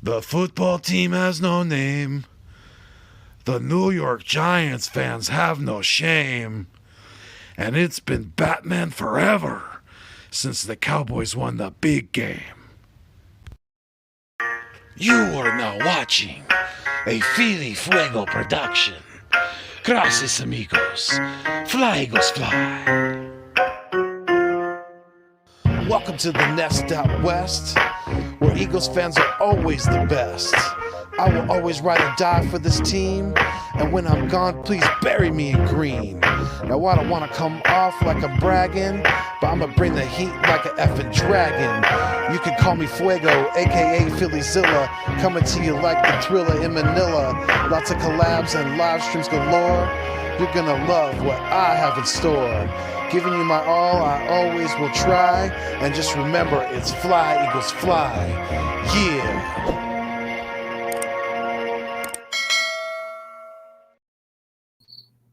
The football team has no name. The New York Giants fans have no shame. And it's been Batman forever since the Cowboys won the big game. You are now watching a Philly Fuego production. Gracias, amigos. Fly, Eagles, fly. Welcome to the Nest Out West, where Eagles fans are always the best. I will always ride or die for this team, and when I'm gone, please bury me in green. Now I don't want to come off like I'm bragging, but I'ma bring the heat like an effing dragon. You can call me Fuego, aka Phillyzilla, coming to you like the Thriller in Manila. Lots of collabs and live streams galore. You're gonna love what I have in store. Giving you my all, I always will try. And just remember, it's fly, Eagles, fly. Yeah.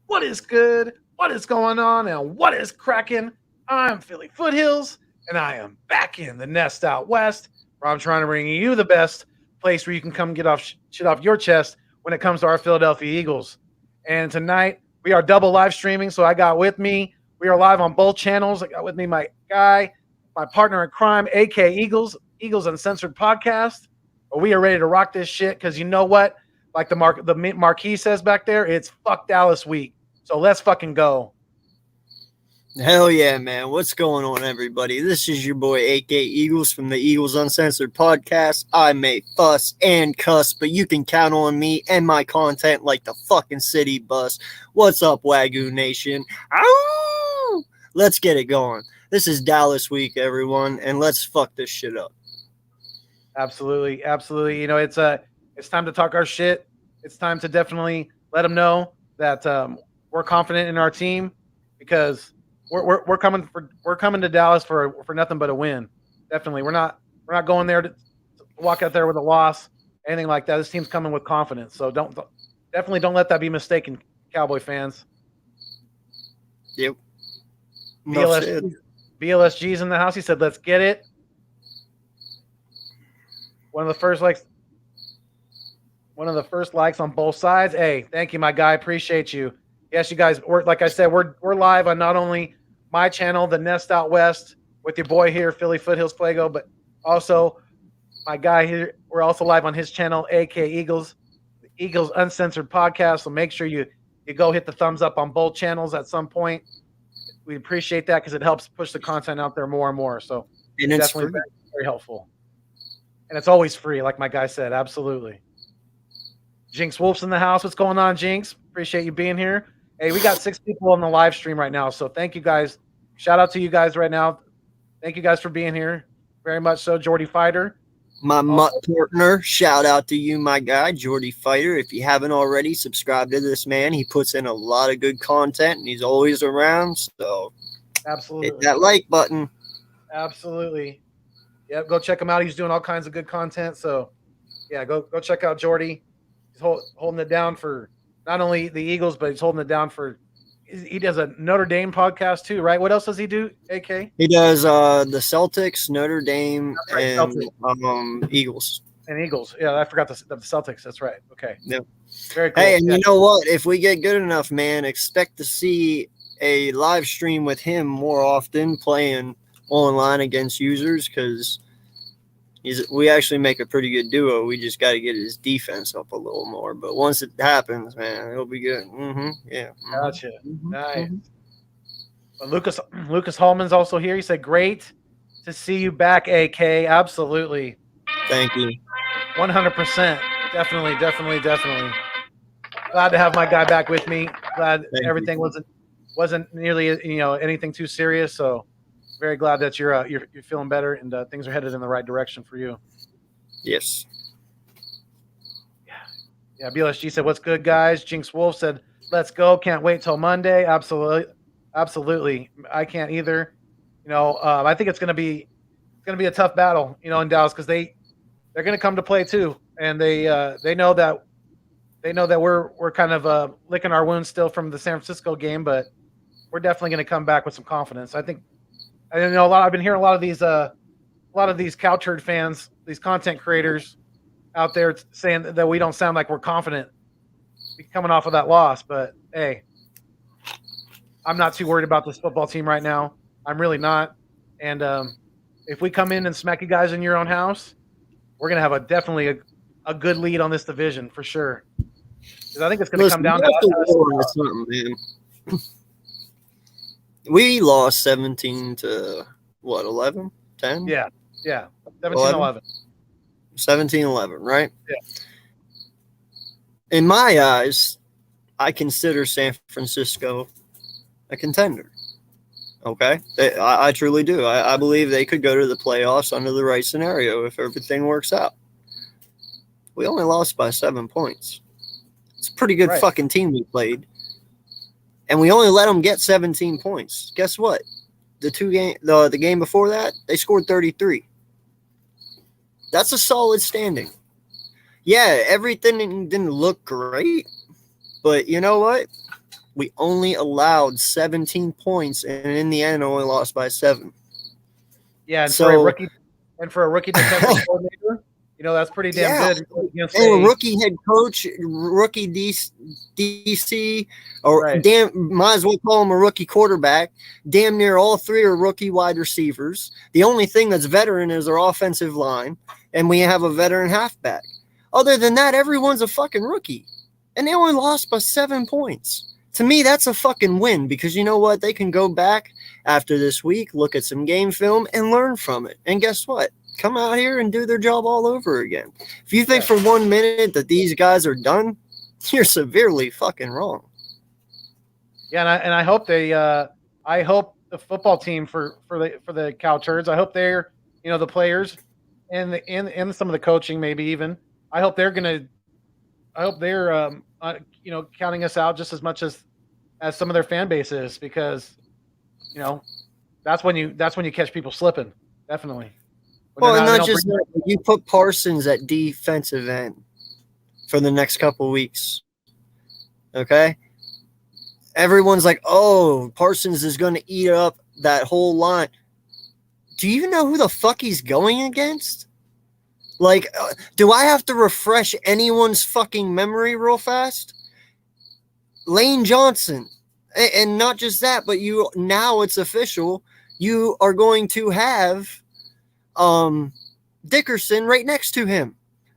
What is good? What is going on? And what is cracking? I'm Philly Foothills, and I am back in the Nest Out West, where I'm trying to bring you the best place where you can come get off shit off your chest when it comes to our Philadelphia Eagles. And tonight, we are double live streaming, so I got with me, we are live on both channels. I got with me my guy, my partner in crime, aka Eagles Uncensored podcast. But we are ready to rock this shit because you know what? Like the marquee says back there, it's fuck Dallas week. So let's fucking go. Hell yeah, man. What's going on, everybody? This is your boy, AK Eagles, from the Eagles Uncensored podcast. I may fuss and cuss, but you can count on me and my content like the fucking city bus. What's up, Wagyu Nation? Ow! Let's get it going. This is Dallas week, everyone, and let's fuck this shit up. Absolutely, absolutely. You know, it's time to talk our shit. It's time to definitely let them know that we're confident in our team because we're coming to Dallas for nothing but a win. Definitely, we're not going there to walk out there with a loss, anything like that. This team's coming with confidence, so definitely don't let that be mistaken, Cowboy fans. Yep. BLSG's in the house. He said, "Let's get it." One of the first likes on both sides. Hey, thank you, my guy. Appreciate you. Yes, you guys. Like I said, we're live on not only my channel, the Nest Out West, with your boy here, Philly Foothills Fuego, but also my guy here. We're also live on his channel, AK Eagles Uncensored podcast. So make sure you go hit the thumbs up on both channels at some point. We appreciate that because it helps push the content out there more and more. So and it's definitely very helpful. And it's always free, like my guy said. Absolutely. Jinx Wolf's in the house. What's going on, Jinx? Appreciate you being here. Hey, we got 6 people on the live stream right now, so thank you guys. Shout out to you guys right now. Thank you guys for being here. Very much so, Jordy Fighter. My mutt partner, shout out to you, my guy, Jordy Fighter. If you haven't already, subscribe to this man. He puts in a lot of good content, and he's always around, so absolutely hit that like button. Absolutely. Yep, go check him out. He's doing all kinds of good content, so yeah, go check out Jordy. He's holding it down for not only the Eagles, but he's holding it down for – he does a Notre Dame podcast too, right? What else does he do, AK? He does the Celtics, Notre Dame, right, and Celtics. Eagles. And Eagles. Yeah, I forgot the Celtics. That's right. Okay. Yep. Very cool. Hey, and you know what? If we get good enough, man, expect to see a live stream with him more often playing online against users because – we actually make a pretty good duo. We just got to get his defense up a little more. But once it happens, man, it'll be good. Yeah. Gotcha. Nice. Well, Lucas Hallman's also here. He said, "Great to see you back, AK." Absolutely. Thank you. 100%. Definitely. Glad to have my guy back with me. Glad everything wasn't nearly anything too serious. So. Very glad that you're feeling better and things are headed in the right direction for you. Yes. Yeah. BLSG said, "What's good, guys?" Jinx Wolf said, "Let's go. Can't wait till Monday." Absolutely. I can't either. I think it's gonna be a tough battle, in Dallas because they're gonna come to play too, and they know that we're kind of licking our wounds still from the San Francisco game, but we're definitely gonna come back with some confidence. I think. I've been hearing a lot of these Cowturd fans, these content creators, out there saying that we don't sound like we're confident coming off of that loss. But hey, I'm not too worried about this football team right now. I'm really not. And if we come in and smack you guys in your own house, we're gonna have definitely a good lead on this division for sure. Because I think it's gonna come down to us. Man. We lost 17 to what, 11? 10? Yeah. 17-11. 17-11, right? Yeah. In my eyes, I consider San Francisco a contender. Okay? I truly do. I believe they could go to the playoffs under the right scenario if everything works out. We only lost by 7 points. It's a pretty good fucking team we played. And we only let them get 17 points. Guess what? The game before that, they scored 33. That's a solid standing. Yeah, everything didn't look great, but you know what? We only allowed 17 points, and in the end, only lost by 7. Yeah, and for a rookie defensive coordinator, that's pretty damn good. And a rookie head coach, rookie DC, or might as well call him a rookie quarterback. Damn near all 3 are rookie wide receivers. The only thing that's veteran is our offensive line, and we have a veteran halfback. Other than that, everyone's a fucking rookie. And they only lost by 7 points. To me, that's a fucking win because you know what? They can go back after this week, look at some game film, and learn from it. And guess what? Come out here and do their job all over again. If you think for 1 minute that these guys are done, you're severely fucking wrong. Yeah, and I hope I hope the football team for the Cowturds, I hope they're, the players and some of the coaching maybe even. I hope they're counting us out just as much as some of their fan base is because, that's when you catch people slipping. Definitely. Well, and not just that, you put Parsons at defensive end for the next couple of weeks. Okay? Everyone's like, oh, Parsons is going to eat up that whole line. Do you know who the fuck he's going against? Like, do I have to refresh anyone's fucking memory real fast? Lane Johnson. And not just that, but now it's official. You are going to have Dickerson right next to him.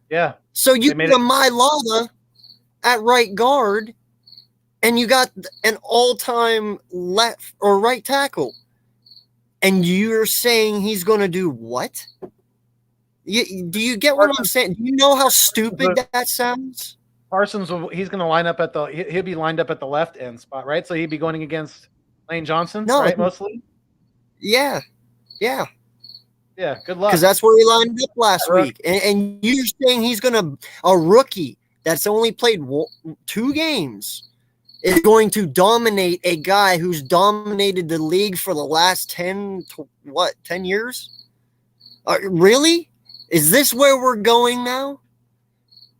Yeah. So you put a Mailata at right guard, and you got an all-time left or right tackle. And you're saying he's going to do what? Do you get what I'm saying? Do you know how stupid that sounds? Parsons, he's going to line up he'll be lined up at the left end spot, right? So he'd be going against Lane Johnson, right? Mostly. Yeah. Yeah. Good luck. Because that's where he lined up last week, and you're saying he's a rookie that's only played 2 games is going to dominate a guy who's dominated the league for the last 10 years? Really? Is this where we're going now?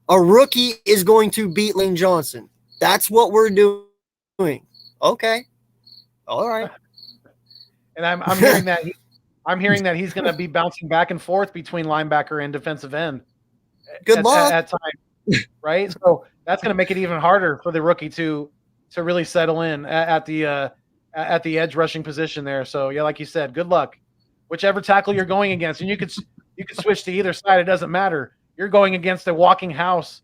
A rookie is going to beat Lane Johnson. That's what we're doing. Okay. All right. And I'm hearing that I'm hearing that he's going to be bouncing back and forth between linebacker and defensive end. Good luck at times, right? So that's going to make it even harder for the rookie to really settle in at the edge rushing position there. So yeah, like you said, good luck. Whichever tackle you're going against, and you could switch to either side. It doesn't matter. You're going against a walking house,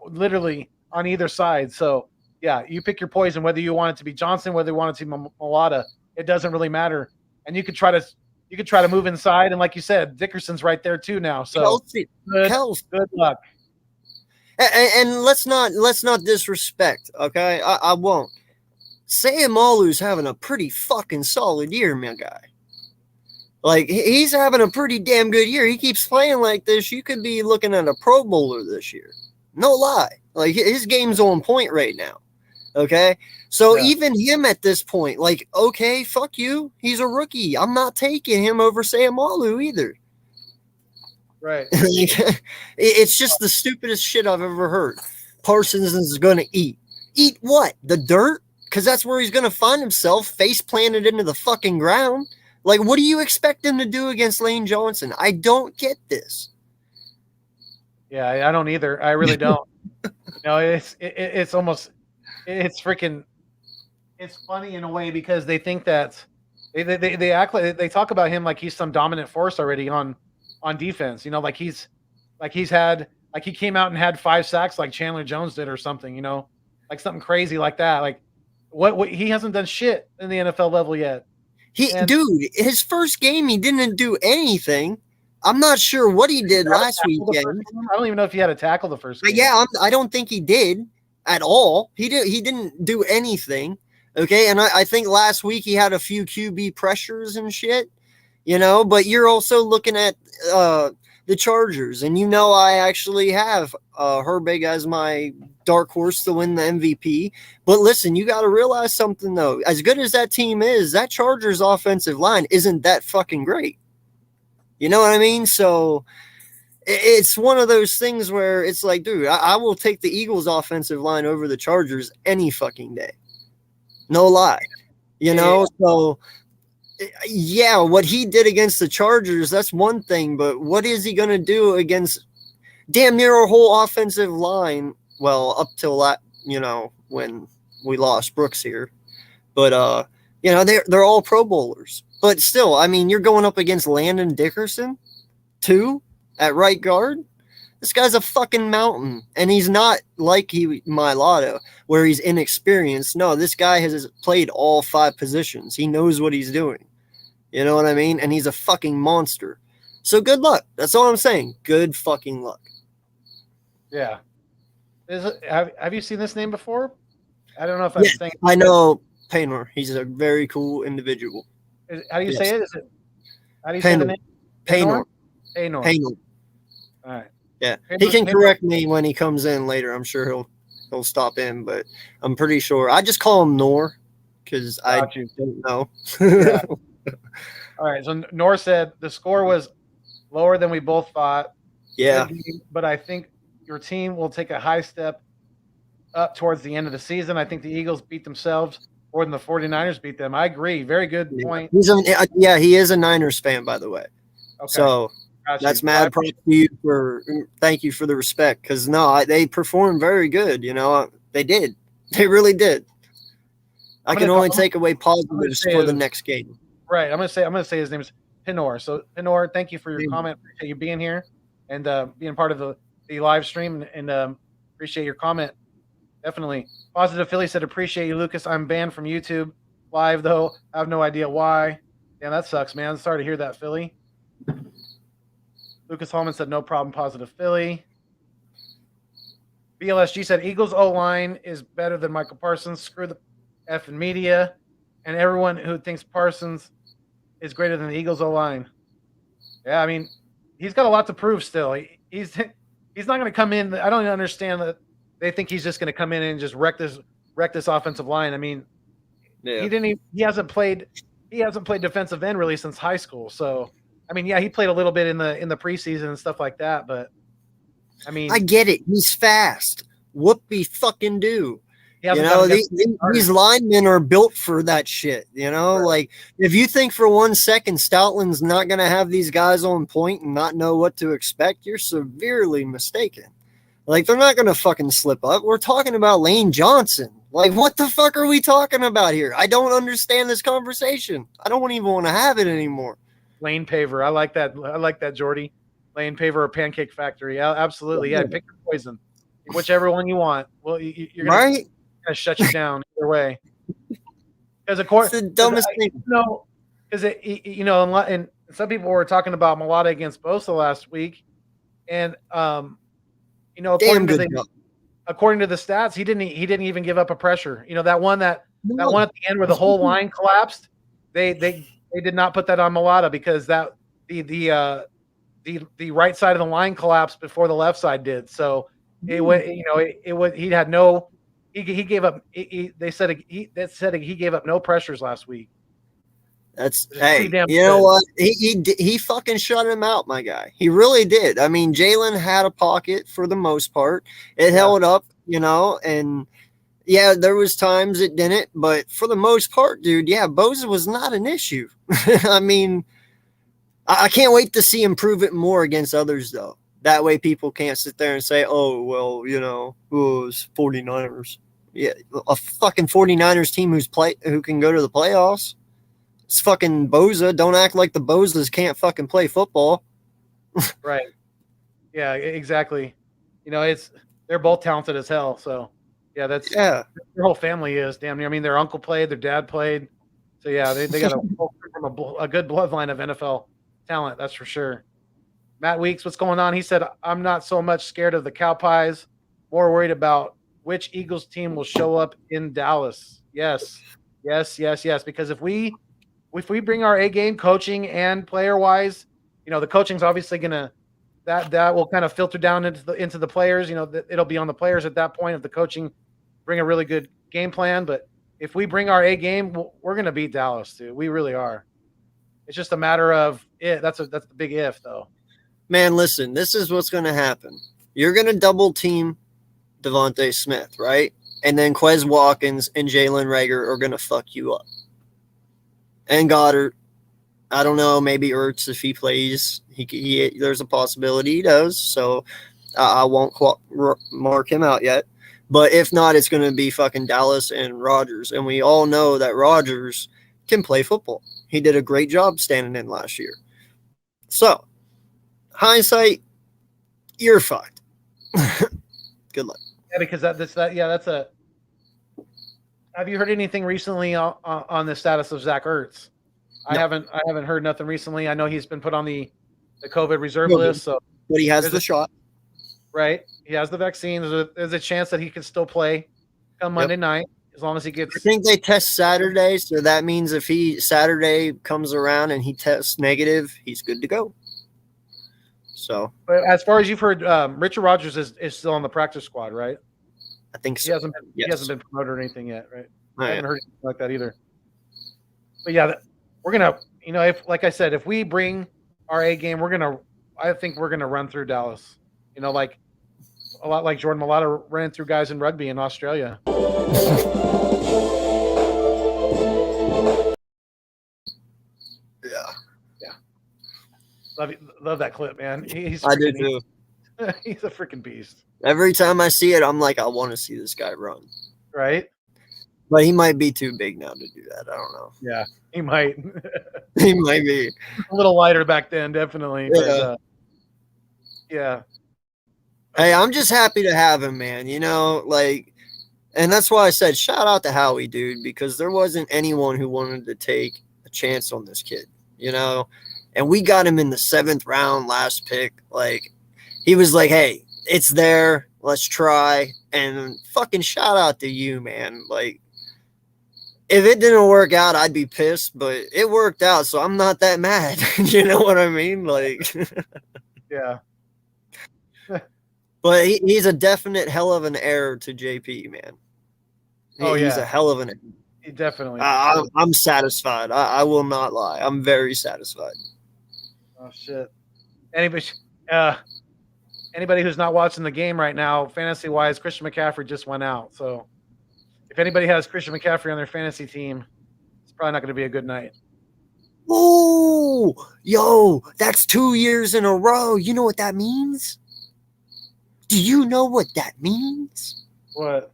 literally on either side. So yeah, you pick your poison. Whether you want it to be Johnson, whether you want it to be Mailata, it doesn't really matter. And you could try to move inside, and like you said, Dickerson's right there too now. So good luck. And let's not disrespect. Okay, I won't. Sayamalu's having a pretty fucking solid year, my guy. Like, he's having a pretty damn good year. He keeps playing like this. You could be looking at a Pro Bowler this year. No lie. Like, his game's on point right now. Okay? So even him at this point, like, okay, fuck you. He's a rookie. I'm not taking him over Sayamalu either. Right. It's just the stupidest shit I've ever heard. Parsons is going to eat. Eat what? The dirt? Because that's where he's going to find himself, face planted into the fucking ground. Like, what do you expect him to do against Lane Johnson? I don't get this. Yeah, I don't either. I really don't. It's almost it's freaking it's funny in a way because they think that they act like they talk about him like he's some dominant force already on defense. Like he came out and had 5 sacks like Chandler Jones did or something. Like something crazy like that. Like what he hasn't done shit in the NFL level yet. Dude, his first game he didn't do anything. I'm not sure what he did last weekend. I don't even know if he had a tackle the first game. Yeah, I don't think he did at all. He didn't do anything. Okay, and I think last week he had a few QB pressures and shit, but you're also looking at the Chargers, and I actually have Herbig as my dark horse to win the MVP. But listen, you got to realize something, though. As good as that team is, that Chargers offensive line isn't that fucking great. You know what I mean? So it's one of those things where it's like, dude, I will take the Eagles offensive line over the Chargers any fucking day. No lie. So yeah, what he did against the Chargers, that's one thing, but what is he going to do against damn near our whole offensive line? Well, up till that, when we lost Brooks here. But, they're all Pro Bowlers. But still, I mean, you're going up against Landon Dickerson, too, at right guard. This guy's a fucking mountain, and he's not like Mailata, where he's inexperienced. No, this guy has played all 5 positions. He knows what he's doing. You know what I mean? And he's a fucking monster. So good luck. That's all I'm saying. Good fucking luck. Yeah. Have you seen this name before? I don't know if I'm saying. I know Paynor. He's a very cool individual. How do you say it? How do you say the name? Paynor. All right. Yeah, he can correct me when he comes in later. I'm sure he'll stop in, but I'm pretty sure. I just call him Nor because I don't know. Yeah. All right, so Nor said the score was lower than we both thought. Yeah. But I think your team will take a high step up towards the end of the season. I think the Eagles beat themselves more than the 49ers beat them. I agree. Very good point. He is a Niners fan, by the way. Okay. So that's mad props to you thank you for the respect. Because they performed very good. They did. They really did. I can only take away positives for the next game. Right. I'm gonna say his name is Pinor. So Pinor, thank you for your comment. Appreciate you being here and being part of the live stream and appreciate your comment. Definitely. Positive Philly said, appreciate you, Lucas. I'm banned from YouTube live though. I have no idea why. Damn, that sucks, man. Sorry to hear that, Philly. Lucas Holman said, no problem, Positive Philly. BLSG said, Eagles O-line is better than Michael Parsons. Screw the effing media and everyone who thinks Parsons is greater than the Eagles O-line. Yeah, I mean, he's got a lot to prove still. He's not going to come in. I don't even understand that they think he's just going to come in and just wreck this offensive line. I mean, he hasn't played defensive end really since high school. So, I mean, yeah, he played a little bit in the preseason and stuff like that, but I mean, I get it. He's fast. Whoopie fucking do. These linemen are built for that shit. Right. Like if you think for 1 second Stoutland's not going to have these guys on point and not know what to expect, you're severely mistaken. Like they're not going to fucking slip up. We're talking about Lane Johnson. Like what the fuck are we talking about here? I don't understand this conversation. I don't even want to have it anymore. Lane Paver. I like that, Jordy. Lane Paver or Pancake Factory. Yeah, absolutely. Yeah, pick your poison. Whichever one you want. Well, you're going to shut you down either way. Because of course, it's the dumbest thing. Because and some people were talking about Mailata against Bosa last week, and according to the stats, he didn't even give up a pressure. That one at the end where the whole line collapsed. They did not put that on Mailata because that the right side of the line collapsed before the left side did. So he had no. He gave up. They said he gave up no pressures last week. That's you know what? He fucking shut him out, my guy. He really did. I mean, Jalen had a pocket for the most part. It held up, and yeah, there was times it didn't, but for the most part, dude, yeah, Bosa was not an issue. I mean, I can't wait to see him prove it more against others, though. That way people can't sit there and say, oh, well, it's 49ers. Yeah, a fucking 49ers team who can go to the playoffs. It's fucking Boza. Don't act like the Bozas can't fucking play football. Right. Yeah, exactly. They're both talented as hell. So yeah, their whole family is damn near. I mean, their uncle played, their dad played. So yeah, they got a good bloodline of NFL talent. That's for sure. Matt Weeks, what's going on? He said, I'm not so much scared of the Cowtoyz, more worried about which Eagles team will show up in Dallas. Yes. Because if we bring our A game coaching and player wise, the coaching's obviously gonna that will kind of filter down into the players. It'll be on the players at that point if the coaching bring a really good game plan. But if we bring our A game, we're gonna beat Dallas, dude. We really are. It's just a matter of it. That's the big if, though. Man, listen, this is what's going to happen. You're going to double team Devontae Smith, right? And then Quez Watkins and Jalen Reagor are going to fuck you up. And Goddard, I don't know, maybe Ertz if he plays. He there's a possibility he does, so I won't mark him out yet. But if not, it's going to be fucking Dallas and Rodgers. And we all know that Rodgers can play football. He did a great job standing in last year. So, hindsight, you're fucked. Good luck. Yeah, because that's a. Have you heard anything recently on the status of Zach Ertz? No. I haven't heard nothing recently. I know he's been put on the COVID reserve list, so but he has the shot. Right, he has the vaccine. There's a chance that he can still play come Monday night as long as he gets. I think they test Saturday, so that means if Saturday comes around and he tests negative, he's good to go. So, but as far as you've heard, Richard Rodgers is still on the practice squad, right? I think so. He hasn't been promoted or anything yet, right? I haven't heard anything like that either. But yeah, we're gonna, if like I said, if we bring our A game, I think we're gonna run through Dallas. Like a lot like Jordan Mailata ran through guys in rugby in Australia. Love that clip, man. I do too. He's a freaking beast. Every time I see it, I'm like, I want to see this guy run. Right? But he might be too big now to do that. I don't know. Yeah, he might. He might be. A little lighter back then, definitely. Yeah. But, yeah. Hey, I'm just happy to have him, man. And that's why I said shout out to Howie, dude, because there wasn't anyone who wanted to take a chance on this kid, And we got him in the 7th round, last pick. He was like, hey, it's there. Let's try. And fucking shout out to you, man. If it didn't work out, I'd be pissed, but it worked out, so I'm not that mad. You know what I mean? Yeah. But he's a definite hell of an heir to JP, man. He's a hell of an heir. He definitely. I'm satisfied. I will not lie. I'm very satisfied. Oh shit! Anybody who's not watching the game right now, fantasy wise, Christian McCaffrey just went out. So if anybody has Christian McCaffrey on their fantasy team, it's probably not going to be a good night. Oh, yo, that's 2 years in a row. You know what that means? Do you know what that means? What?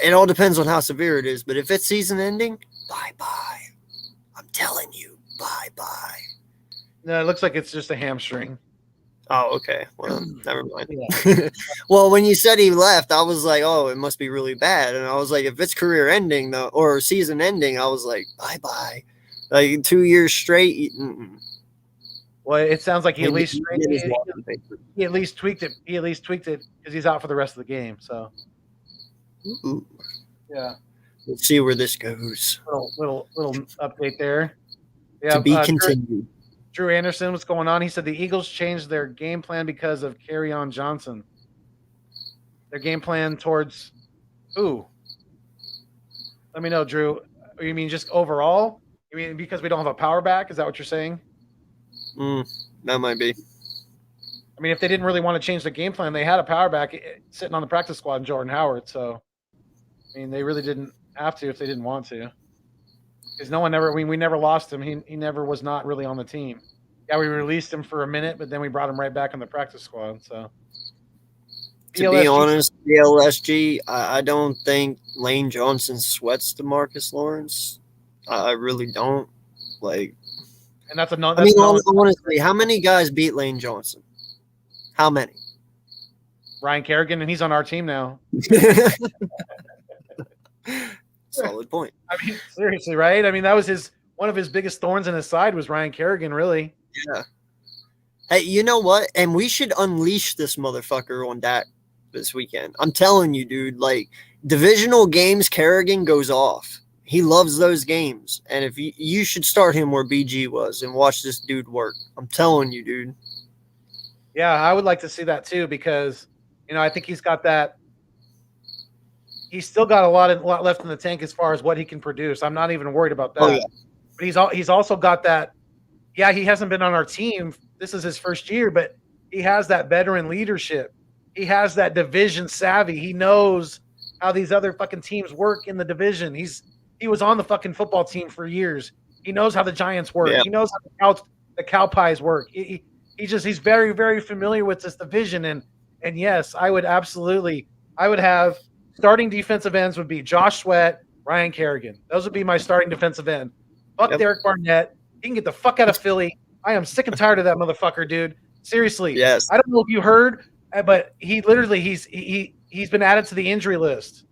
It all depends on how severe it is, but if it's season ending, bye-bye. I'm telling you. Bye-bye. No, it looks like it's just a hamstring. Oh, okay. Well, never mind. Yeah. Well, when you said he left, I was like, oh, it must be really bad. And I was like, if it's career ending though, or season ending, I was like, bye-bye. 2 years straight. Well, it sounds like he at least tweaked it. He at least tweaked it because he's out for the rest of the game. So, ooh. Yeah. Let's see where this goes. Little update there. Yeah, to be continued. Drew Anderson, what's going on? He said the Eagles changed their game plan because of Kerryon Johnson. Their game plan towards who? Let me know, Drew. You mean just overall? You mean because we don't have a power back? Is that what you're saying? That might be. I mean, if they didn't really want to change the game plan, they had a power back sitting on the practice squad in Jordan Howard. So, I mean, they really didn't have to if they didn't want to. Because no one ever, we never lost him. He never was not really on the team. Yeah, we released him for a minute, but then we brought him right back on the practice squad. So, To be honest, BLSG, I don't think Lane Johnson sweats DeMarcus Lawrence. I really don't. Like, and that's a no. I mean, honestly, how many guys beat Lane Johnson? How many? Ryan Kerrigan, and he's on our team now. Solid point. I mean, seriously, right? I mean, that was one of his biggest thorns in his side was Ryan Kerrigan, really. Yeah. Hey, you know what? And we should unleash this motherfucker on Dak this weekend. I'm telling you, dude, like divisional games, Kerrigan goes off. He loves those games. And if you should start him where BG was and watch this dude work. I'm telling you, dude. Yeah, I would like to see that too because, I think he's got that. He's still got a lot left in the tank as far as what he can produce. I'm not even worried about that. Oh, yeah. But he's also got that. Yeah, he hasn't been on our team. This is his first year, but he has that veteran leadership. He has that division savvy. He knows how these other fucking teams work in the division. He was on the fucking football team for years. He knows how the Giants work. Yeah. He knows how the Cowtoyz work. He's very, very familiar with this division. And yes, I would have starting defensive ends would be Josh Sweat, Ryan Kerrigan. Those would be my starting defensive end. Fuck Derek Barnett. He can get the fuck out of Philly. I am sick and tired of that motherfucker, dude. Seriously. Yes. I don't know if you heard, but he literally he's been added to the injury list.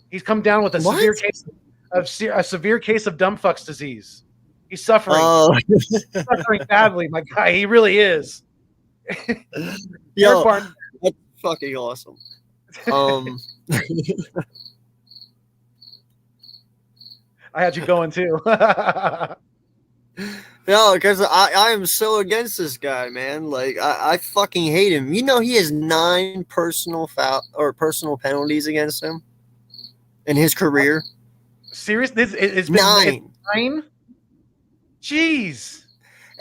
He's come down with a severe case of dumb fucks disease. He's suffering. He's suffering badly, my guy. He really is. Yo, that's fucking awesome. I had you going too. No, because I am so against this guy, man. Like I fucking hate him. He has 9 personal penalties against him in his career. Seriously, it's been 9. Jeez.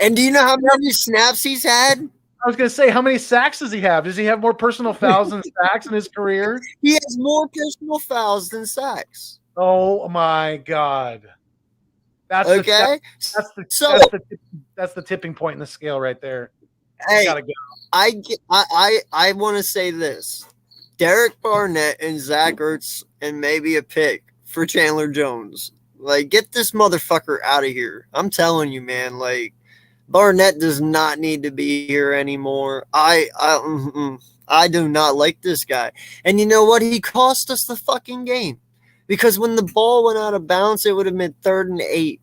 And do you know how many snaps he's had? I was going to say, how many sacks does he have? Does he have more personal fouls than sacks in his career? He has more personal fouls than sacks. Oh my God. That's okay. That's the tipping point in the scale right there. Hey, gotta go. I want to say this: Derek Barnett and Zach Ertz, and maybe a pick for Chandler Jones. Like, get this motherfucker out of here. I'm telling you, man. Like, Barnett does not need to be here anymore. I do not like this guy. And you know what? He cost us the fucking game. Because when the ball went out of bounds, it would have been 3rd and 8.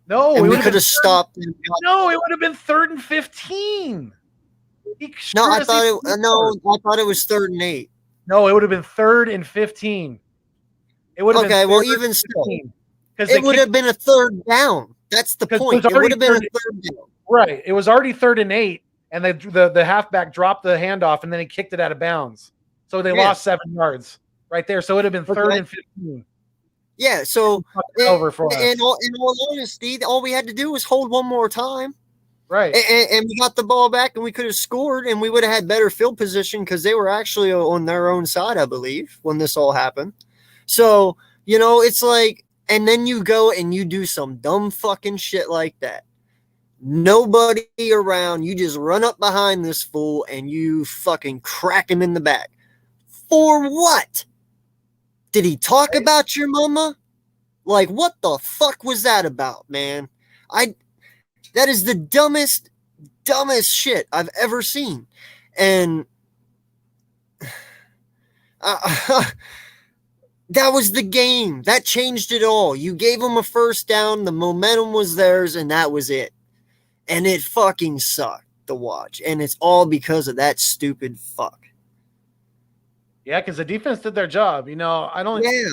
No, and we could have stopped him. No, it would have been 3rd and 15. I thought it was 3rd and 8. No, it would have been 3rd and 15. It would have been well, even still, it would have been a 3rd down. That's the point. It would have been a 3rd down. Right. It was already 3rd and 8, and the halfback dropped the handoff, and then he kicked it out of bounds. So they lost 7 yards. Right there, so it would have been 3rd and 15. Yeah, so over for us. In all honesty, all we had to do was hold one more time, right? And we got the ball back, and we could have scored, and we would have had better field position because they were actually on their own side, I believe, when this all happened. So it's like, and then you go and you do some dumb fucking shit like that. Nobody around, you just run up behind this fool and you fucking crack him in the back. For what? Did he talk about your mama? Like, what the fuck was that about, man? That is the dumbest shit I've ever seen. And that was the game. That changed it all. You gave them a first down, the momentum was theirs, and that was it. And it fucking sucked to watch. And it's all because of that stupid fuck. Yeah, because the defense did their job. I don't. Yeah.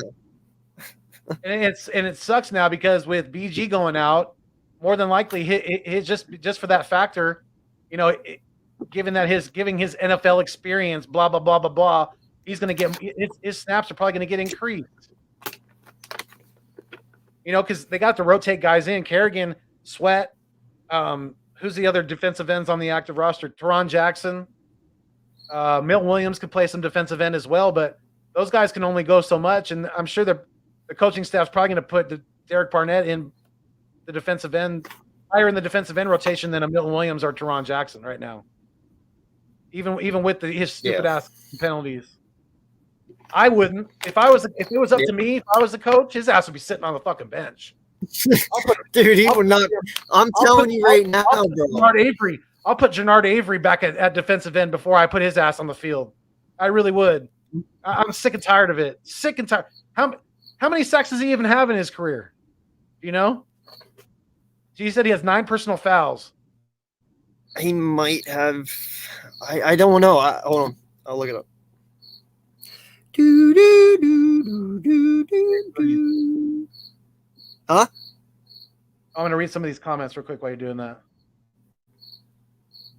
and it sucks now because with BG going out, more than likely, his just for that factor, giving his NFL experience, blah blah blah blah blah, he's going to get his snaps are probably going to get increased. Because they got to rotate guys in. Kerrigan, Sweat, who's the other defensive ends on the active roster? Teron Jackson. Milton Williams could play some defensive end as well, but those guys can only go so much. And I'm sure the coaching staff's probably going to put Derek Barnett in the defensive end higher in the defensive end rotation than a Milton Williams or Teron Jackson right now. Even with his stupid ass penalties. I wouldn't. If it was up to me, if I was the coach, his ass would be sitting on the fucking bench. Dude, he would not. I'm telling you right now, bro. I'll put Jannard Avery back at defensive end before I put his ass on the field. I really would. I'm sick and tired of it. Sick and tired. How many sacks does he even have in his career? You know? He said he has 9 personal fouls. He might have. I don't know. Hold on. I'll look it up. Huh? I'm going to read some of these comments real quick while you're doing that.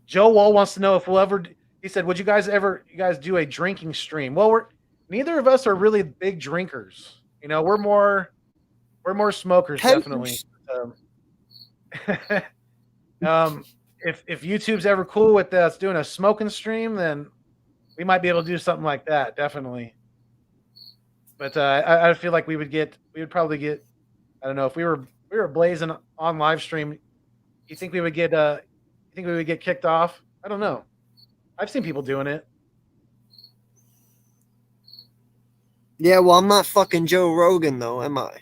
Joe Wall wants to know if we'll ever. He said, "Would you guys do a drinking stream?" Well, neither of us are really big drinkers. You know, we're more smokers, definitely. If YouTube's ever cool with us doing a smoking stream, then we might be able to do something like that, definitely. But I feel like we would probably get, I don't know, if we were blazing on live stream, you think we would get kicked off? I don't know. I've seen people doing it. Yeah, well, I'm not fucking Joe Rogan though, am I?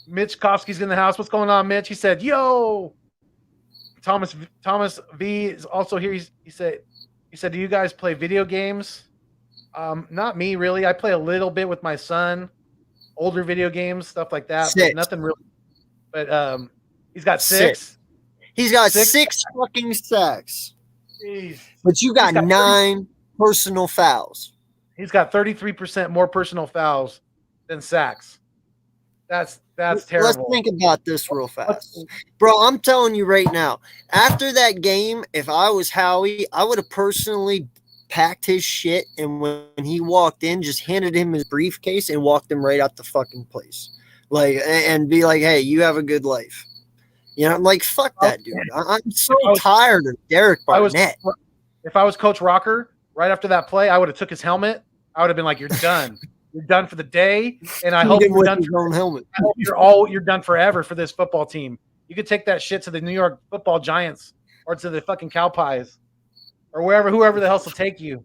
Mitch Kofsky's in the house. What's going on, Mitch? He said, "Yo." Thomas V is also here. He said, "Do you guys play video games?" Not me, really. I play a little bit with my son, older video games, stuff like that. But nothing really. But he's got 6. He's got 6 fucking sacks. Jeez. But you got 9 personal fouls. He's got 33% more personal fouls than sacks. That's terrible. Let's think about this real fast. Bro, I'm telling you right now, after that game, if I was Howie, I would have personally packed his shit, and when he walked in, just handed him his briefcase and walked him right out the fucking place. Like, and be like, "Hey, you have a good life." You know, like, fuck that dude. I'm so tired of Derek Barnett. If I was Coach Rocker, right after that play, I would have took his helmet. I would have been like, "You're done. You're done for the day, and I hope you're done for helmet. I hope you're done forever for this football team. You could take that shit to the New York Football Giants or to the fucking Cowtoyz or whoever the hell will take you.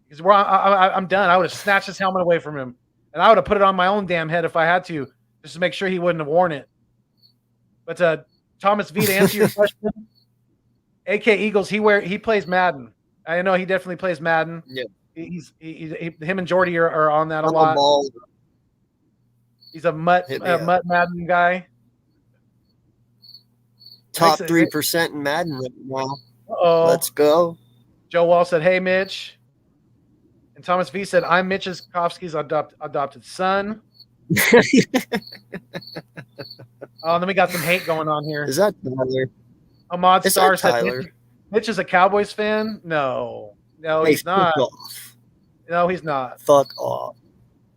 Because I'm done. I would have snatched his helmet away from him, and I would have put it on my own damn head if I had to, just to make sure he wouldn't have worn it." But Thomas V, to answer your question, AK Eagles, he plays Madden. I know he definitely plays Madden. Yeah. Him and Jordy are on that a lot. He's a mutt Madden guy. Top 3% in Madden right now. Uh-oh. Let's go. Joe Wall said, "Hey, Mitch." And Thomas V said, "I'm Mitch's Kofsky's adopted son." Oh, then we got some hate going on here. Is that Tyler? Ahmad Star said, "Mitch is a Cowboys fan." No, he's not. No, he's not. Fuck off.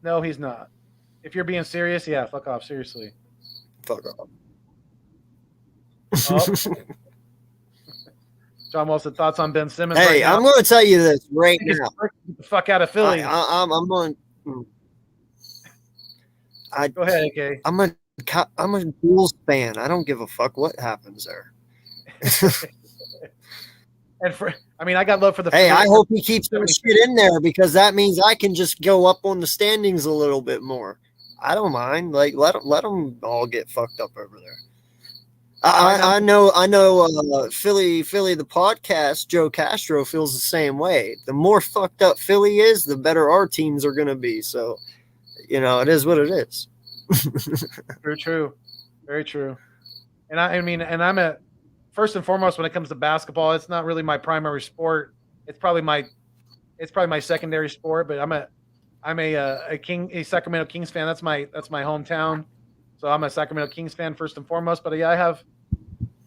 No, he's not. If you're being serious, yeah, fuck off. Seriously. Fuck off. Oh. John Wilson, thoughts on Ben Simmons? Hey, I'm going to tell you this right now. Get the fuck out of Philly. I'm going. Go ahead, AK. I'm a Bulls fan. I don't give a fuck what happens there. I got love for the. Hey, I hope he keeps some shit in there because that means I can just go up on the standings a little bit more. I don't mind. Like, let them all get fucked up over there. I know. Philly, the podcast. Joe Castro feels the same way. The more fucked up Philly is, the better our teams are going to be. So, it is what it is. Very true. Very true. And I'm first and foremost, when it comes to basketball, it's not really my primary sport. It's probably my secondary sport. But I'm a Sacramento Kings fan. That's my hometown. So I'm a Sacramento Kings fan first and foremost. But yeah,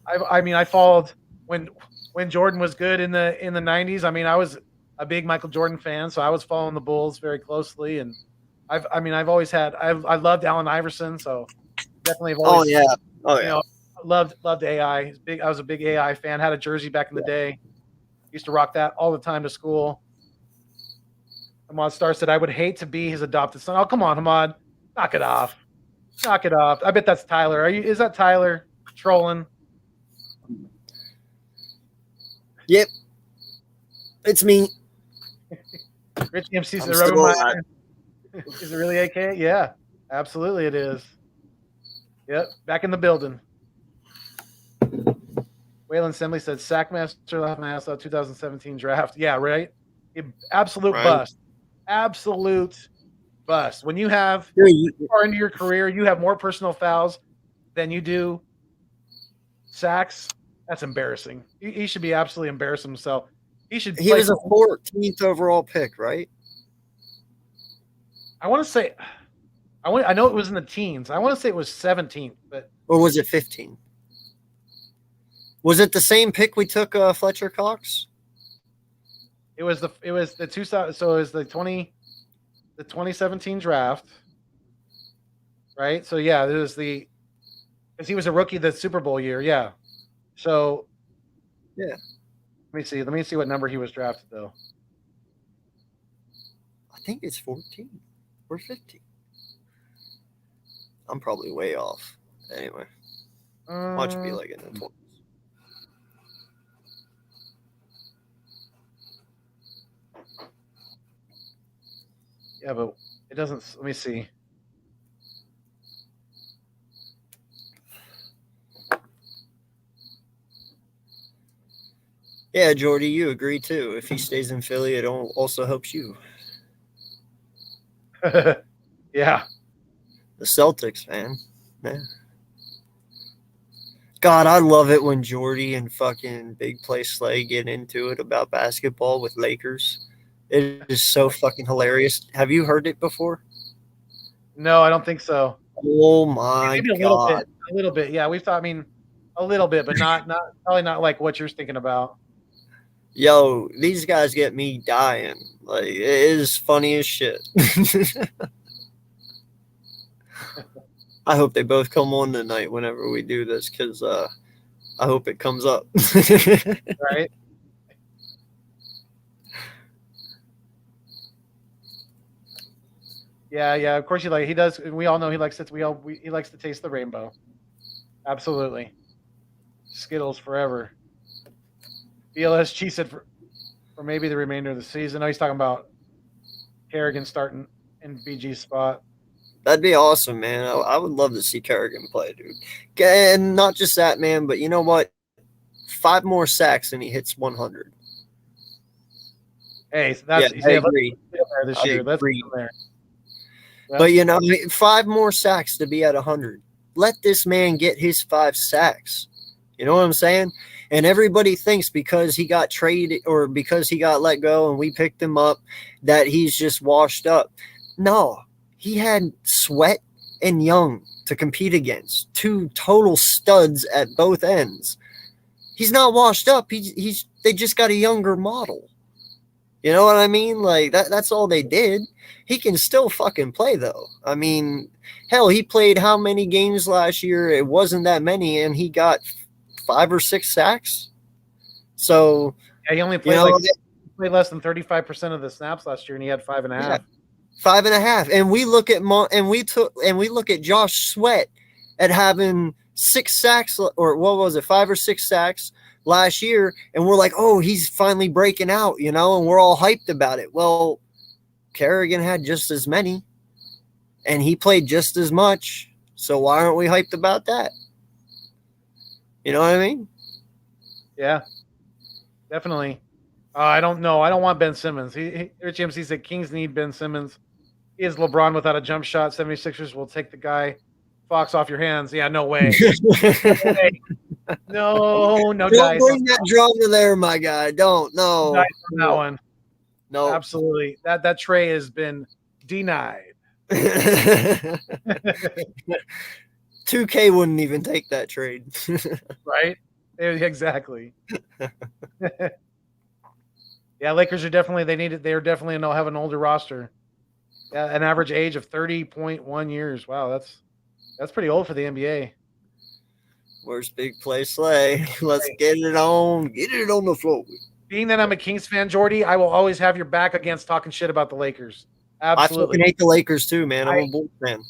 I followed when Jordan was good in the 90s. I was a big Michael Jordan fan, so I was following the Bulls very closely. And I loved Allen Iverson, so definitely have always. Oh yeah. Loved AI. I was a big AI fan. Had a jersey back in the day. Used to rock that all the time to school. Ahmad Star said, "I would hate to be his adopted son." Oh, come on, Ahmad. Knock it off. Knock it off. I bet that's Tyler. Is that Tyler trolling? Yep. It's me. Rich MC said, I'm still alive. Is it really AK? Yeah, absolutely it is. Yep, back in the building. Waylon Sembley said, Sackmaster left my ass out 2017 draft. Yeah, right? Absolute Right. bust. Absolute bust. When you have far into your career, you have more personal fouls than you do sacks. That's embarrassing. He should be absolutely embarrassing himself. He was a 14th overall pick, right? I want to say, I know it was in the teens. I want to say it was 17th, but or was it 15? Was it the same pick we took Fletcher Cox? It was the 2000. So it was the 2017 draft, right? So yeah, it was because he was a rookie the Super Bowl year. Yeah. So yeah. Let me see what number he was drafted though. I think it's 14 or 15. I'm probably way off. Anyway, watch it be like in the 20s. Yeah, but it doesn't. Let me see. Yeah, Jordy, you agree too. If he stays in Philly, it also helps you. Yeah. The Celtics, man. God, I love it when Jordy and fucking Big Play Slay get into it about basketball with Lakers. It is so fucking hilarious. Have you heard it before? No, I don't think so. Oh my Maybe God. A little bit. Yeah, we've thought. I mean, a little bit, but not probably not like what you're thinking about. Yo, these guys get me dying. Like, it is funny as shit. I hope they both come on tonight whenever we do this, because I hope it comes up. Right? Yeah. Of course, he does. We all know he likes it. He likes to taste the rainbow. Absolutely. Skittles forever. BLS Cheese said for maybe the remainder of the season. No, he's talking about Kerrigan starting in BG's spot. That'd be awesome, man. I would love to see Kerrigan play, dude. And not just that, man, but you know what? 5 more sacks and he hits 100. Hey, that's I agree. This year. Let's agree. there. But, 5 more sacks to be at 100. Let this man get his 5 sacks. You know what I'm saying? And everybody thinks because he got traded or because he got let go and we picked him up that he's just washed up. No, he had Sweat and Young to compete against. 2 total studs at both ends. He's not washed up. They just got a younger model. You know what I mean? Like that's all they did. He can still fucking play though. I mean, hell, he played how many games last year? It wasn't that many, and he got 5 or 6 sacks. So yeah, he only played played less than 35% of the snaps last year, and he had 5.5. Yeah, 5.5. And we look at we look at Josh Sweat at having 6 sacks, or what was it, 5 or 6 sacks last year, and we're like, oh, he's finally breaking out, and we're all hyped about it. Well, Kerrigan had just as many, and he played just as much. So why aren't we hyped about that? You know what I mean? Yeah, definitely. I don't know. I don't want Ben Simmons. Rich MC said Kings need Ben Simmons. He is LeBron without a jump shot. 76ers will take the guy Fox off your hands. Yeah, no way. No, Don't guys. bring that drama there, my guy. Don't. No. Nice on that one. No. Absolutely. That tray has been denied. 2K wouldn't even take that trade. Right? Exactly. Yeah, Lakers are definitely they're definitely have an older roster. Yeah, an average age of 30.1 years. Wow, that's pretty old for the NBA. Where's Big Play Slay? Let's get it on the floor. Being that I'm a Kings fan, Jordy, I will always have your back against talking shit about the Lakers. Absolutely. I fucking hate the Lakers too, man. I'm a Bulls fan.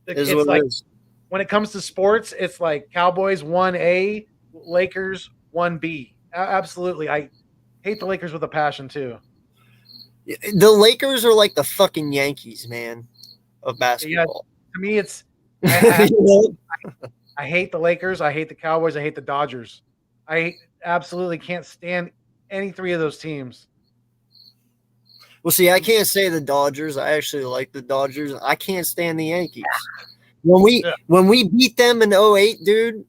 Is it's what like it is. when it comes to sports, it's like Cowboys 1A, Lakers 1B. Absolutely. I hate the Lakers with a passion too. The Lakers are like the fucking Yankees, man, of Yeah, basketball. to me it's I, You know? I hate the Lakers, I hate the Cowboys, I hate the Dodgers. I absolutely can't stand any three of those teams. Well, see, I can't say the Dodgers. I actually like the Dodgers. I can't stand the Yankees. When we beat them in 08, dude,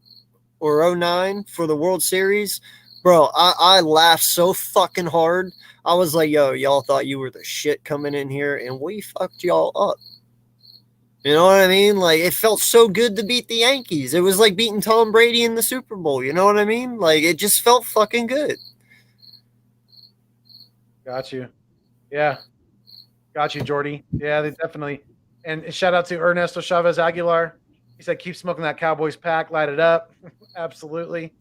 or 09 for the World Series, bro, I laughed so fucking hard. I was like, yo, y'all thought you were the shit coming in here, and we fucked y'all up. You know what I mean? Like, it felt so good to beat the Yankees. It was like beating Tom Brady in the Super Bowl. You know what I mean? Like, it just felt fucking good. Got you. Yeah. Got you, Jordy. Yeah, they definitely. And shout out to Ernesto Chavez Aguilar. He said, keep smoking that Cowboys pack, light it up. Absolutely.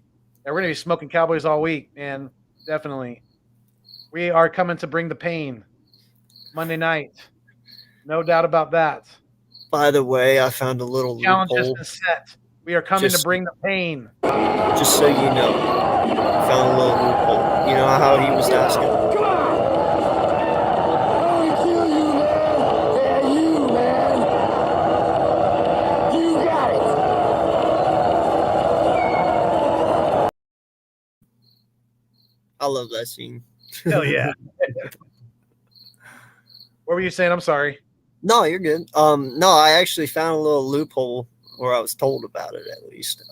Yeah, we're going to be smoking Cowboys all week, man. Definitely. We are coming to bring the pain Monday night. No doubt about that. By the way, I found a little Challenge has loophole. been set. We are coming to bring the pain. Just so you know, I found a little loophole. You know how he was asking? I love that scene. Hell yeah. What were you saying? I'm sorry. No, you're good. No, I actually found a little loophole, or I was told about it at least.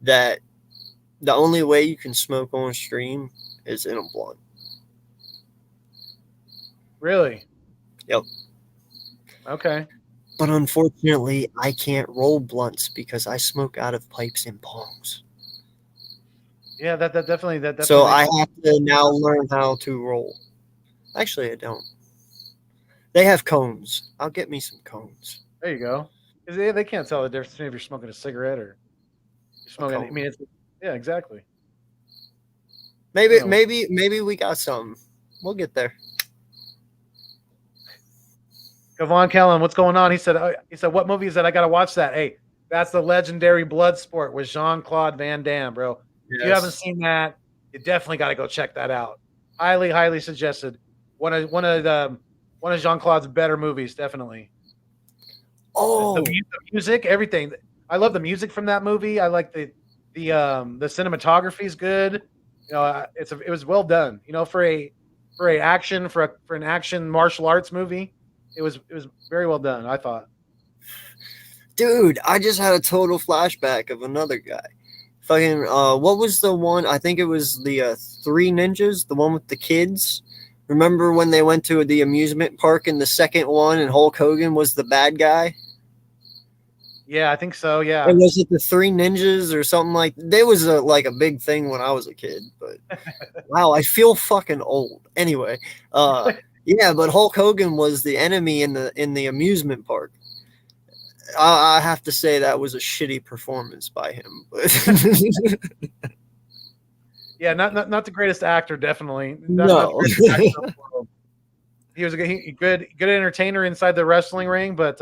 That the only way you can smoke on stream is in a blunt. Really? Yep. Okay. But unfortunately, I can't roll blunts because I smoke out of pipes and bongs. Yeah, that definitely So I have to now learn how to roll. Actually, I don't. They have cones. I'll get me some cones. There you go. Because they can't tell the difference between if you're smoking a cigarette or you're smoking. I mean, yeah, exactly. Maybe we got some. We'll get there. Kevon Kellen, what's going on? He said, what movie is that? I got to watch that. Hey, that's the legendary Bloodsport with Jean-Claude Van Damme, bro. Yes. If you haven't seen that, you definitely got to go check that out. Highly, highly suggested. One of Jean-Claude's better movies, definitely. Oh, the music, everything. I love the music from that movie. I like the cinematography is good. You know, it was well done. You know, for an action martial arts movie, it was very well done, I thought. Dude, I just had a total flashback of another guy. Fucking what was the one? I think it was the Three Ninjas, the one with the kids. Remember when they went to the amusement park in the second one and Hulk Hogan was the bad guy? Yeah, I think so, yeah. Or was it the Three Ninjas or something like that? There was like a big thing when I was a kid, but wow, I feel fucking old. Anyway, yeah, but Hulk Hogan was the enemy in the amusement park. I have to say that was a shitty performance by him. Yeah, not the greatest actor, definitely. No. He was a good entertainer inside the wrestling ring, but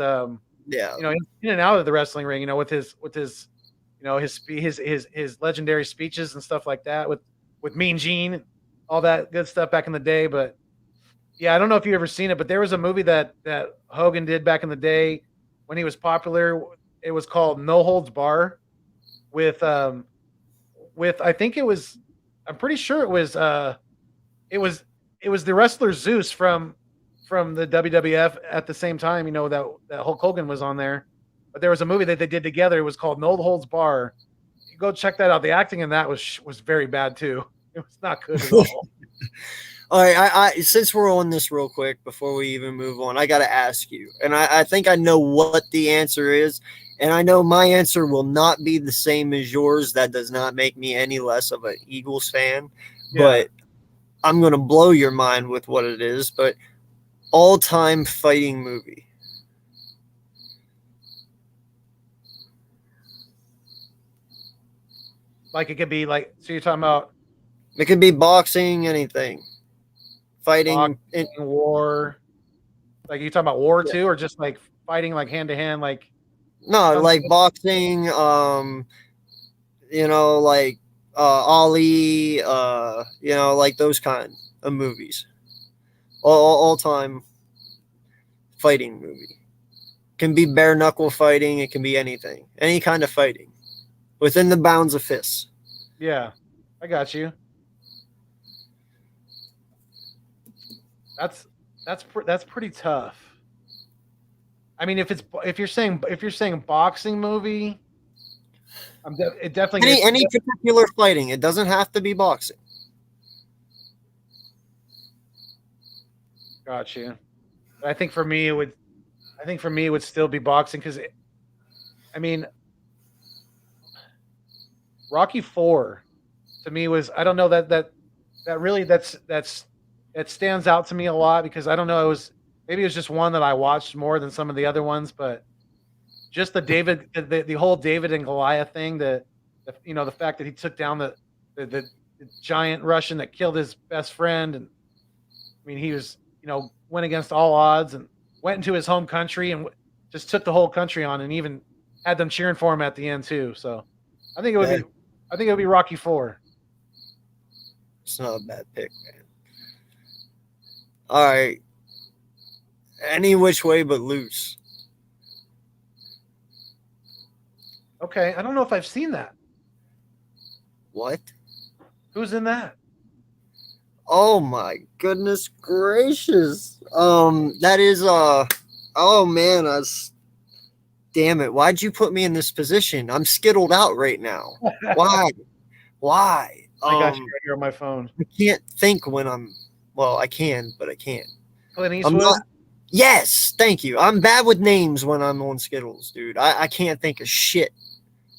yeah, you know, in and out of the wrestling ring, you know, with his you know, his legendary speeches and stuff like that with Mean Gene, all that good stuff back in the day. But yeah, I don't know if you ever seen it, but there was a movie that Hogan did back in the day when he was popular. It was called No Holds Bar with I think it was, I'm pretty sure it was the wrestler Zeus from the WWF at the same time, you know, that Hulk Hogan was on there. But there was a movie that they did together. It was called No Holds Bar. You go check that out. The acting in that was very bad too. It was not good at all. All right, I since we're on this real quick before we even move on, I got to ask you, and I think I know what the answer is, and I know my answer will not be the same as yours. That does not make me any less of an Eagles fan, but I'm going to blow your mind with what it is. But all-time fighting movie. Like it could be like, so you're talking about? It could be boxing, anything. Fighting in war. Like you talking about war too, or just like fighting like hand to hand, like No, like boxing, like Ali, like those kind of movies. All time fighting movie. Can be bare knuckle fighting, it can be anything. Any kind of fighting. Within the bounds of fists. Yeah, I got you. That's pretty tough. I mean, if you're saying boxing movie, it definitely any particular fighting. It doesn't have to be boxing. Got you. I think for me it would still be boxing because, I mean, Rocky 4 to me was, I don't know, that really it stands out to me a lot because I don't know, maybe it was just one that I watched more than some of the other ones, but just the whole David and Goliath thing, the fact that he took down the giant Russian that killed his best friend, and I mean he was went against all odds and went into his home country and just took the whole country on, and even had them cheering for him at the end too. So I think it would be Rocky 4. It's not a bad pick, man. All right. Any Which Way But Loose. Okay, I don't know if I've seen that. What? Who's in that? Oh my goodness gracious. That is oh man, damn it. Why'd you put me in this position? I'm skittled out right now. Why? I got you right here on my phone. I can't think when I can, but I can't. Clint Eastwood? Yes, thank you. I'm bad with names when I'm on Skittles, dude. I can't think of shit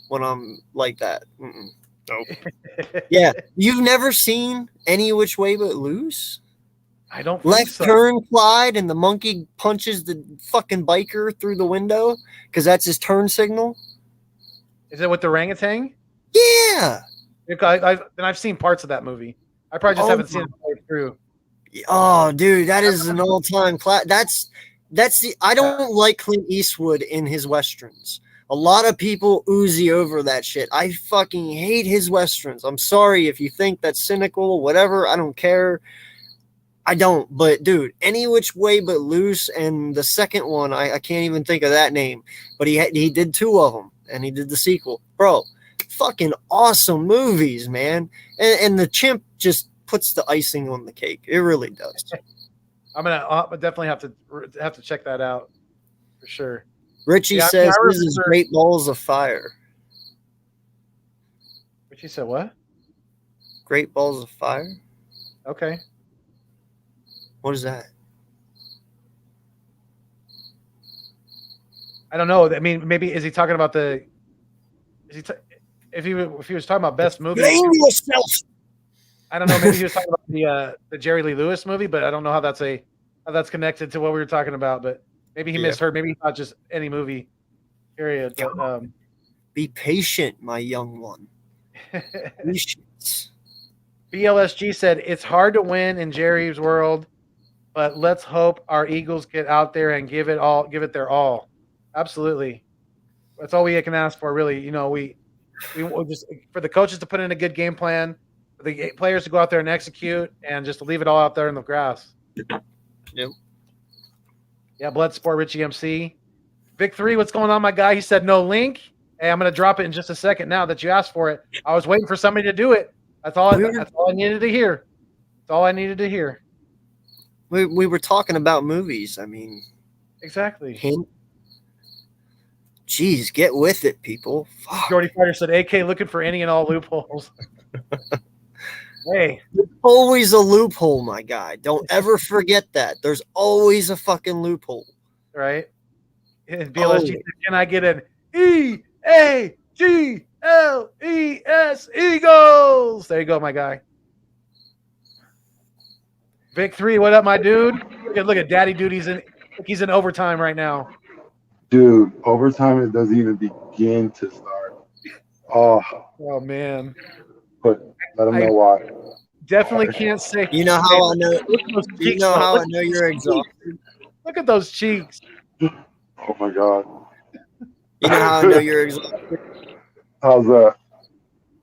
when I'm like that. Nope. Yeah, you've never seen Any Which Way But Loose? I don't think Left so. turn Clyde, and the monkey punches the fucking biker through the window because that's his turn signal. Is it with the orangutan? Yeah. I've seen parts of that movie. I probably just haven't seen it all the way through. Oh, dude, that is an all-time class. I don't like Clint Eastwood in his westerns. A lot of people oozy over that shit. I fucking hate his westerns. I'm sorry if you think that's cynical, whatever. I don't care. I don't. But, dude, Any Which Way But Loose, and the second one, I can't even think of that name. But he did two of them, and he did the sequel. Bro, fucking awesome movies, man. And the chimp just puts the icing on the cake. It really does. I'm definitely have to check that out for sure. Richie says this is Great Balls of Fire. Richie said what? Great Balls of Fire? Okay. What is that? I don't know. I mean, maybe is he talking about the? If he was talking about best movie? Blame yourself. I don't know. Maybe he was talking about the Jerry Lee Lewis movie, but I don't know how that's connected to what we were talking about. But maybe he misheard. Maybe he thought just any movie. Period. But, be patient, my young one. Patience. BLSG said it's hard to win in Jerry's world, but let's hope our Eagles get out there and give it their all. Absolutely, that's all we can ask for, really. We just, for the coaches to put in a good game plan, for the players to go out there and execute, and just to leave it all out there in the grass. Yep. Yeah, Bloodsport Richie MC. Vic 3, what's going on, my guy? He said no link. Hey, I'm going to drop it in just a second now that you asked for it. I was waiting for somebody to do it. That's all I needed to hear. That's all I needed to hear. We were talking about movies. I mean, exactly. Jeez, get with it, people. Fuck. Jordy Fighter said, AK looking for any and all loopholes. Hey. There's always a loophole, my guy. Don't ever forget that. There's always a fucking loophole. Right? BLSG said, can I get an EAGLES Eagles? There you go, my guy. Vic 3, what up, my dude? Look at Daddy Dude. He's in overtime right now. Dude, overtime, it doesn't even begin to start. Oh man. But let them know why. Definitely can't say. You know how I know. You know how I know you're exhausted. Look at those cheeks. Oh my God. You know how I know you're exhausted? How's that?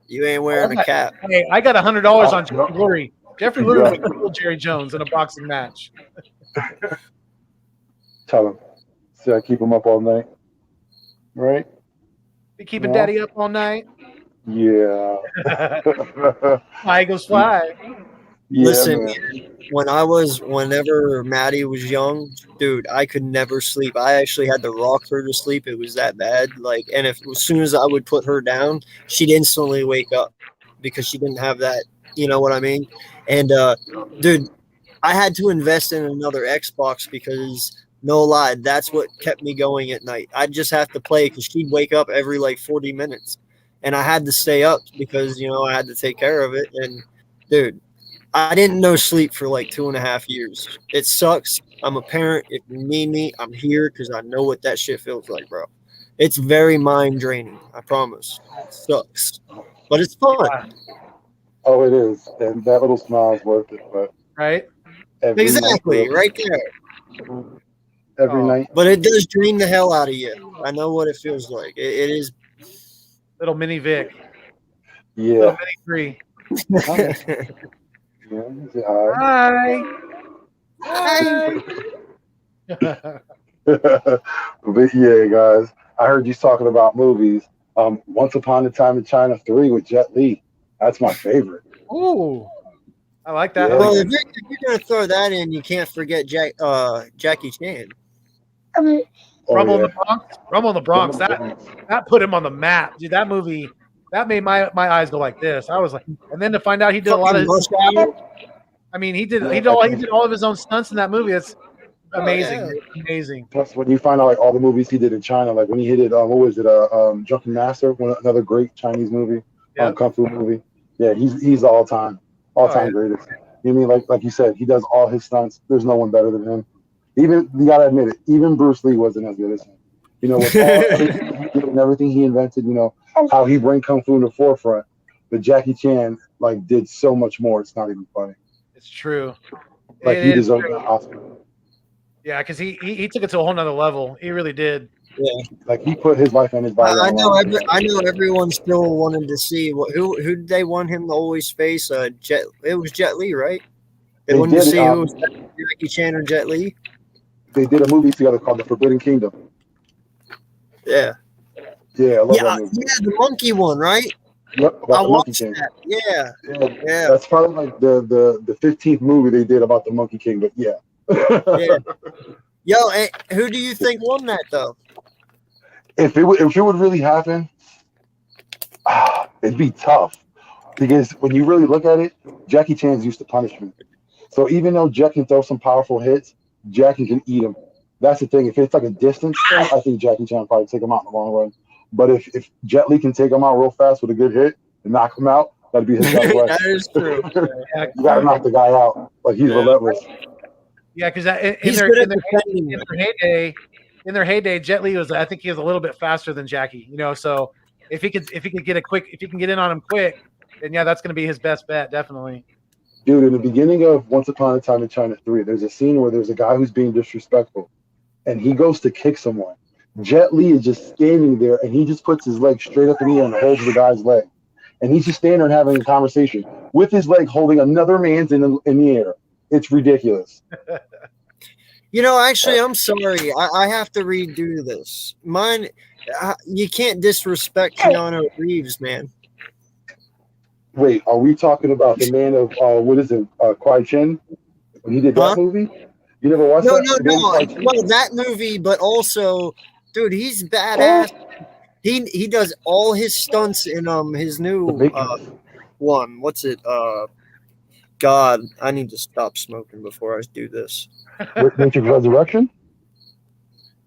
You ain't wearing a cap. Hey, I got $100 on Oh, Jeffrey Lurie. Jeffrey Lurie would kill Jerry Jones in a boxing match. Tell him. See, I keep him up all night. Right? Be keeping No? Daddy up all night. Yeah. Fly Eagles fly. Yeah, Listen, man. whenever Maddie was young, dude, I could never sleep. I actually had to rock her to sleep. It was that bad. Like, and as soon as I would put her down, she'd instantly wake up because she didn't have that. You know what I mean? And dude, I had to invest in another Xbox because no lie, that's what kept me going at night. I'd just have to play because she'd wake up every like 40 minutes, and I had to stay up because I had to take care of it. And dude, I didn't know sleep for like 2.5 years. It sucks. I'm a parent. If you need me, I'm here because I know what that shit feels like, bro. It's very mind draining. I promise. It sucks, but it's fun. Oh, it is. And that little smile is worth it. But Right? every Exactly, night, right there. every night. But it does drain the hell out of you. I know what it feels like. It is. Little mini Vic. Yeah. Little mini Bree. Yeah. Say hi. Hi. But yeah, guys, I heard you talking about movies. Once Upon a Time in China 3 with Jet Li. That's my favorite. Ooh. I like that. Yeah. Well, if you're gonna throw that in, you can't forget Jackie Chan. Oh, Rumble in yeah. the Bronx. Rumble in the Bronx. That put him on the map, dude. That movie, that made my eyes go like this. I was like, and then to find out he did a lot of his. I mean, he did all of his own stunts in that movie. It's amazing. Oh, yeah. Amazing. Plus, when you find out like all the movies he did in China, like when he hit it, what was it? Drunken Master, another great Chinese movie, Yep. kung fu movie. Yeah, he's all time yeah. greatest. You mean like you said, he does all his stunts. There's no one better than him. Even you gotta admit it, even Bruce Lee wasn't as good as him. With everything he did and everything he invented, how he bring kung fu to the forefront. But Jackie Chan did so much more. It's not even funny. It's true. Like he deserved that Oscar. Yeah, because he took it to a whole nother level. He really did. Yeah. Like he put his life and his body. I know everyone still wanted to see who did they want him to always face? It was Jet Li, right? They wanted to see who was Jackie Chan or Jet Li. They did a movie together called The Forbidden Kingdom. Yeah. Yeah, I love that movie. Yeah, the monkey one, right? Yep, I watched that. Yeah. That's probably like the 15th movie they did about the Monkey King, but yeah. Yeah. Yo, who do you think won that though? If it would really happen, it'd be tough because when you really look at it, Jackie Chan's used to punishment. So even though Jet can throw some powerful hits, Jackie can eat him. That's the thing. If it's like a distance thing, I think Jackie Chan will probably take him out in the long run. But if Jet Li can take him out real fast with a good hit and knock him out, that'd be his best way. That is true. You gotta knock the guy out. Like he's relentless. Yeah, because in their heyday, Jet Li was. I think he was a little bit faster than Jackie. So if he can get in on him quick, then yeah, that's going to be his best bet, definitely. Dude, in the beginning of Once Upon a Time in China 3, there's a scene where there's a guy who's being disrespectful, and he goes to kick someone. Jet Li is just standing there, and he just puts his leg straight up in the air and holds the guy's leg. And he's just standing there and having a conversation with his leg holding another man's in the air. It's ridiculous. Actually, I'm sorry. I have to redo this. Mine, you can't disrespect Keanu Reeves, man. Wait, are we talking about the man of, what is it, Kwai Chin? When he did that movie? You never watched that? No. Well, that movie, but also, dude, he's badass. He does all his stunts in his new one. What's it? God, I need to stop smoking before I do this. Matrix Resurrection?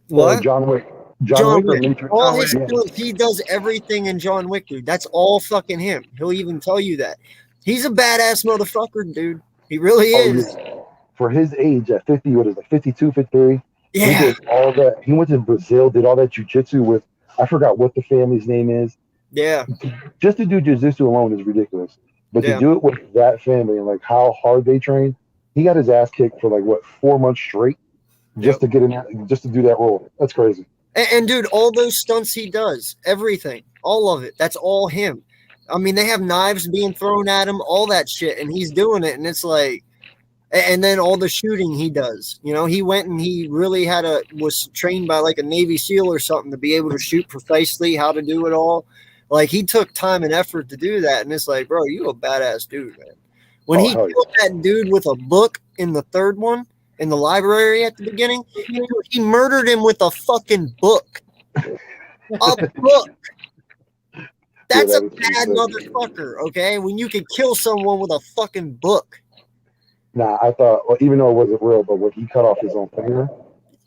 What? Or John Wick. John Wick. All his stunts, he does everything in John Wick, dude. That's all fucking him. He'll even tell you that. He's a badass motherfucker, dude. He really is. Yeah. For his age at 50, what is it, 52, 53? Yeah. He did all that. He went to Brazil, did all that jiu-jitsu with, I forgot what the family's name is. Yeah. Just to do jiu-jitsu alone is ridiculous. But to do it with that family and like how hard they train, he got his ass kicked for 4 months straight just to get in, just to do that role. That's crazy. And dude, all those stunts he does, everything, all of it, that's all him. I mean, they have knives being thrown at him, all that shit, and he's doing it, and it's like, and then all the shooting he does. You know, he went and he really was trained by like a Navy SEAL or something to be able to shoot precisely how to do it all. Like, he took time and effort to do that, and it's like, bro, you a badass dude, man. When he killed that dude with a book in the third one, in the library at the beginning, he murdered him with a fucking book. A book. That's a bad motherfucker, okay? When you can kill someone with a fucking book. Nah, I thought, well, even though it wasn't real, but when he cut off his own finger,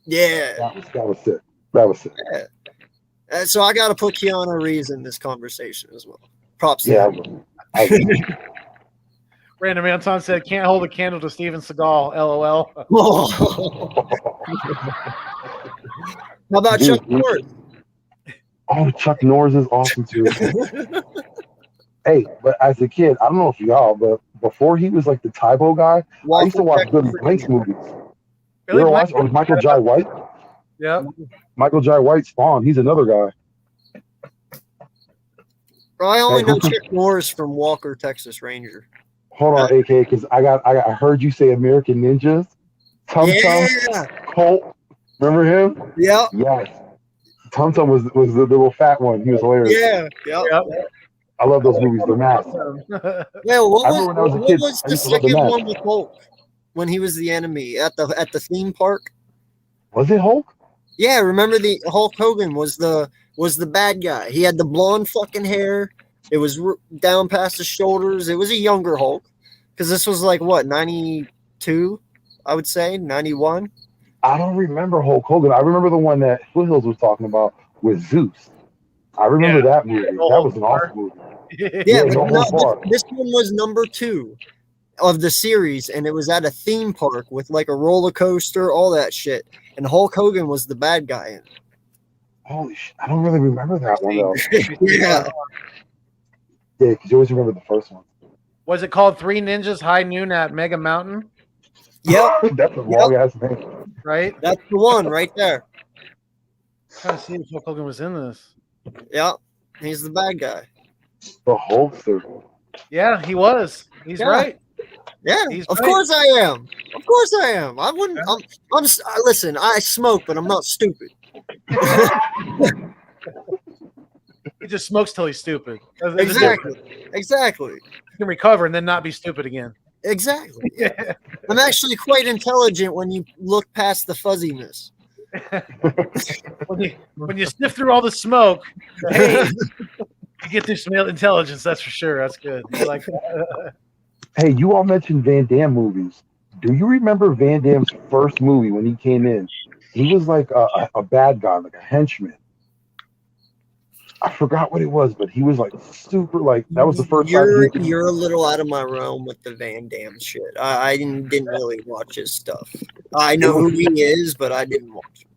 yeah, that was sick. That was sick. Yeah. So I got to put Keanu Reeves in this conversation as well. Props. Yeah. Random Anton said, "Can't hold a candle to Steven Seagal." LOL. How about Chuck Norris? Oh, Chuck Norris is awesome too. Hey, but as a kid, I don't know if y'all, but before he was like the Tybo guy, I used to watch Billy Blanks movies. You ever watch Michael Jai White? Yeah. Michael Jai White Spawn. He's another guy. I only know Chuck Norris from Walker, Texas Ranger. Hold on, AK, because I heard you say American Ninjas. Tum Tum, Colt. Remember him? Yeah. Yes. Tum Tum was the little fat one. He was hilarious. Yeah. I love those movies. They're massive. Yeah. What was the second one with Hulk when he was the enemy at the theme park? Was it Hulk? Yeah. Remember the Hulk Hogan was the bad guy. He had the blonde fucking hair. It was down past his shoulders. It was a younger Hulk because this was like what 92, I would say 91. I don't remember Hulk Hogan. I remember the one that Foothills was talking about with Zeus. I remember that movie. That was an awesome movie. Yeah, this one was number 2 of the series, and it was at a theme park with like a roller coaster, all that shit. And Hulk Hogan was the bad guy in it. Holy shit! I don't really remember that one though. Yeah, because you always remember the first one. Was it called Three Ninjas High Noon at Mega Mountain? Yep. That's a long ass name. Right? That's the one right there. I'm trying to see if Hulk Hogan was in this. Yeah, he's the bad guy. The Hulkster. Yeah, he was. He's right. Yeah, of course I am. Of course I am. I wouldn't. Listen, I smoke, but I'm not stupid. He just smokes till he's stupid. Exactly. He can recover and then not be stupid again. Exactly. Yeah. I'm actually quite intelligent when you look past the fuzziness. when you sniff through all the smoke, hey, you get through some intelligence. That's for sure. That's good. Like, hey, you all mentioned Van Damme movies. Do you remember Van Damme's first movie when he came in? He was like a bad guy, like a henchman. I forgot what it was, but he was like super. Like that was the first time. You're a little out of my realm with the Van Damme shit. I didn't really watch his stuff. I know who he is, but I didn't watch him.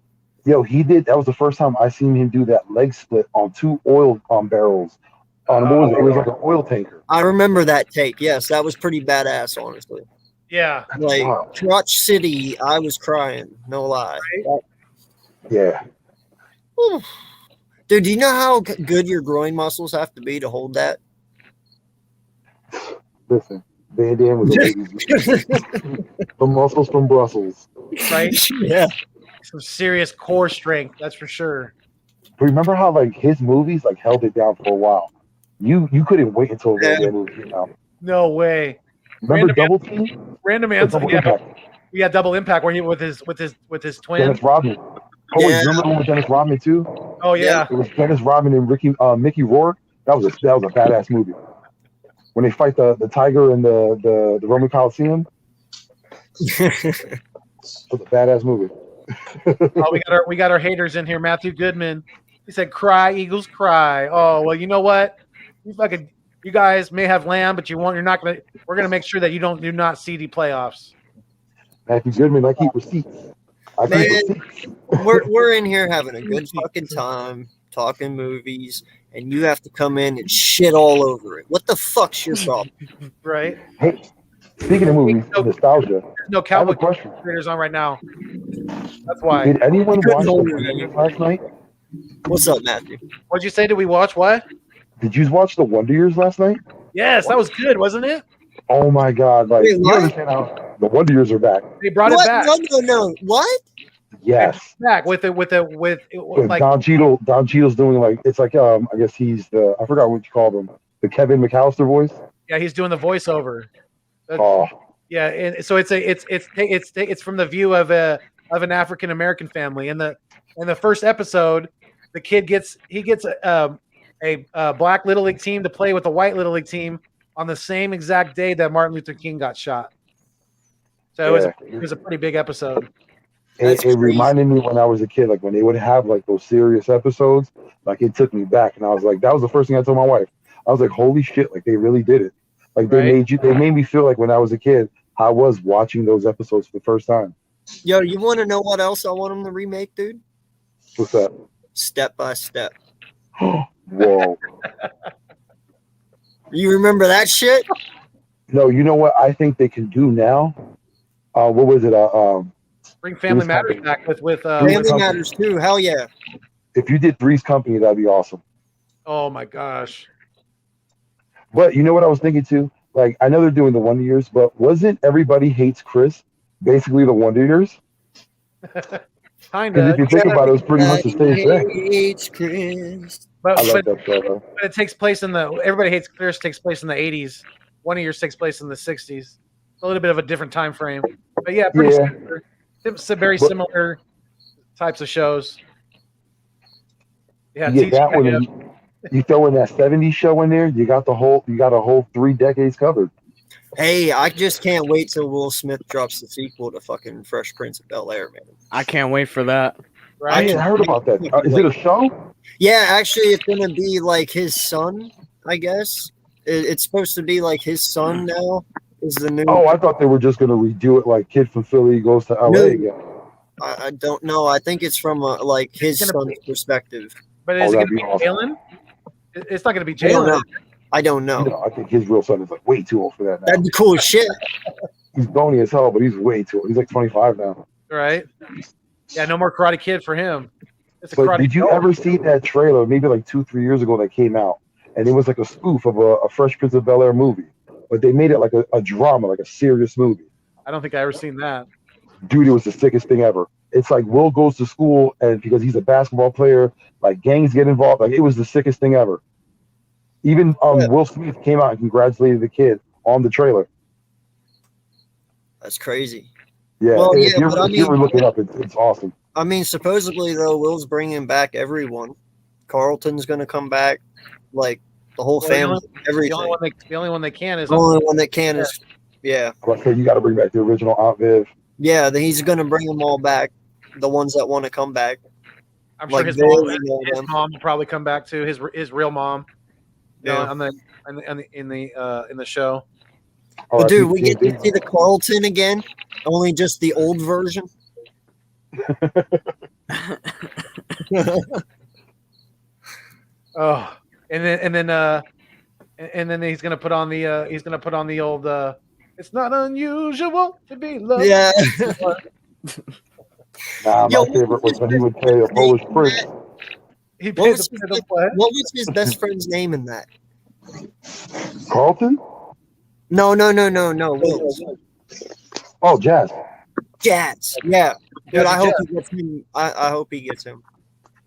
Yo, he did. That was the first time I seen him do that leg split on 2 oil barrels. It was like an oil tanker. I remember that take. Yes, that was pretty badass, honestly. Yeah. Like Crotch City, I was crying. No lie. Right? Yeah. Whew. Dude, do you know how good your groin muscles have to be to hold that? Listen, Van Damme was amazing. The muscles from Brussels. Right? Yeah. Some serious core strength, that's for sure. Remember how like his movies like held it down for a while? You couldn't wait until a Van Damme movie came out. No way. Remember Double Team? Random answer. Yeah, Double Impact where he with his twin. Dennis Rodman. Oh, yeah. Remember the one with Dennis Rodman too? Oh yeah. It was Dennis Rodman and Mickey Rourke. That was a badass movie. When they fight the tiger in the Roman Coliseum. It was a badass movie. Oh, we got our haters in here. Matthew Goodman. He said, "Cry, Eagles, cry." Oh well, you know what? You guys may have Lamb, but we're gonna make sure that you do not CD playoffs. Matthew Goodman, I keep receipts. We're in here having a good fucking time talking movies, and you have to come in and shit all over it. What the fuck's your problem? Right. Hey, speaking of movies, nostalgia. No Cowboy creators on right now. That's why. Did anyone watch the previews last night? What's up, Matthew? What'd you say? Did we watch what? Did you watch the Wonder Years last night? Yes, that was good, wasn't it? Oh my God! Like, Wait, you what? understand how the Wonder Years are back? They brought What? it back. No. What? Yes. Back with With like Don Cheadle. Don Cheadle's doing like it's like I guess he's the I forgot what you called him, the Kevin McAllister voice. yeah, he's doing the voiceover. Oh, Yeah, and so it's from the view of an African American family. In the first episode, the kid gets a black Little League team to play with a white Little League team on the same exact day that Martin Luther King got shot. So it was a pretty big episode. it reminded me when I was a kid, like when they would have like those serious episodes, like it took me back, and I was like, that was the first thing I told my wife. I was like, holy shit, like they really did it. Like they made me feel like when I was a kid, I was watching those episodes for the first time. Yo, you want to know what else I want them to remake, dude? What's that? Step by Step. Whoa. You remember that shit? No, you know what I think they can do now? What was it? Bring Family Three's Matters Company. back with Family Company. Matters too. Hell yeah. If you did Three's Company, that'd be awesome. oh my gosh. But you know what I was thinking too? Like I know they're doing the Wonder Years, but wasn't Everybody Hates Chris basically the Wonder Years? Because Kinda. if you think about it, it was pretty much the same thing. Hates Chris. But, I love but, that show though. but it takes place in the Everybody Hates Chris takes place in the 80s. One of yours takes place in the 60s. A little bit of a different time frame. But yeah, pretty Yeah. similar. It's very similar types of shows. Yeah, You get that one, and you throw in that '70s show in there. You got a whole 3 decades covered. Hey, I just can't wait till Will Smith drops the sequel to fucking Fresh Prince of Bel-Air, man. I can't wait for that. right? I heard about that. Is it a show? Yeah, actually, it's gonna be like his son, I guess. It's supposed to be like his son now. Is the new? Oh, I thought they were just gonna redo it like Kid from Philly goes to LA No. again. I don't know. I think it's from like his It's gonna son's perspective. But is it that'd going to be be awesome. Jalen? It's not going to be I don't Jalen. know. I don't know. You know, I think his real son is like way too old for that now. That'd be cool as shit. He's bony as hell, but he's way too old. He's like 25 now. Right? Yeah, no more Karate Kid for him. It's a But Karate did you Kid. ever see that trailer maybe like 2-3 years ago that came out? And it was like a spoof of a Fresh Prince of Bel-Air movie. But they made it like a drama, like a serious movie. I don't think I ever seen that. Dude, it was the sickest thing ever. It's like Will goes to school, and because he's a basketball player, like gangs get involved. Like it was the sickest thing ever. Even Will Smith came out and congratulated the kid on the trailer. That's crazy. Yeah, Well, if yeah, you but I ever mean- look it up, it's awesome. I mean, supposedly though, Will's bringing back everyone. Carlton's gonna come back, like the whole Well, family, The everything. only one they can is The only one that can is, yeah, Like, hey, you got to bring back the original Aunt Viv. yeah. Then he's gonna bring them all back. The ones that want to come back. I'm sure like his Viv mom, and all his them. mom will probably come back too. His real mom. You know, Yeah. in the show. Oh, But I dude, think we get Jay to see the Carlton again, only just the old version. Oh, and then he's gonna put on the old. It's not unusual to be loved. Yeah. Nah, Yo, my favorite was when he would play a Polish prince. He What plays was, the his, what? what was his best friend's name in that? Carlton? No. Will's. Oh, Jazz. Jazz. Yeah. Dude, Jazzy I hope Jazz. he gets him. I hope he gets him.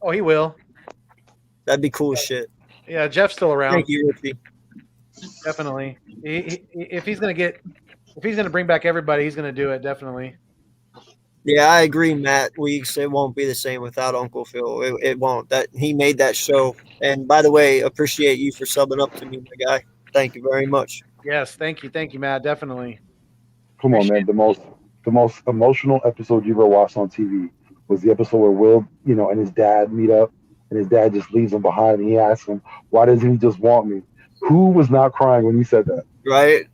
Oh, he will. That'd be cool as shit. Yeah, Jeff's still around. Thank you, Richie. Definitely. If he's gonna bring back everybody, he's gonna do it. Definitely. Yeah, I agree, Matt. Weeks. It won't be the same without Uncle Phil. It won't. That he made that show. And by the way, appreciate you for subbing up to me, my guy. Thank you very much. Yes, thank you, Matt. Definitely. Come on, man. The most emotional episode you ever watched on TV was the episode where Will, and his dad meet up, and his dad just leaves him behind, and he asks him, "Why doesn't he just want me?" Who was not crying when you said that? Right?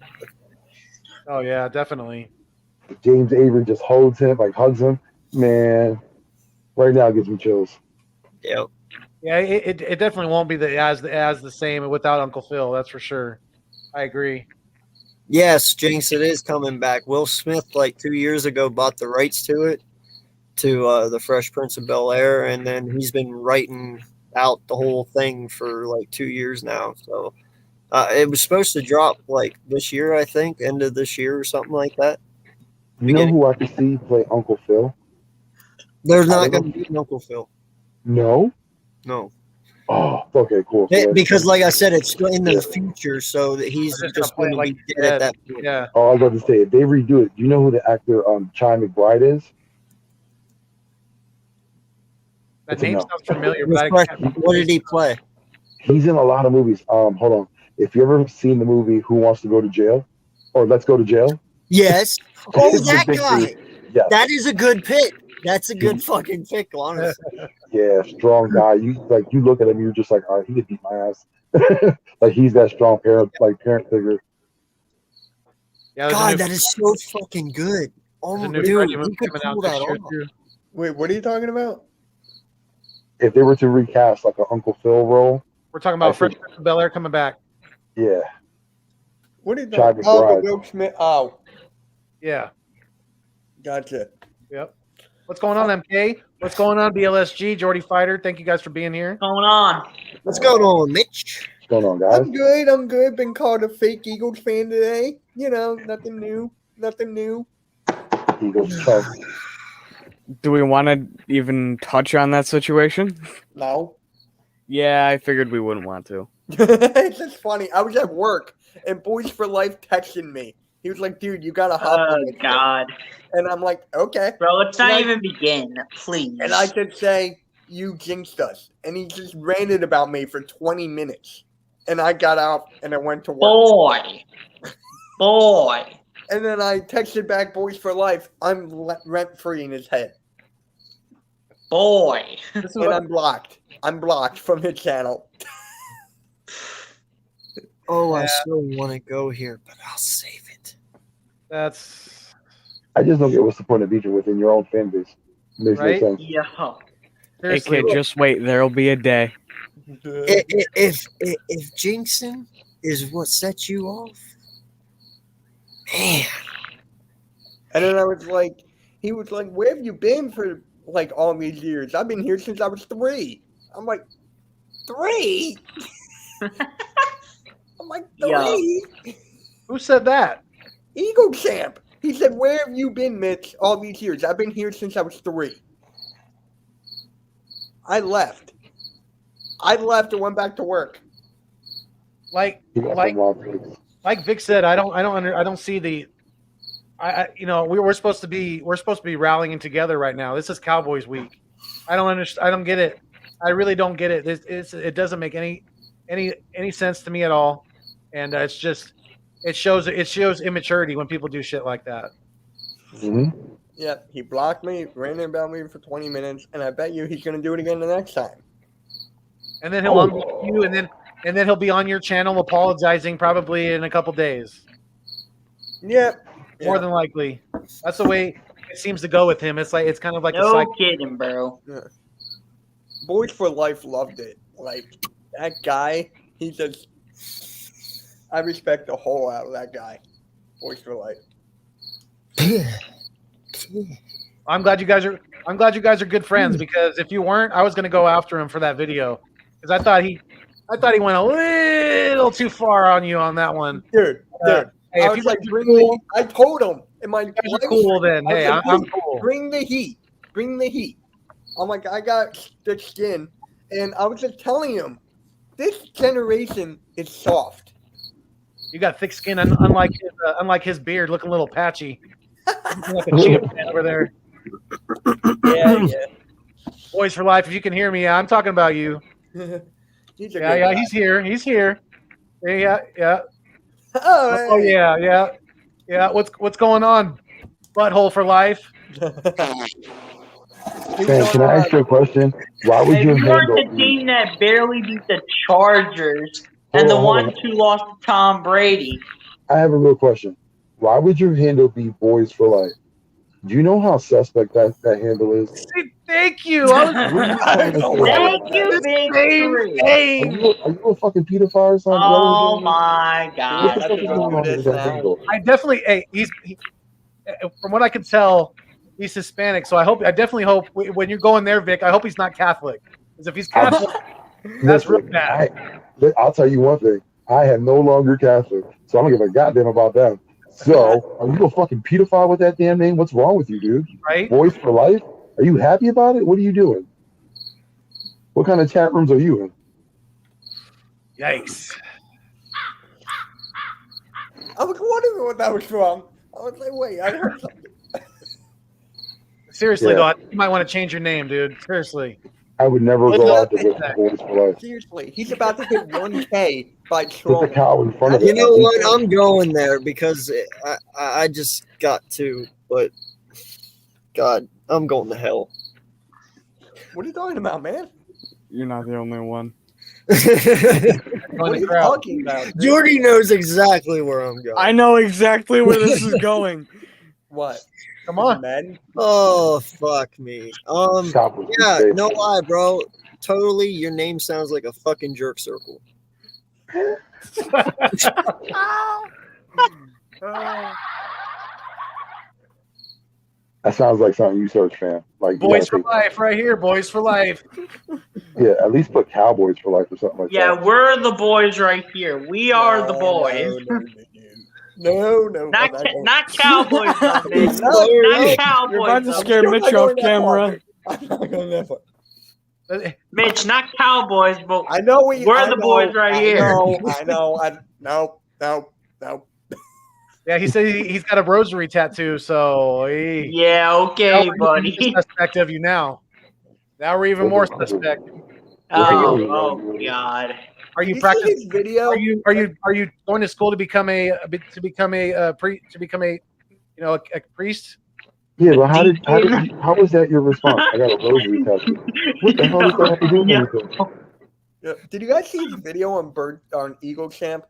Oh yeah, definitely. James Avery just hugs him. Man, right now it gives me chills. Yep. Yeah, it definitely won't be as the same without Uncle Phil. That's for sure. I agree. Yes, Jinx, it is coming back. Will Smith, like 2 years ago, bought the rights to it. to the Fresh Prince of Bel-Air, and then he's been writing out the whole thing for like 2 years now. So it was supposed to drop like this year, I think, end of this year or something like that. You know who I could see play Uncle Phil? There's not going to be an Uncle Phil. No? No. Oh, okay, cool. Because, like I said, it's in the future, so that he's just going to be dead at that point. Yeah. Oh, I was about to say, if they redo it, do you know who the actor Chai McBride is? That name sounds familiar. What did he play? He's in a lot of movies. Hold on. If you ever seen the movie Who Wants to Go to Jail? Or Let's Go to Jail? Yes. Oh, that guy. Yeah. That is a good pick. That's a good fucking pick, honestly. Yeah, strong guy. You look at him, you're just like, all right, he could beat my ass. Like he's that strong parent figure. Yeah, God, that is so fucking good. Oh my dude, he could pull that off. Wait, what are you talking about? If they were to recast like an Uncle Phil role, we're talking about Fresh Prince of Bel-Air coming back. Yeah. What are you talking about? Oh, the Will Smith. Oh. Yeah. Gotcha. Yep. What's going on, MK? What's going on, BLSG, Jordy Fighter? Thank you guys for being here. What's going on? What's going on, Mitch? What's going on, guys? I'm good. Been called a fake Eagles fan today. You know, nothing new. Eagles tough. Do we want to even touch on that situation? No. Yeah, I figured we wouldn't want to. It's just funny. I was at work, and Boys for Life texted me. He was like, dude, you got to hop on this God. thing. And I'm like, okay. Bro, let's not even begin, please. And I could say, you jinxed us. And he just ranted about me for 20 minutes. And I got out, and I went to work. Boy. And then I texted back Boys for Life. I'm rent-free in his head. Boy. And I'm blocked. I'm blocked from his channel. Oh, I still want to go here, but I'll save it. I just don't get what's the point of beefing within your own fan base. Makes no sense. Yeah. Hey kid, just wait. There'll be a day. If jinxing is what sets you off, man. And then I was like, he was like, where have you been for like all these years? I've been here since I was 3. I'm like, 3? I'm like, 3? Who said that? Eagle Champ. He said, where have you been, Mitch, all these years? I've been here since I was 3. I left and went back to work. Like Vic said, I don't see the. We're supposed to be rallying together right now. This is Cowboys week. I don't understand. I don't get it. I really don't get it. It doesn't make any sense to me at all, and it's just it shows immaturity when people do shit like that. Mm-hmm. Yeah, he blocked me, ranted about me for 20 minutes, and I bet you he's gonna do it again the next time. And then he'll unblock you, and then he'll be on your channel apologizing probably in a couple days. Yep. More than likely. That's the way it seems to go with him. It's kind of like no kidding, bro. Yeah. Boys for Life loved it. Like that guy, I respect the whole out of that guy. Boys for Life. I'm glad you guys are good friends, because if you weren't, I was gonna go after him for that video, because I thought he went a little too far on you on that one, dude. Hey, I was like, I told him, "Am I cool?" Then hey, like, I'm cool. Bring the heat. I'm like, I got thick skin, and I was just telling him, this generation is soft. You got thick skin, unlike his beard, looking a little patchy. Like a champ over there. Yeah. Boys for Life. If you can hear me, I'm talking about you. He's here. Yeah. Oh yeah. What's going on? Butthole for Life. Man, can I ask you a question? Why would you weren't the team that barely beat the Chargers and the ones who lost to Tom Brady? I have a real question. Why would your handle be Boys for Life? Do you know how suspect that handle is? Thank you. Thank you, Big Three. Are you a fucking pedophile or something? Oh my God! I definitely. From what I can tell, He's Hispanic, so I definitely hope when you're going there, Vic, I hope he's not Catholic. Because if he's Catholic, that's real Listen, bad. I'll tell you one thing. I am no longer Catholic, so I don't give a goddamn about them. So, are you a fucking pedophile with that damn name? What's wrong with you, dude? Right? Boys for life? Are you happy about it? What are you doing? What kind of chat rooms are you in? Yikes. I was wondering what that was from. I was like, wait, I heard something. Seriously, Yeah. though, I think you might want to change your name, dude. Seriously. I would never What's go up out there with with Boys for life. Seriously, he's about to hit 1K by Put the trolling. cow in front of it. You know what? I'm going there because I just got to. But God, I'm going to hell. What are you talking about, man? You're not the only one. What are you talking about? dude? Jordy knows exactly where I'm going. I know exactly where this is going. What? Come on. Men? Oh fuck me. Stop with Yeah, you, no lie, bro. Totally, your name sounds like a fucking jerk circle. That sounds like something you search, fam. Like you Boys for gotta take- life, right here. Boys for life. Yeah, at least put Cowboys for life or something like Yeah, that. we're the boys right here. We are the boys. No. Not I'm ca- going- not Cowboys, though, bitch. No, Not Cowboys. You're about to though. scare I'm Mitch still not off going that far. camera. I'm not going that far. Mitch, not Cowboys, but I know we. We're I the know, boys right here. I know. No. Yeah, he said he's got a rosary tattoo, so he. yeah, okay, Now we're buddy. even more suspect of you now. Now we're even more suspect. Oh God. Are Did you see practicing? his video? Are you going to school to become a priest? Yeah, but how was that your response? I got a rosary tattoo. What the hell does that have to do with Yeah. anything? Yeah. Did you guys see his video on Eagle Champ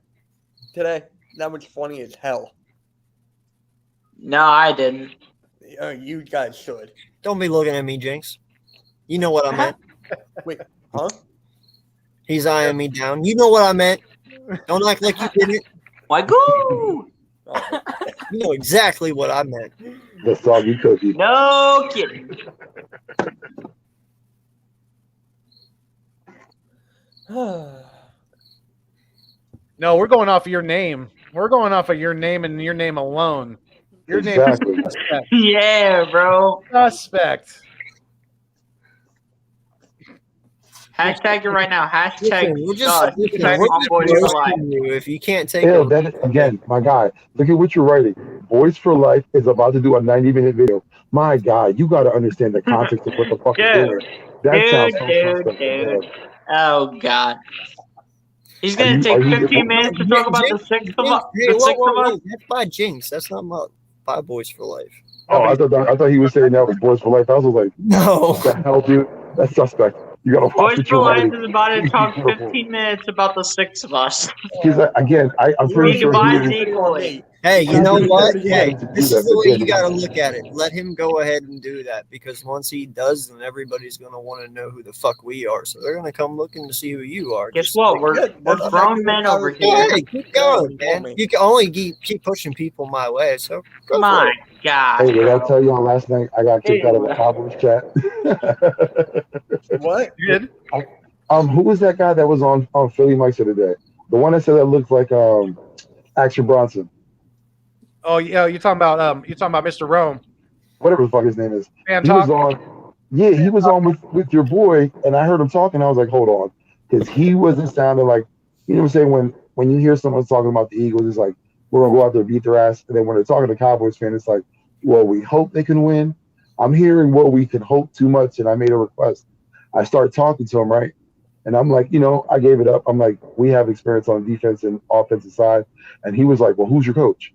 today? That was funny as hell. No, I didn't. You guys should. Don't be looking at me, Jinx. You know what I meant. Wait, huh? He's eyeing me down. You know what I meant. Don't act like you didn't. Wagoo! Oh, You know exactly what I meant. The soggy cookie. No kidding. No, we're going off of your name. We're going off of your name and your name alone. Your Exactly. name is suspect. Yeah, bro. Suspect. Hashtag it right now. Hashtag Listen, we're God. just Hashtag we're all just boys for life. roasting you if you can't take Ew, it. that again, my guy. Look at what you're writing. Boys for Life is about to do a 90-minute video. My God, you got to understand the context of what the fuck is doing. That sounds so suspect. Dude. Oh God. He's Are gonna you- take are you- 15 minutes to talk about the six of us. Hey, The six of us. whoa. That's by Jinx. That's not by Boys for Life. Oh, I thought he was saying that was Boys for Life. I was like, No. what the hell, dude? That's suspect. You got to watch Boys what for you're Life writing. is about to Be talk careful. 15 minutes about the six of us. He's like, again, I'm You pretty need sure to buy he the- equally. Hey, you know what? Yeah, Hey, to do this that, is the but way yeah, you got to but- look at it. Let him go ahead and do that because once he does, then everybody's going to want to know who the fuck we are. So they're going to come looking to see who you are. Guess Just what? like- We're Good. we're That's grown exactly men what I over was here. Hey, keep going, You man. told me. You can only keep pushing people my way. So go for My it. God. Hey, did I bro. tell y'all last night I got kicked out of Hey. a Cowboys chat? What? You did? Who was that guy that was on Philly Mike's the other day? The one that said that looked like Action Bronson, Oh yeah, you're talking about Mr. Rome. whatever the fuck his name is. Man, He was talk. on. Yeah, he was on with your boy, and I heard him talking. I was like, hold on, because he wasn't sounding like, you know what I'm saying, when you hear someone talking about the Eagles, it's like we're gonna go out there and beat their ass, and then when they're talking to Cowboys fan, it's like, well, we hope they can win. I'm hearing well, we can hope too much, and I made a request. I started talking to him, right? And I'm like, I gave it up. I'm like, we have experience on the defense and offensive side. And he was like, well, who's your coach?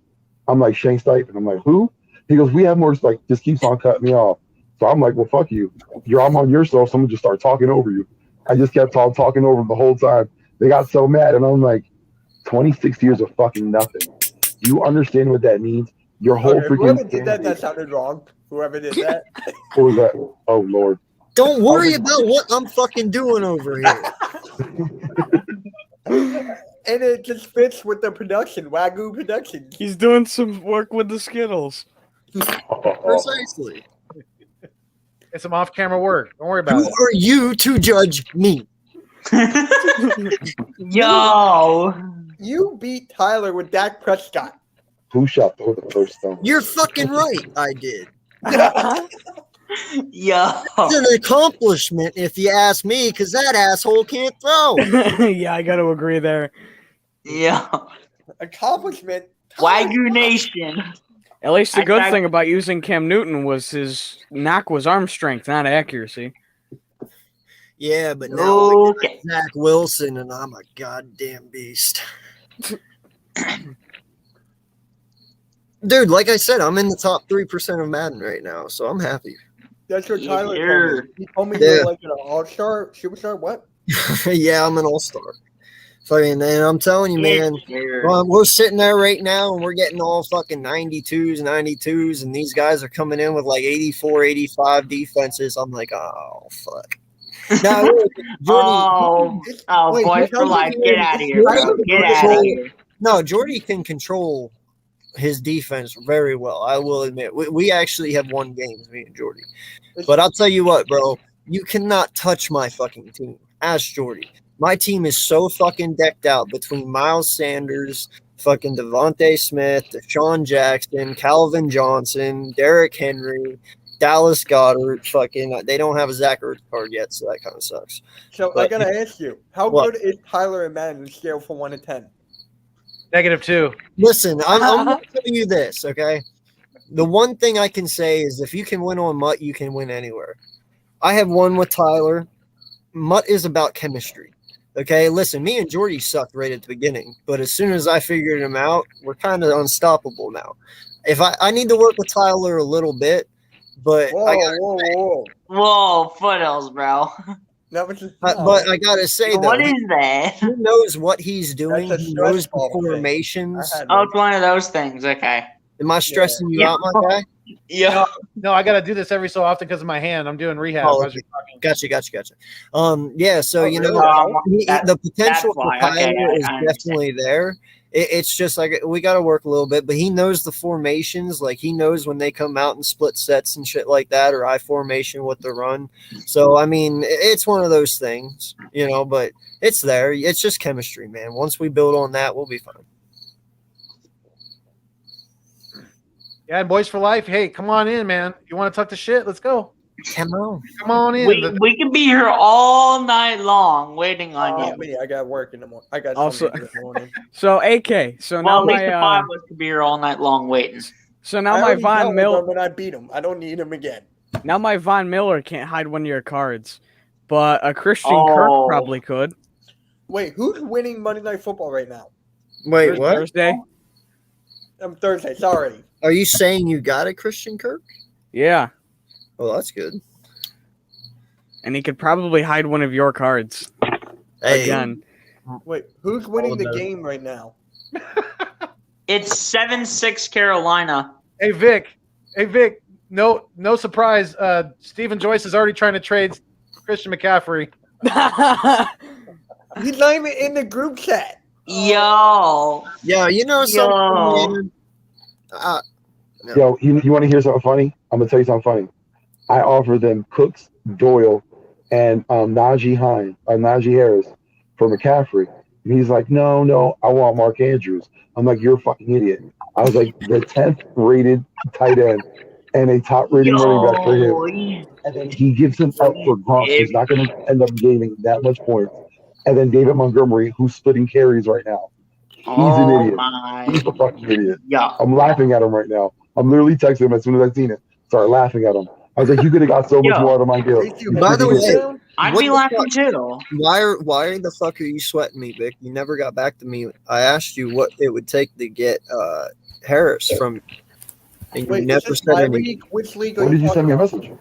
I'm like, Shane Steichen. I'm like, who? He goes, we have more, like, just keeps on cutting me off. So I'm like, well, fuck you. I'm on your stuff. Someone just start talking over you. I just kept talking over them the whole time. They got so mad. And I'm like, 26 years of fucking nothing. Do you understand what that means? Your whole Okay, freaking whoever did that, fan that base- sounded wrong. Whoever did that. What was that? Oh, Lord. Don't worry about what I'm fucking doing over here. And it just fits with the production, Wagyu Productions. He's doing some work with the Skittles. Precisely. It's some off-camera work. Don't worry about Who it. are you to judge me? Yo. You beat Tyler with Dak Prescott. Who shot the first stone? You're fucking right. I did. Yo. It's an accomplishment, if you ask me, because that asshole can't throw. Yeah, I got to agree there. Yo. Accomplishment. Wagyu Nation. At least the good I- thing about using Cam Newton was his knock was arm strength, not accuracy. Yeah, but now look Okay. at Zach Wilson, and I'm a goddamn beast. Dude, like I said, I'm in the top 3% of Madden right now, so I'm happy. That's what Tyler Yeah. told me. He told me Yeah. you're like an all-star, superstar. What? Yeah, I'm an all-star. Fucking, and I'm telling you, man, Sure. we're sitting there right now, and we're getting all fucking 92s, and these guys are coming in with like 84, 85 defenses. I'm like, oh, fuck. Now, look, Jordy, Wait, boys for tell me life. again. Get out of here, bro. Get out of here. no, Jordy can control his defense very well. I will admit, we actually have won games, me and Jordy. But I'll tell you what, bro, you cannot touch my fucking team. Ask Jordy. My team is so fucking decked out between Miles Sanders, fucking Devontae Smith, Deshaun Jackson, Calvin Johnson, Derrick Henry, Dallas Goedert. Fucking, they don't have a Zach Ertz card yet, so that kind of sucks. So I But- gotta ask you, how What? good is Tyler and Madden on a scale from 1 to 10? -2. Listen, I'm going to tell you this, okay? The one thing I can say is if you can win on Mutt, you can win anywhere. I have won with Tyler. Mutt is about chemistry. Okay, listen, me and Jordy sucked right at the beginning, but as soon as I figured him out, we're kind of unstoppable now. If I need to work with Tyler a little bit, but Whoa, whoa. Whoa, Foothills, bro. That was just, but I gotta say though, What is that? he knows what he's doing. That's a He knows stress ball the thing. formations. I had Oh, one. it's one of those things. Okay. Am I stressing you Yeah. out, my guy? Yeah. No, I got to do this every so often because of my hand. I'm doing rehab. Oh, as you're talking. Gotcha. Yeah, so Oh, you know, really? the potential that's for why. Tyler Okay, I is understand. definitely there. It's just like we got to work a little bit, but he knows the formations. Like he knows when they come out in split sets and shit like that, or I formation with the run. So I mean, it's one of those things, you know. But it's there. It's just chemistry, man. Once we build on that, we'll be fine. Yeah, and boys for life. Hey, come on in, man. You want to talk to shit? Let's go. Come on. Come on in. We can be here all night long waiting on Oh, you. me, I got work in the morning. I got Also- something in the morning. So AK, so Well, now at least the my five of us could be here all night long waiting. so now I my already dealt Von with Miller him when I beat him. I don't need him again. now my Von Miller can't hide one of your cards, but a Christian Oh. Kirk probably could. Wait, who's winning Monday Night Football right now? Wait, what? Thursday? Thursday. Sorry. Are you saying you got a Christian Kirk? Yeah, Well, that's good. and he could probably hide one of your cards Hey, again. Wait, who's winning the no. game right now? It's 7-6 Carolina. Hey Vic. No surprise. Stephen Joyce is already trying to trade Christian McCaffrey. He's not even in the group chat. Yo. yeah, you know something, Yo. man? Yo, you want to hear something funny? I'm gonna tell you something funny. I offered them Cooks, Doyle, and Najee Harris for McCaffrey. And he's like, no, I want Mark Andrews. I'm like, you're a fucking idiot. I was like, the 10th rated tight end and a top rated running back for him. Yo. And then he gives him up for Gronk, who's not going to end up gaining that much points. And then David Montgomery, who's splitting carries right now. He's an idiot. My. He's a fucking idiot. Yeah. I'm laughing at him right now. I'm literally texting him as soon as I seen it. Started laughing at him. I was like, you could have got so much Yo. more out of my deal. By the way, I'd What be the laughing fuck? too. why the fuck are you sweating me, Vic? You never got back to me. I asked you what it would take to get Harris from, and you Wait, never is this said my anything. league? Which league are When did you send me a talking message?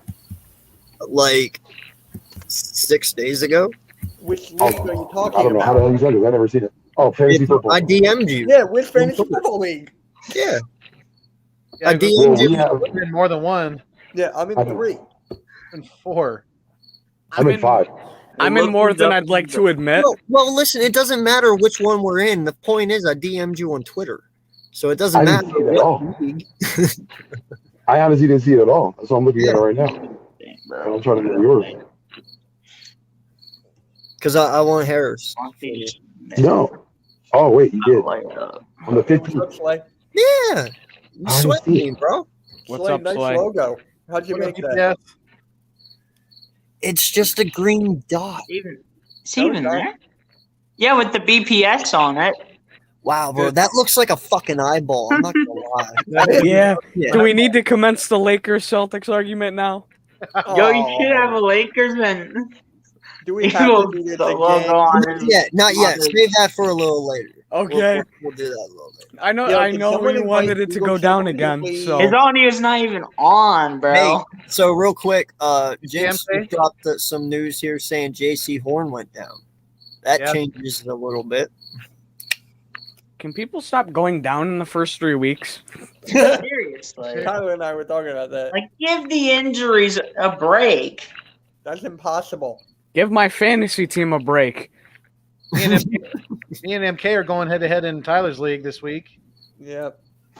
Like 6 days ago. about? Which league Oh, are you I don't talking know how the hell about? you sent it. I never seen it. Oh, fantasy football. I DM'd you. Yeah, which fantasy football league? Yeah. Yeah, I but DM'd Well, you. we have. we're in more than one. Yeah, I'm in I don't- 3. And 4. I'm in 5. I'm in more than I'd like to admit. Well, listen, it doesn't matter which one we're in. The point is, I DM'd you on Twitter, so it doesn't I matter. didn't see that at what all. league. I honestly didn't see it at all. That's what I'm looking at it right now. I'm trying to get yours. Because I want Harris. No. Oh, wait, you did. On the 15th. What's up, Slay? Yeah. You I sweat see me, it. bro. What's Slay, up, nice Slay? logo. How'd you make that? Yeah. It's just a green dot. Is he even there? Yeah, with the BPS on it. Wow, bro. That looks like a fucking eyeball. I'm not going to lie. Yeah. Yeah. Do we need to commence the Lakers Celtics argument now? Yo, you should have a Lakers and Do we have to do this the logo again? on Not it. yet. Not yet. Save that for a little later. Okay. We'll do that a little later. I know. Yo, I can know someone we wanted invite it to Eagle go down Chicken, again. please? So His audio's not even on, bro. Hey, so real quick, James say? dropped some news here saying J.C. Horn went down. That Yep. changes a little bit. can people stop going down in the first 3 weeks? Seriously. Tyler and I were talking about that. Like, give the injuries a break. That's impossible. Give my fantasy team a break. Me and MK are going head to head in Tyler's league this week. Yeah.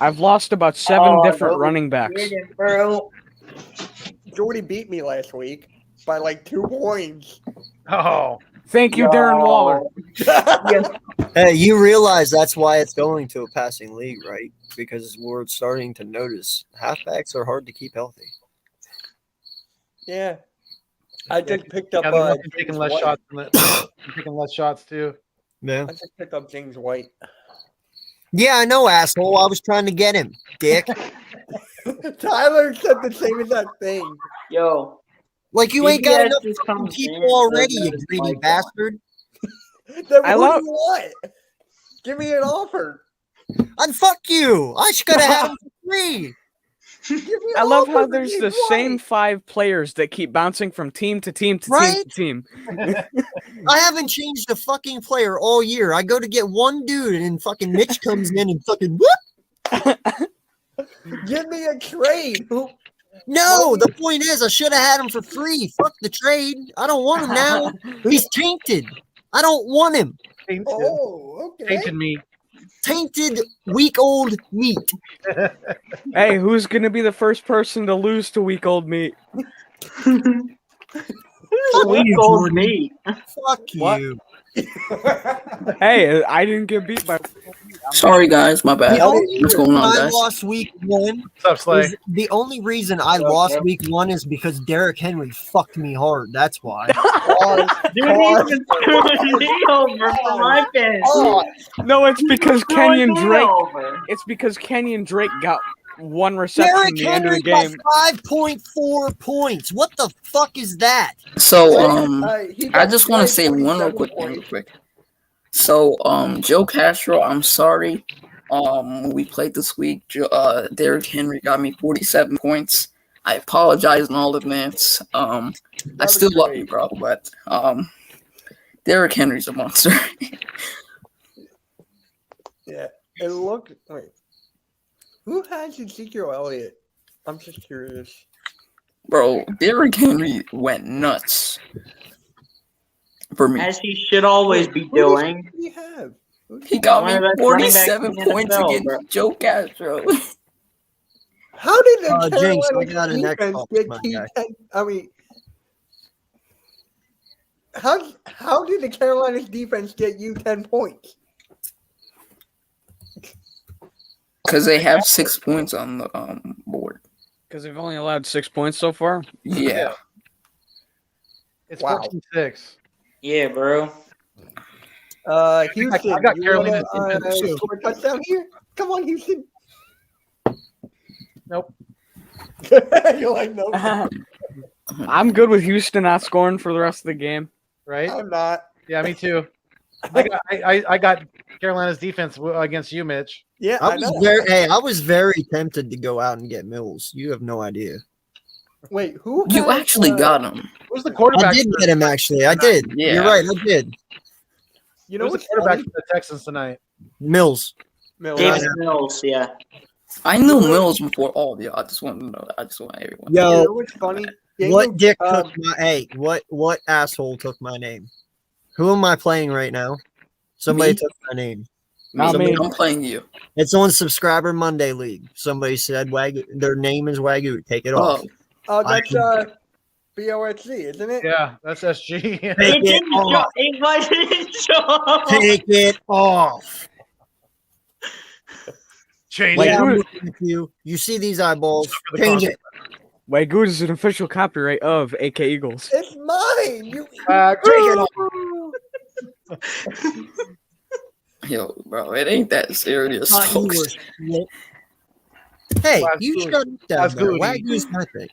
I've lost about 7 Oh, different no. running backs. Get it, bro. Jordy beat me last week by like 2 points. Oh, Thank you, Darren Waller. Hey, you realize that's why it's going to a passing league, right? Because we're starting to notice halfbacks are hard to keep healthy. Yeah. I just picked up yeah, they're James taking less White. shots. They're taking less shots too. Yeah. I just picked up James White. Yeah, I know, asshole. I was trying to get him, dick. Tyler said the same exact thing. Yo. Like you ain't got BPS enough just fucking comes people in, already, does you that greedy like bastard. Then I who love- do you want? Give me an offer. And fuck you. I should have had him for free. Give me an I love offer how for there's James the same White. 5 players that keep bouncing from team to team to team Right? to team. I haven't changed a fucking player all year. I go to get one dude and fucking Mitch comes in and fucking whoop. Give me a trade. No, the point is I should have had him for free. Fuck the trade. I don't want him now. He's tainted. I don't want him. Oh, okay. Tainted me. Tainted, week-old meat. Hey, who's gonna be the first person to lose to week old meat? Fuck Week you, old Jordan. meat. Fuck What? you. Hey, I didn't get beat by. Sorry, guys, my bad. The only What's reason going on, I guys? lost week 1 What's up, Slay? is the only reason I lost week 1 is because Derrick Henry fucked me hard. That's why. Dude needs to screw me over for my fantasy. Oh, No, it's because Kenyon Screw me Drake. over. It's because Kenyon Drake got 1 reception Derrick at the end of Henry the got game. 5.4 points. What the fuck is that? So, he I got just want to say one real 27 quick thing, real points. quick. So, Joe Castro, I'm sorry. We played this week. Derrick Henry got me 47 points. I apologize in all advance. I was still love great. you, bro, but Derrick Henry's a monster. Yeah. And look, wait. Who has Ezekiel Elliott? I'm just curious. Bro, Derrick Henry went nuts for me. As he should always be Who does doing. he have? He got One of me the best running backs 47 in the points NFL, against bro. Joe Castro. How did the Jinx, I Carolina got an defense Xbox, get my key guy. 10? I mean, how did the Carolina's defense get you 10 points? Because they have 6 points on the board. Because they've only allowed 6 points so far. Yeah. It's Wow. 14-6. Yeah, bro. Houston, I got you Carolina's wanna, defense. score a touchdown here? Come on, Houston. Nope. You're like, no, I'm good with Houston not scoring for the rest of the game. Right? I'm not. Yeah, me too. I got Carolina's defense against you, Mitch. Yeah, I I know. was very tempted to go out and get Mills. You have no idea. Wait, who? You has, actually got him. Who's the quarterback? I did get him actually. I did. Yeah. You're right. I did. You know Who's the what's quarterback funny? for the Texans tonight? Mills. Mills. Davis Mills, yeah. I knew Mills before all of you. I just want to know that. I just want everyone. You know Yo, what's funny? what dick um, took my what asshole took my name? Who am I playing right now? Somebody Me? took my name. Not me. I'm playing you. It's on Subscriber Monday League. Somebody said Wagyu. Their name is Wagyu. Take it off. Oh, that's BOSC, isn't it? Yeah, that's SG. Take It it didn't off. show. It wasn't show. Take it off. Change Like, it. I'm looking at you. You see these eyeballs. For the Change it. Wagyu is an official copyright of AK Eagles. It's mine. You Take it off. Yo, bro, it ain't that serious, Thought you folks. were shit. Hey, That's you good. shut it down That's there. good. Wagyu's my thing.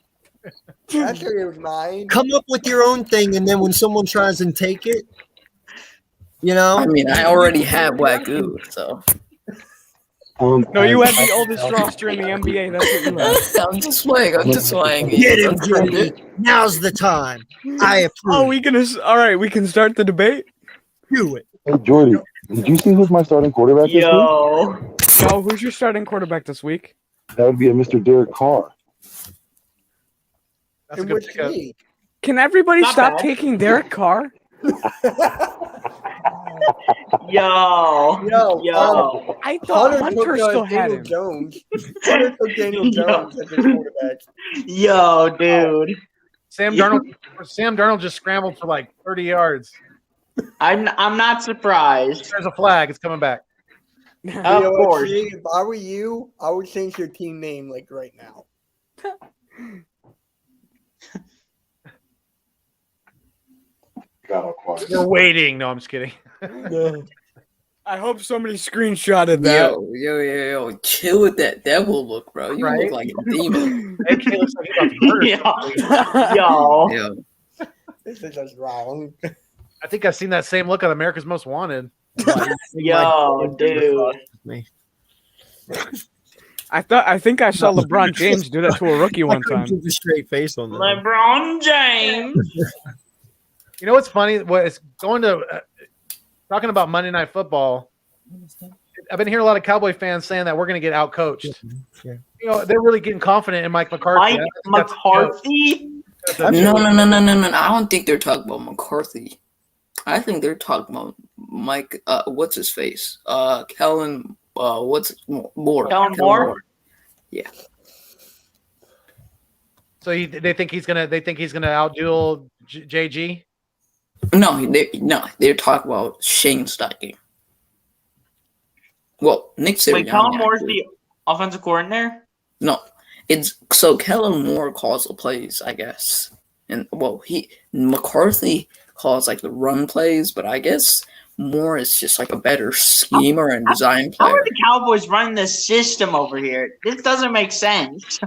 actually it was mine. Come up with your own thing, and then when someone tries and take it, you know. I mean, I already have Wagyu, so No, you have the oldest roster in the NBA. That's what you have. I'm just playing. I'm just playing. Get him, I'm trying to- Jordy. Now's the time. I approve. Oh, we can. All right, we can start the debate. Do it. Hey, Jordy, did you see who's my starting quarterback this week? Yo. Yo, who's your starting quarterback this week? That would be a Mr. Derek Carr. That's a In good which pickup. league? Can everybody Not stop bad. taking Derek Carr? Yo. Yo, I thought Hunter Hunter took still had Daniel him. Jones. Hunter took Daniel Jones as his quarterback. Yo, dude. Sam Darnold just scrambled for like 30 yards. I'm not surprised. There's a flag. It's coming back. Of BOSC, course. if I were you, I would change your team name like right now. Got all quiet. We're waiting. No, I'm just kidding. I hope somebody screenshotted that. Yo, chill with that devil look, bro. You Right? look like a demon. AK looks like he's about to murder somebody. Yo. Yo, This is just wrong. I think I've seen that same look on America's Most Wanted. Yo, dude. I think I saw LeBron James do that to a rookie one I couldn't time. keep a straight face on that. LeBron James. You know what's funny? What it's going to talking about Monday Night Football. I've been hearing a lot of Cowboy fans saying that we're going to get out coached. Yeah. You know, they're really getting confident in Mike McCarthy. Mike McCarthy. no. I don't think they're talking about McCarthy. I think they're talking about Mike. What's his face? Kellen. What's Moore? Kellen Moore? Yeah. So they think he's gonna outduel JG. No, they're talking about Shane Steichen. Well, Nick Sirianni. Wait, Kellen Moore's actually. the offensive coordinator? No, it's so Kellen Moore calls the plays, I guess, and McCarthy calls like the run plays, but I guess Moore is just like a better schemer and design How player. are the Cowboys running this system over here? This doesn't make sense.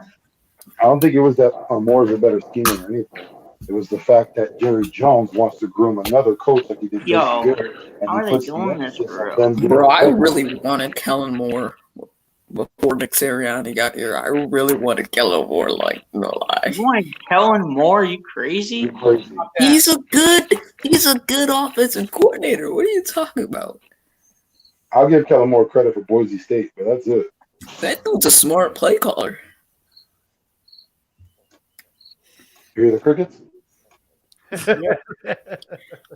I don't think it was that Moore's a better schemer or anything. It was the fact that Jerry Jones wants to groom another coach like he did. Yo, Jason Garrett, and how he are they puts the doing this, emphasis bro? on them doing Bro, I it. really wanted Kellen Moore before Nick Sirianni got here. I really wanted Kellen Moore, like, no lie. You want Kellen Moore? You crazy? You're crazy. He's a good offensive coordinator. What are you talking about? I'll give Kellen Moore credit for Boise State, but that's it. That dude's a smart play caller. You hear the crickets?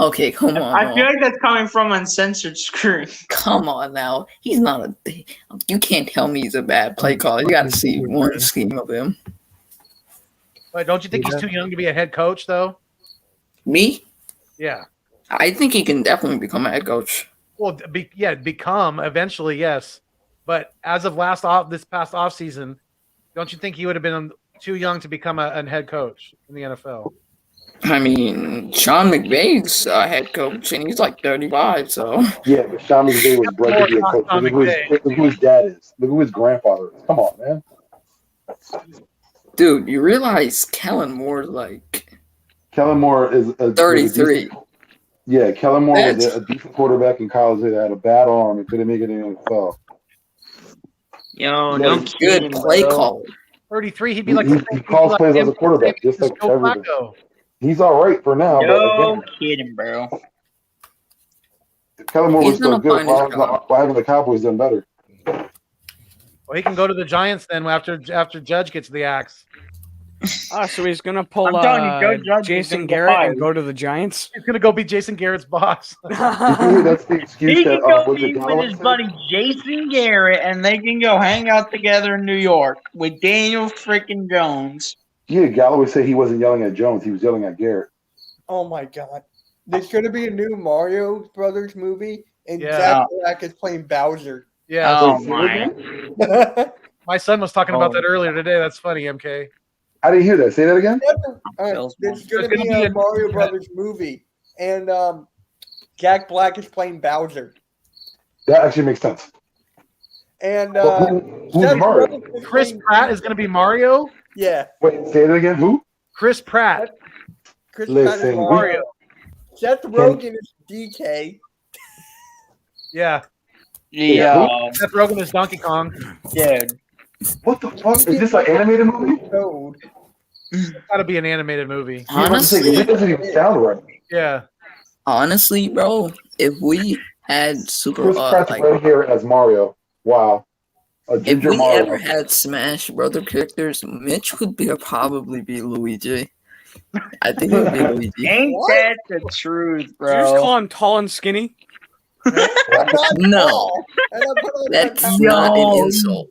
Okay, come on. I feel like that's coming from Uncensored screen. Come on now. He's not a. You can't tell me he's a bad play caller. You got to see one scheme of him. But don't you think he's too young to be a head coach, though? Me? Yeah. I think he can definitely become a head coach. Well, become eventually, yes. But as of this past offseason, don't you think he would have been too young to become a head coach in the NFL? I mean, Sean McVay's a head coach, and he's like 35, so. Yeah, but Sean McVay was bred to be a coach. Look who his dad is. Look who his grandfather is. Come on, man. Dude, you realize Kellen Moore's like Kellen Moore is a 33. Yeah, Kellen Moore was That's- a decent quarterback in college that had a bad arm and couldn't make it in the NFL. Yo, Yeah, no good kidding, play bro. caller. 33, he'd be like He calls plays as a quarterback, just like Joe everything. Flacco. He's all right for now, but No again, kidding, bro. if Kellen Moore was He's still gonna good, find his job. why haven't the Cowboys done better? Well, he can go to the Giants then after Judge gets the axe. So he's gonna pull I'm telling you, Joe Judge is Jason gonna get Garrett and fired. go to the Giants. He's gonna go be Jason Garrett's boss. That's the excuse He that can go was be it with Dallas his said? buddy Jason Garrett, and they can go hang out together in New York with Daniel freaking Jones. Yeah, Galloway said he wasn't yelling at Jones. He was yelling at Garrett. Oh my god. There's gonna be a new Mario Brothers movie, and Yeah. Jack Black is playing Bowser. Yeah. Oh Wait, say my. that again? My son was talking about that earlier today. That's funny, MK. I didn't hear that. Say that again. There's gonna gonna be be a a- Mario Brothers movie, and Jack Black is playing Bowser. That actually makes sense. And But who's Seth Mario? Rogen is Chris playing- Pratt is going to be Mario. Yeah, Wait, say that again. Who? Chris Pratt. Chris Pratt is Listen, Mario. Seth Rogen is DK. Yeah. Yeah, Seth Rogen is Donkey Kong. dude. What the fuck? Is this an animated movie? Toad. It's got to be an animated movie. I was about to say, Honestly, it doesn't even sound right. Yeah. honestly, bro, if we had super Chris Pratt's like right here as Mario. Wow. A if ginger we Mario. ever had Smash Brother characters, Mitch would probably be Luigi. I think it would be Luigi. Ain't that the truth, Did you just bro? call him tall and skinny? No, And I put on that's that- not Yo. an insult.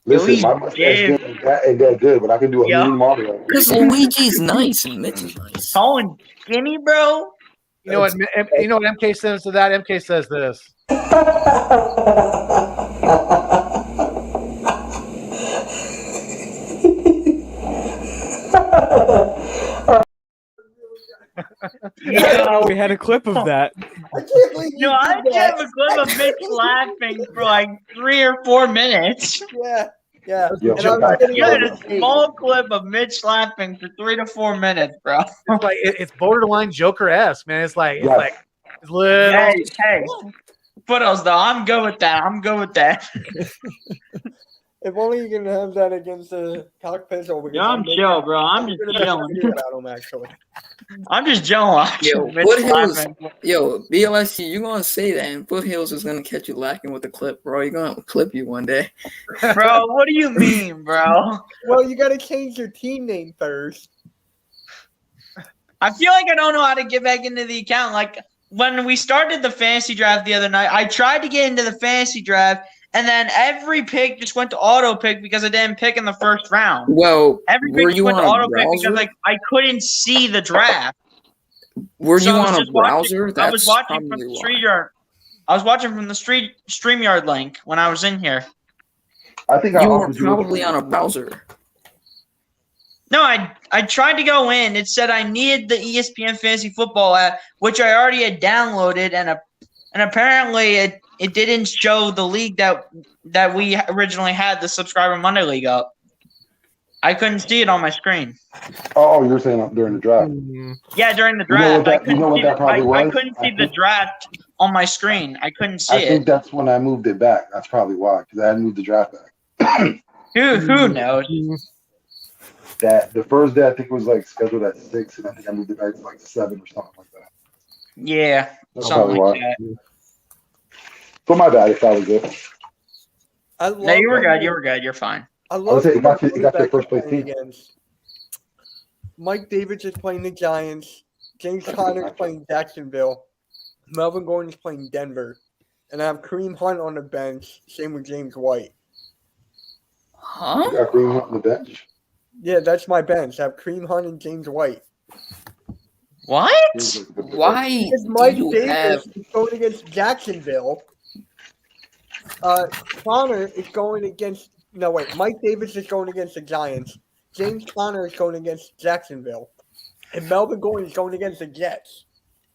Listen, Yo, my mustache yeah. ain't that good, but I can do a Yeah. mean Mario. Because Luigi's nice and Mitch is nice. Tall and skinny, bro. You know what? You know what MK says to that? MK says this. Yeah. We had a clip of that. I can't believe you No, I did have that. a clip of Mitch laughing for like 3 or 4 minutes. Yeah, yeah. Yo, And I was check getting You had on a the small clip of Mitch laughing for 3 to 4 minutes, bro. It's like it's borderline Joker-esque, man. It's like Yes. it's little. Hey. Foothills, though, I'm good with that. I'm good with that. If only you can have that against the cockpit over. Yeah, I'm chill, bro. I'm just chilling. About him, actually. I'm just chilling. Yo, Mitch Foothills, laughing. yo, BLSC, you gonna say that, and Foothills is gonna catch you lacking with the clip, bro. You're gonna clip you one day. Bro, what do you mean, bro? Well, you got to change your team name first. I feel like I don't know how to get back into the account. Like, when we started the fantasy draft the other night, I tried to get into the fantasy draft, and then every pick just went to auto pick because I didn't pick in the first round. Well, Every were pick you went to on a auto pick because browser? I couldn't see the draft. Were So you I was on a just watching- browser? I was That's watching from probably the why. StreamYard. I was watching from the StreamYard link when I was in here. I think I You were offered you probably on a browser. No, I tried to go in. It said I needed the ESPN Fantasy Football app, which I already had downloaded, and apparently it didn't show the league that we originally had the Subscriber Monday League up. I couldn't see it on my screen. Oh, you're saying during the draft. Yeah, during the You know what draft, I that- you know what that probably I was? couldn't see the draft on my screen. I couldn't see I think it. that's when I moved it back. That's probably why, because I hadn't moved the draft back. Who knows? That the first day I think it was like scheduled at 6, and I think I moved it back to like 7 or something like that. Yeah, That's something probably like why. that. But my bad if that was it. I No, you were good. You were good. You're fine. I would love say it got who you- it got your quarterback first place is playing team. against. Mike Davis is playing the Giants. James Conner is playing Jacksonville. Melvin Gordon is playing Denver. And I have Kareem Hunt on the bench. Same with James White. Huh? You got Green on the bench. Yeah, that's my bench. I have Kareem Hunt and James White. What? Why Because do Mike you Davis have? is going against Jacksonville. Connor is going against. No, wait. Mike Davis is going against the Giants. James Conner is going against Jacksonville. And Melvin Gordon is going against the Jets.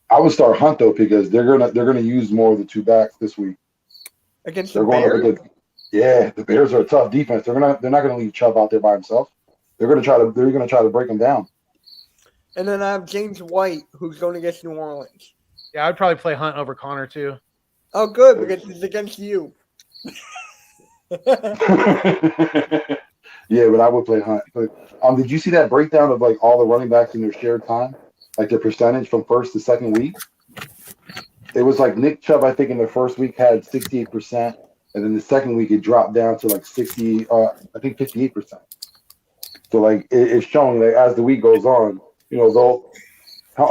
I would start Hunt though because they're gonna use more of the two backs this week. Against They're the going up Bears. against. Yeah, the Bears are a tough defense. They're not gonna leave Chubb out there by himself. They're gonna try to break him down. And then I have James White, who's going against New Orleans. Yeah, I'd probably play Hunt over Connor too. Oh, good, because it's against you. Yeah, but I would play Hunt. But did you see that breakdown of like all the running backs in their shared time, like their percentage from first to second week? It was like Nick Chubb, I think, in the first week had 68%, and then the second week it dropped down to like 60, I think 58%. So like it's showing that as the week goes on, they'll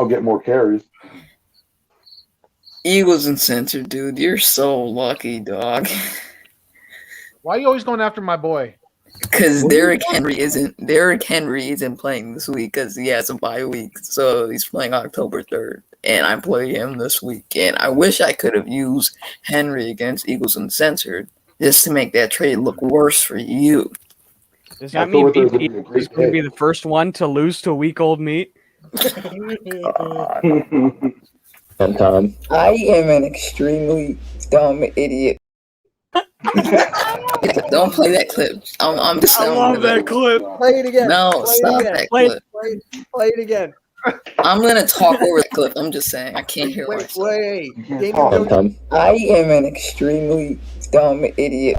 get more carries. Eagles Uncensored, dude. You're so lucky, dog. Why are you always going after my boy? Because Derrick Henry isn't playing this week because he has a bye week, so he's playing October 3rd, and I play him this week. And I wish I could have used Henry against Eagles Uncensored just to make that trade look worse for you. Does that mean BP is going to be the first one to lose to week-old meat? Sometimes I am an extremely dumb idiot. Don't play that clip. I'm just. I love that clip. Play it again. No, stop that clip. Play it again. I'm gonna talk over the clip. I'm just saying I can't hear myself. Wait. I am an extremely dumb idiot.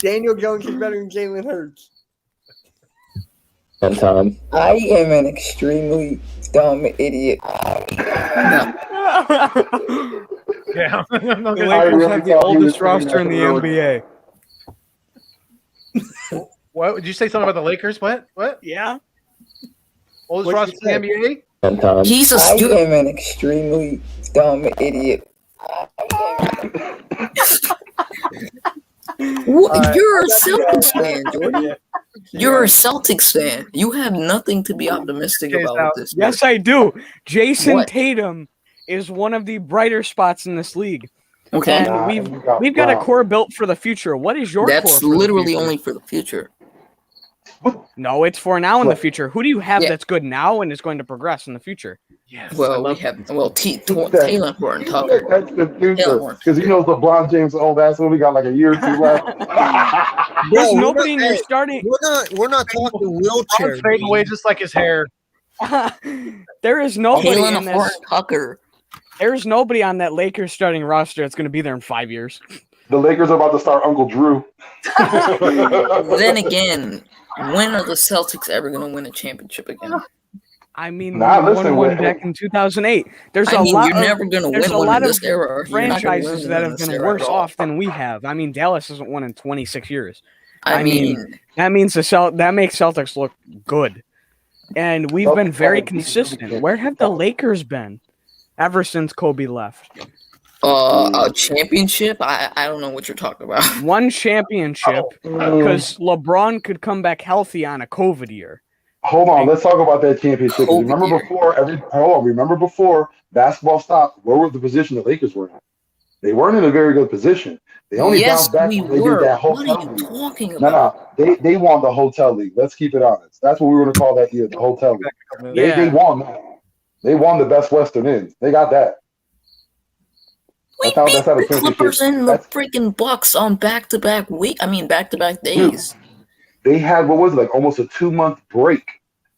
Daniel Jones is better than Jalen Hurts. Sometimes I am an extremely dumb idiot. No. Yeah. The Lakers have the oldest roster in the NBA. What? Did you say something about the Lakers? What? Yeah. Oldest roster in the NBA? Sometimes I am an extremely dumb idiot. You're a Celtics fan, Jordan. You're a Celtics fan. You have nothing to be optimistic about this. Yes, I do. Jason Tatum is one of the brighter spots in this league. Okay. And we've got a core built for the future. What is your core? That's literally only for the future. No, it's for now in the future. Who do you have that's good now and is going to progress in the future? Yes. Well, Taylor Horton Tucker. That's the future. Because he knows LeBron James old ass when we got like a year or two left. There's nobody in your starting. We're not talking wheelchair. Fade away just like his hair. There is nobody Taylor in this. Horton Tucker. There's nobody on that Lakers starting roster that's going to be there in 5 years. The Lakers are about to start Uncle Drew. Then again, when are the Celtics ever going to win a championship again? I mean, we won one back in 2008. There's a lot. You're never going to win one in this era. Franchises that have been worse off than we have. I mean, Dallas hasn't won in 26 years. I mean, that means that makes Celtics look good, and we've been very consistent. Where have the Lakers been ever since Kobe left? A championship? I don't know what you're talking about. One championship because LeBron could come back healthy on a COVID year. Hold on, let's talk about that championship. Remember before basketball stopped, where was the position the Lakers were in? They weren't in a very good position. They only bounced back when they did that hotel league. What are you talking about? No, they won the hotel league. Let's keep it honest. That's what we were going to call that year, the hotel league. They won that. They won the best Western Ends. They got that. We beat the Clippers and the freaking Bucks on back-to-back days. They had, what was it, like almost a 2-month break.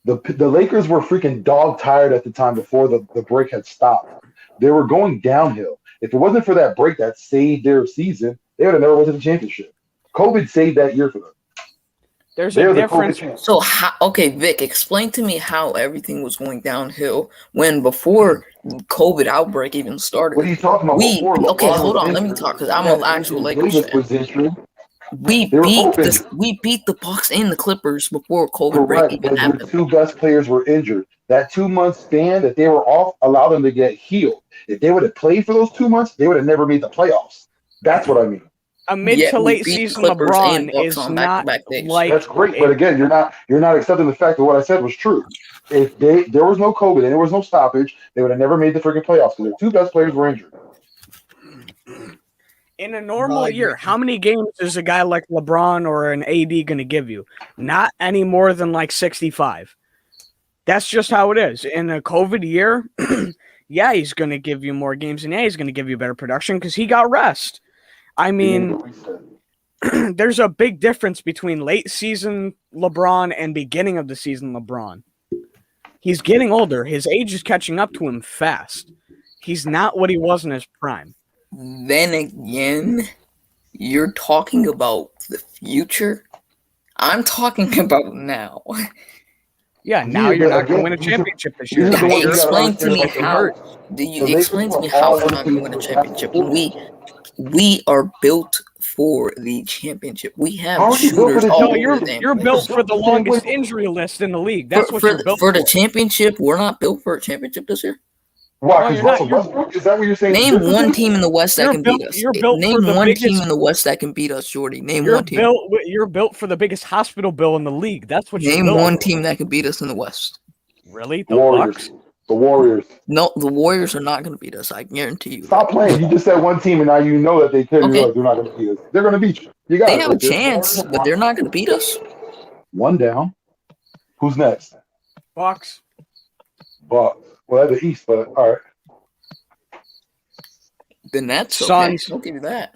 The Lakers were freaking dog tired at the time before the break had stopped. They were going downhill. If it wasn't for that break that saved their season, they would have never went to the championship. COVID saved that year for them. There's a difference. So, Vic, explain to me how everything was going downhill when before COVID outbreak even started. What are you talking about? Hold on. Let me talk because I'm an actual Lakers fan. We beat the Bucks and the Clippers before COVID break even happened. The two best players were injured. That 2-month span that they were off allowed them to get healed. If they would have played for those 2 months, they would have never made the playoffs. That's what I mean. A mid to late season LeBron is not like that's great, but again, you're not accepting the fact that what I said was true. If there was no COVID and there was no stoppage, they would have never made the freaking playoffs because their two best players were injured. In a normal year, how many games is a guy like LeBron or an AD going to give you? Not any more than like 65. That's just how it is. In a COVID year, yeah, he's going to give you more games, and yeah, he's going to give you better production because he got rest. I mean, there's a big difference between late season LeBron and beginning of the season LeBron. He's getting older. His age is catching up to him fast. He's not what he was in his prime. Then again, you're talking about the future. I'm talking about now. Yeah, now you're not going to win a championship this year. Explain to me how. Explain to me how we're not going to win a championship. We are built for the championship. We have shooters. You're built for the longest injury list in the league. That's what you're built for. The championship, we're not built for a championship this year. Why? No, Because you're not. Russell Westbrook? Is that what you're saying? Name one team in the West that You're can built- beat us. you're built Name for the one team biggest- in the West that can beat us, Jordy. Name You're one team. You're built for the biggest hospital bill in the league. That's what you're Name built one for. team that can beat us in the West. Really? The Warriors. Bucks? The Warriors. No, the Warriors are not going to beat us. I guarantee you. Stop playing. You just said one team, and now you know that they could. Okay. You're like, they're not going to beat us. They're going to beat you. You got They it. have a Right there. chance, but they're not going to beat us. One down. Who's next? Bucks. Well, that's the East, but all right. The Nets, okay. Suns. I'll give you that.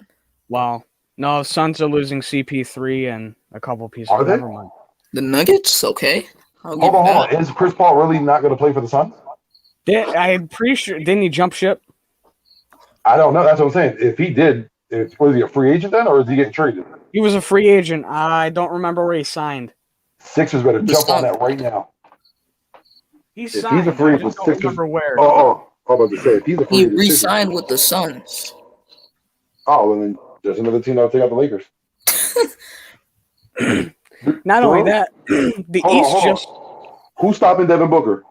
Wow. No, Suns are losing CP3 and a couple pieces. Are they? Never mind. The Nuggets, okay. I'll give Hold you on, hold that. on. Is Chris Paul really not going to play for the Suns? I'm pretty sure. Didn't he jump ship? I don't know. That's what I'm saying. If he did, was he a free agent then, or is he getting traded? He was a free agent. I don't remember where he signed. Sixers better The jump on Suns. that right now. He he's a signed. free I agent, just don't Sixers- remember where. Oh, I was about to say, if he's a free He agent, re-signed with the Suns. oh, well, then there's another team that'll take out the Lakers. Not only that, the Hold on, East hold on. just. Who's stopping Devin Booker?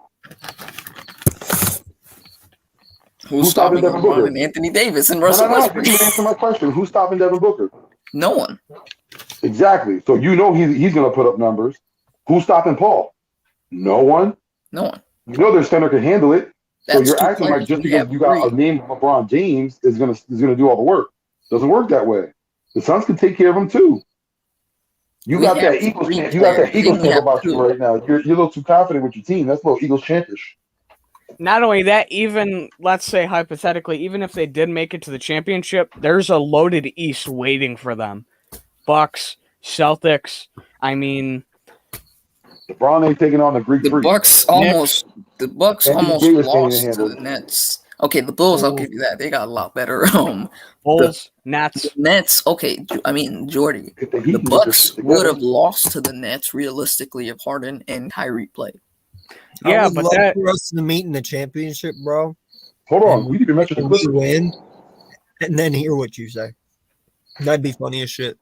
Who's stopping Devin Booker? LeBron and Anthony Davis and No, Russell no, no. Westbrook? You didn't answer my question. Who's stopping Devin Booker? No one. Exactly. So you know he's going to put up numbers. Who's stopping Paul? No one. No one. You know their center can handle it. So That's you're two acting like players. just We because have you got three. a name of LeBron James is gonna do all the work. Doesn't work that way. The Suns can take care of him too. You We got have that Eagles three chant. You got that players. Eagles We chant have about you two. right now. You're a little too confident with your team. That's a little Eagles chantish. Not only that, even let's say hypothetically, even if they did make it to the championship, there's a loaded East waiting for them. Bucks, Celtics. I mean, LeBron ain't taking on the Greek The freak. Bucks almost Anthony almost Davis can't lost handle to it. the Nets. Okay, the Bulls, I'll give you that. They got a lot better. Bulls, Nets. The Nets, okay, Jordy. If the Heat The can get Bucks this would together, have lost to the Nets realistically if Harden and Kyrie played. Yeah, I would but love that for us to meet in the championship, bro. hold on. We need to mention the And we Clippers. win, and then hear what you say. That'd be funny as shit.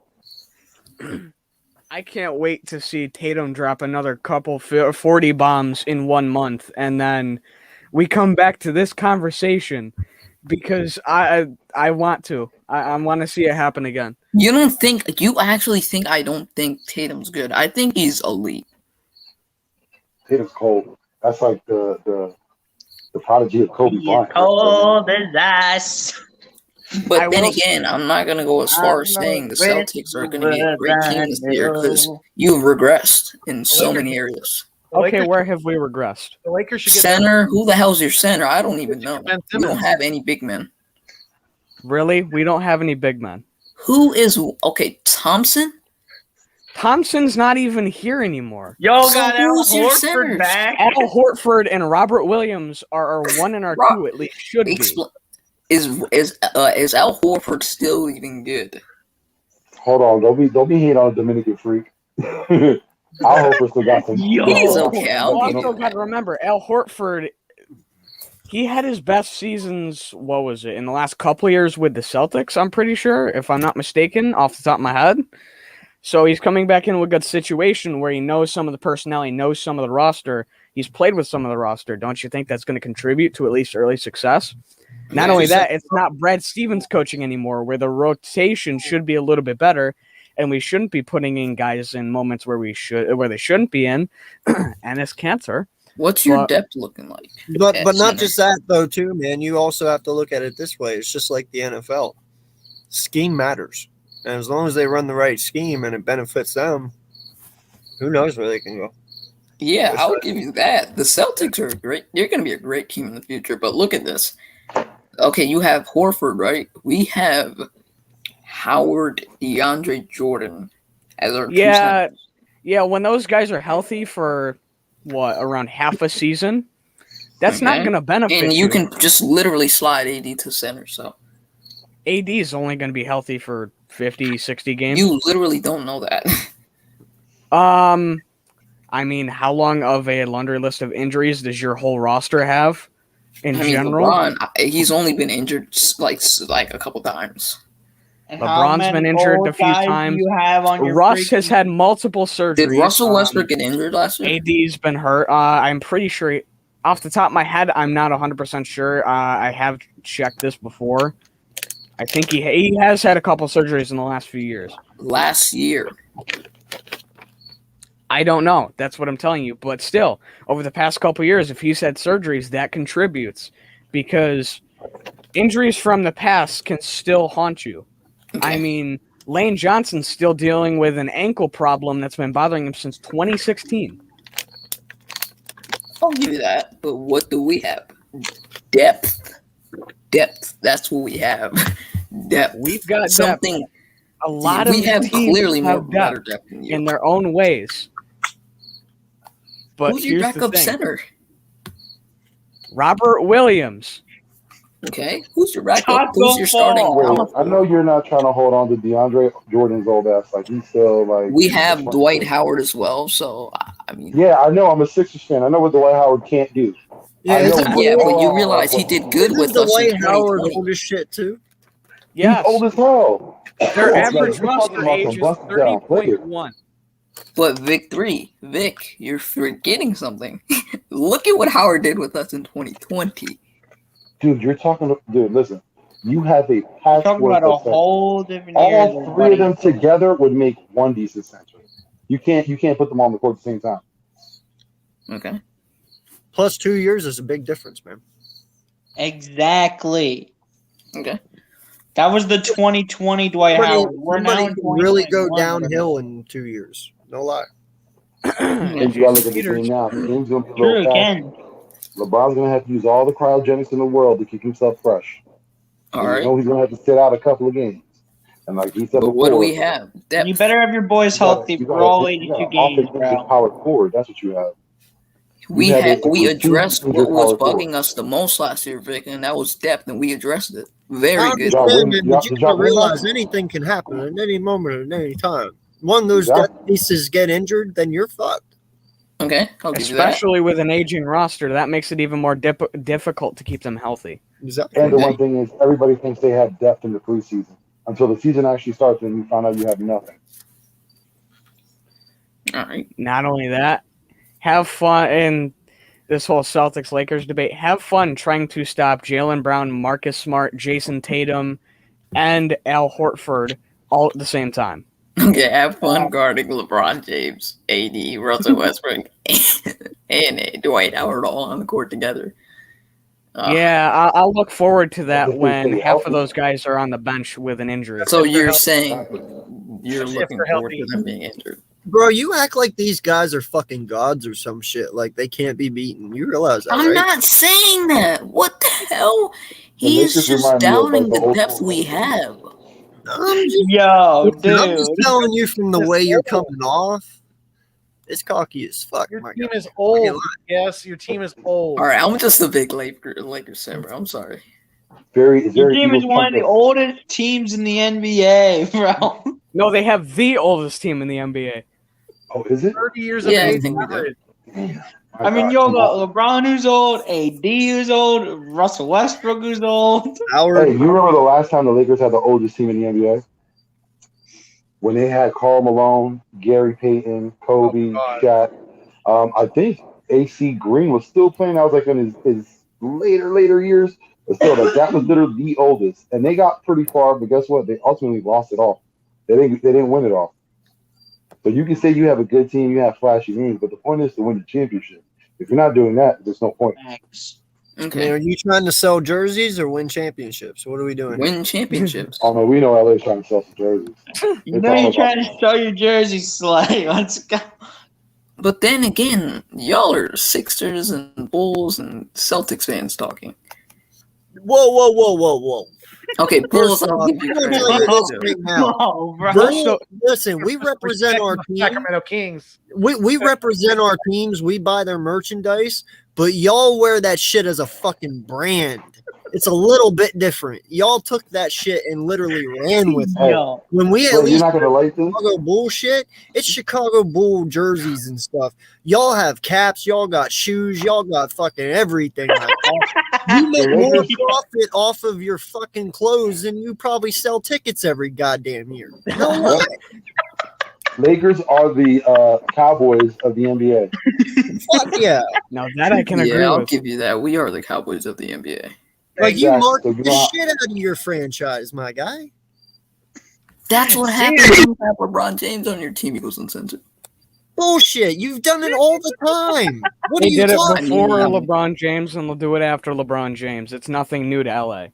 I can't wait to see Tatum drop another couple 40 bombs in 1 month, and then we come back to this conversation because I want to. I want to see it happen again. You actually think I don't think Tatum's good. I think he's elite. Tatum's cold. That's like the prodigy of Kobe Bryant. Cold as ice. But I then will- again, I'm not going to go as far as saying the Celtics are going to be a great team this year because you've regressed in so many areas. The Okay, Lakers, where have we regressed? the Lakers should get Center, who the hell's your center? I don't even know. Ben We don't Simmons. have any big men. Really? We don't have any big men. Who is okay? Thompson. Thompson's not even here anymore. Yo, So got Al who's your Horford centers? back. Al Hortford and Robert Williams are our 1 and our 2 at least should be. Is Al Horford still even good? Hold on. Don't be hating on the Dominican freak. Al Horford still got some. Yo. He's okay. I'll You give also you got to that. remember, Al Hortford, he had his best seasons, what was it, in the last couple of years with the Celtics, I'm pretty sure, if I'm not mistaken, off the top of my head. So he's coming back into a good situation where he knows some of the personnel, he knows some of the roster, he's played with some of the roster. Don't you think that's going to contribute to at least early success? Not only that, it's not Brad Stevens coaching anymore, where the rotation should be a little bit better, and we shouldn't be putting in guys in moments where they shouldn't be in, and it's cancer. What's your But- depth looking like? But at not center? just that though, too, man. You also have to look at it this way. It's just like the NFL. Scheme matters, and as long as they run the right scheme and it benefits them, who knows where they can go. Yeah, I'll give you that. The Celtics are great. They're going to be a great team in the future. But look at this. Okay, you have Horford, right? We have Howard, DeAndre Jordan as our two Yeah, centers. yeah. When those guys are healthy for around half a season, that's not Okay. going to benefit. And you can just literally slide AD to center. So AD is only going to be healthy for 50, 60 games. you literally don't know that. I mean, how long of a laundry list of injuries does your whole roster have in I mean, general? LeBron, he's only been injured like a couple times. And LeBron's how been many injured old a few guys do times. You have on your Russ has freaking- had multiple surgeries. Did Russell Westbrook get injured last year? AD's been hurt. I'm pretty sure Off the top of my head, I'm not 100% sure. I have checked this before. I think he has had a couple surgeries in the last few years. Last year. I don't know. That's what I'm telling you. But still, over the past couple years, if he's had surgeries, that contributes because injuries from the past can still haunt you. Okay. I mean, Lane Johnson's still dealing with an ankle problem that's been bothering him since 2016. I'll give you that. But what do we have? Depth. That's what we have. Depth. We've got something. Depth. A lot of we have teams clearly more have better depth than you. in their own ways. But Who's your here's the backup thing. center? Robert Williams. Okay. Who's your backup? Taco Who's your starting? Fall. Wait, I know you're not trying to hold on to DeAndre Jordan's old ass. Like he's still like. We have Dwight Howard as well. So I mean. Yeah, I know. I'm a Sixers fan. I know what Dwight Howard can't do. I know Yeah, but you all realize he did good with us Dwight in Howard 2020. old as shit too. Yes. He's old as hell. Their Like, average we're talking roster about age some is busted down players. 30.1. But Vic, you're forgetting something. Look at what Howard did with us in 2020. Dude, listen. You have a Talking patchwork about a of centers. whole different year. All three of them together would make one decent center. You can't put them on the court at the same time. Okay. Plus 2 years is a big difference, man. Exactly. Okay. That was the 2020 Dwight Howard. We're now in Somebody can really go 2021. downhill in 2 years. No lie. And you gotta look at the team now. The team's gonna be a True, little fast. again. LeBron's gonna have to use all the cryogenics in the world to keep himself fresh. All And right. You know he's gonna have to sit out a couple of games. And like he said But before, what do we have? Depth. You better have your boys healthy for all 82 games, bro. Powered forward. That's what you have. We have had we basically two addressed major what was power bugging us the most last year, Vic, and that was depth, and we addressed it. Very I good. understand, man, but you Did y'all gotta realize win? anything can happen at any moment, at any time. One of those Yeah. depth pieces get injured, then you're fucked. Okay, I'll give you that. Especially with an aging roster, that makes it even more difficult to keep them healthy. Exactly. And the one thing is, everybody thinks they have depth in the preseason until the season actually starts, and you find out you have nothing. All right. Not only that, have fun in this whole Celtics Lakers debate. Have fun trying to stop Jaylen Brown, Marcus Smart, Jason Tatum, and Al Horford all at the same time. Okay, have fun guarding LeBron James, AD, Russell Westbrook, and Dwight Howard all on the court together. Yeah, I'll look forward to that If they when stay half of healthy. those guys are on the bench with an injury. So you're healthy. saying you're If looking they're forward to healthy. them being injured. Bro, you act like these guys are fucking gods or some shit. Like they can't be beaten. You realize that, I'm right? not saying that. What the hell? He's Lakers just remind me of, doubting like, the the old depth school we Lakers. have. Yo, I'm just dude. telling you from the way you're coming off. It's cocky as fuck, Your my team guy. is old. Yes, your team is old. All right, I'm just a big Lakers fan, bro. I'm sorry. It's Your very team is Eagles one of the centric. oldest teams in the NBA, bro. No, they have the oldest team in the NBA. Oh, is it? 30 years Yeah, of I age think we do. average. I mean, y'all got LeBron who's old, AD who's old, Russell Westbrook who's old. Howard, Hey, you remember the last time the Lakers had the oldest team in the NBA? When they had Karl Malone, Gary Payton, Kobe, God. Shaq. I think AC Green was still playing. I was like in his later years. But still, like, that was literally the oldest. And they got pretty far, but guess what? They ultimately lost it all. They didn't win it all. So you can say you have a good team, you have flashy names, but the point is to win the championship. If you're not doing that, there's no point. Thanks. man, Okay. are you trying to sell jerseys or win championships? What are we doing? Win championships. Oh no, we know LA's trying to sell some jerseys. You know you're trying to show your jersey, Slay. Let's go. But then again, y'all are Sixers and Bulls and Celtics fans talking. Whoa. Okay, Bulls, First I'll off, give you I'm gonna credit. tell you this right now. Oh, bro. Bull- listen, we represent Respect our the team. Sacramento Kings. We represent our teams. We buy their merchandise, but y'all wear that shit as a fucking brand. It's a little bit different. Y'all took that shit and literally ran with it. Yo. When we at Bro, you're least not gonna like this? Chicago Bull shit, it's Chicago Bull jerseys and stuff. Y'all have caps, y'all got shoes, y'all got fucking everything like that. You make more profit off of your fucking clothes than you probably sell tickets every goddamn year. No way. Lakers are the Cowboys of the NBA. Fuck yeah. Now that I can agree Yeah, I'll with. give you that. We are the Cowboys of the NBA. Like you Exactly. marked So you the know shit out of your franchise, my guy. That's what happens when you have LeBron James on your team, Eagles Uncensored. Bullshit. You've done it all the time. What are They you did it talking before about? LeBron James, and they'll do it after LeBron James. It's nothing new to LA.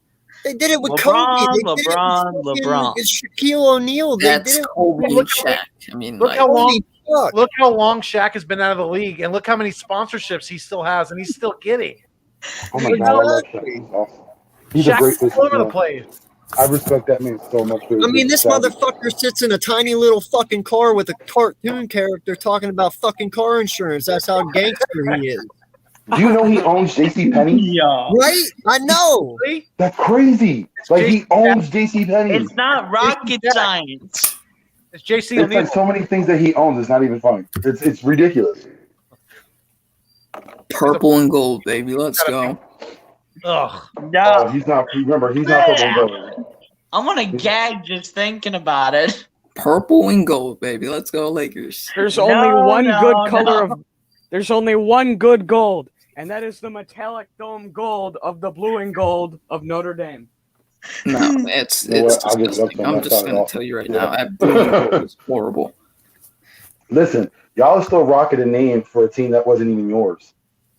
They did it with LeBron, Kobe. They did LeBron, it with LeBron. Shaquille O'Neal. They That's did it Kobe and Look- Shaq. I mean, Look like, how long. Holy fuck. Look how long Shaq has been out of the league, and look how many sponsorships he still has, and he's still getting. Oh my God, I love Shaq. He's awesome. He's a Shaq's great all over the businessman. place. I respect that man so much. For his I mean, this business motherfucker sits in a tiny little fucking car with a cartoon character talking about fucking car insurance. That's how gangster he is. Do you know he owns J.C. Penney? Yeah. Right? I know. See? That's crazy. Like he owns J.C. Penney. It's not rocket science. It's JC It's O'Neal. like so many things that he owns. It's not even funny. It's ridiculous. purple and gold, baby. Let's go. Ugh. Oh, No, he's not. Remember, he's not purple and gold. I'm gonna gag just thinking about it. Purple and gold, baby. Let's go, Lakers. There's No, only one no, good color no. of. There's only one good gold, and that is the metallic dome gold of the blue and gold of Notre Dame. No, it's You know it's what? I'll give it up disgusting. to him. I'm That just sounded gonna awesome. tell you right Yeah. now, that blue and gold is horrible. Listen, y'all are still rocking a name for a team that wasn't even yours.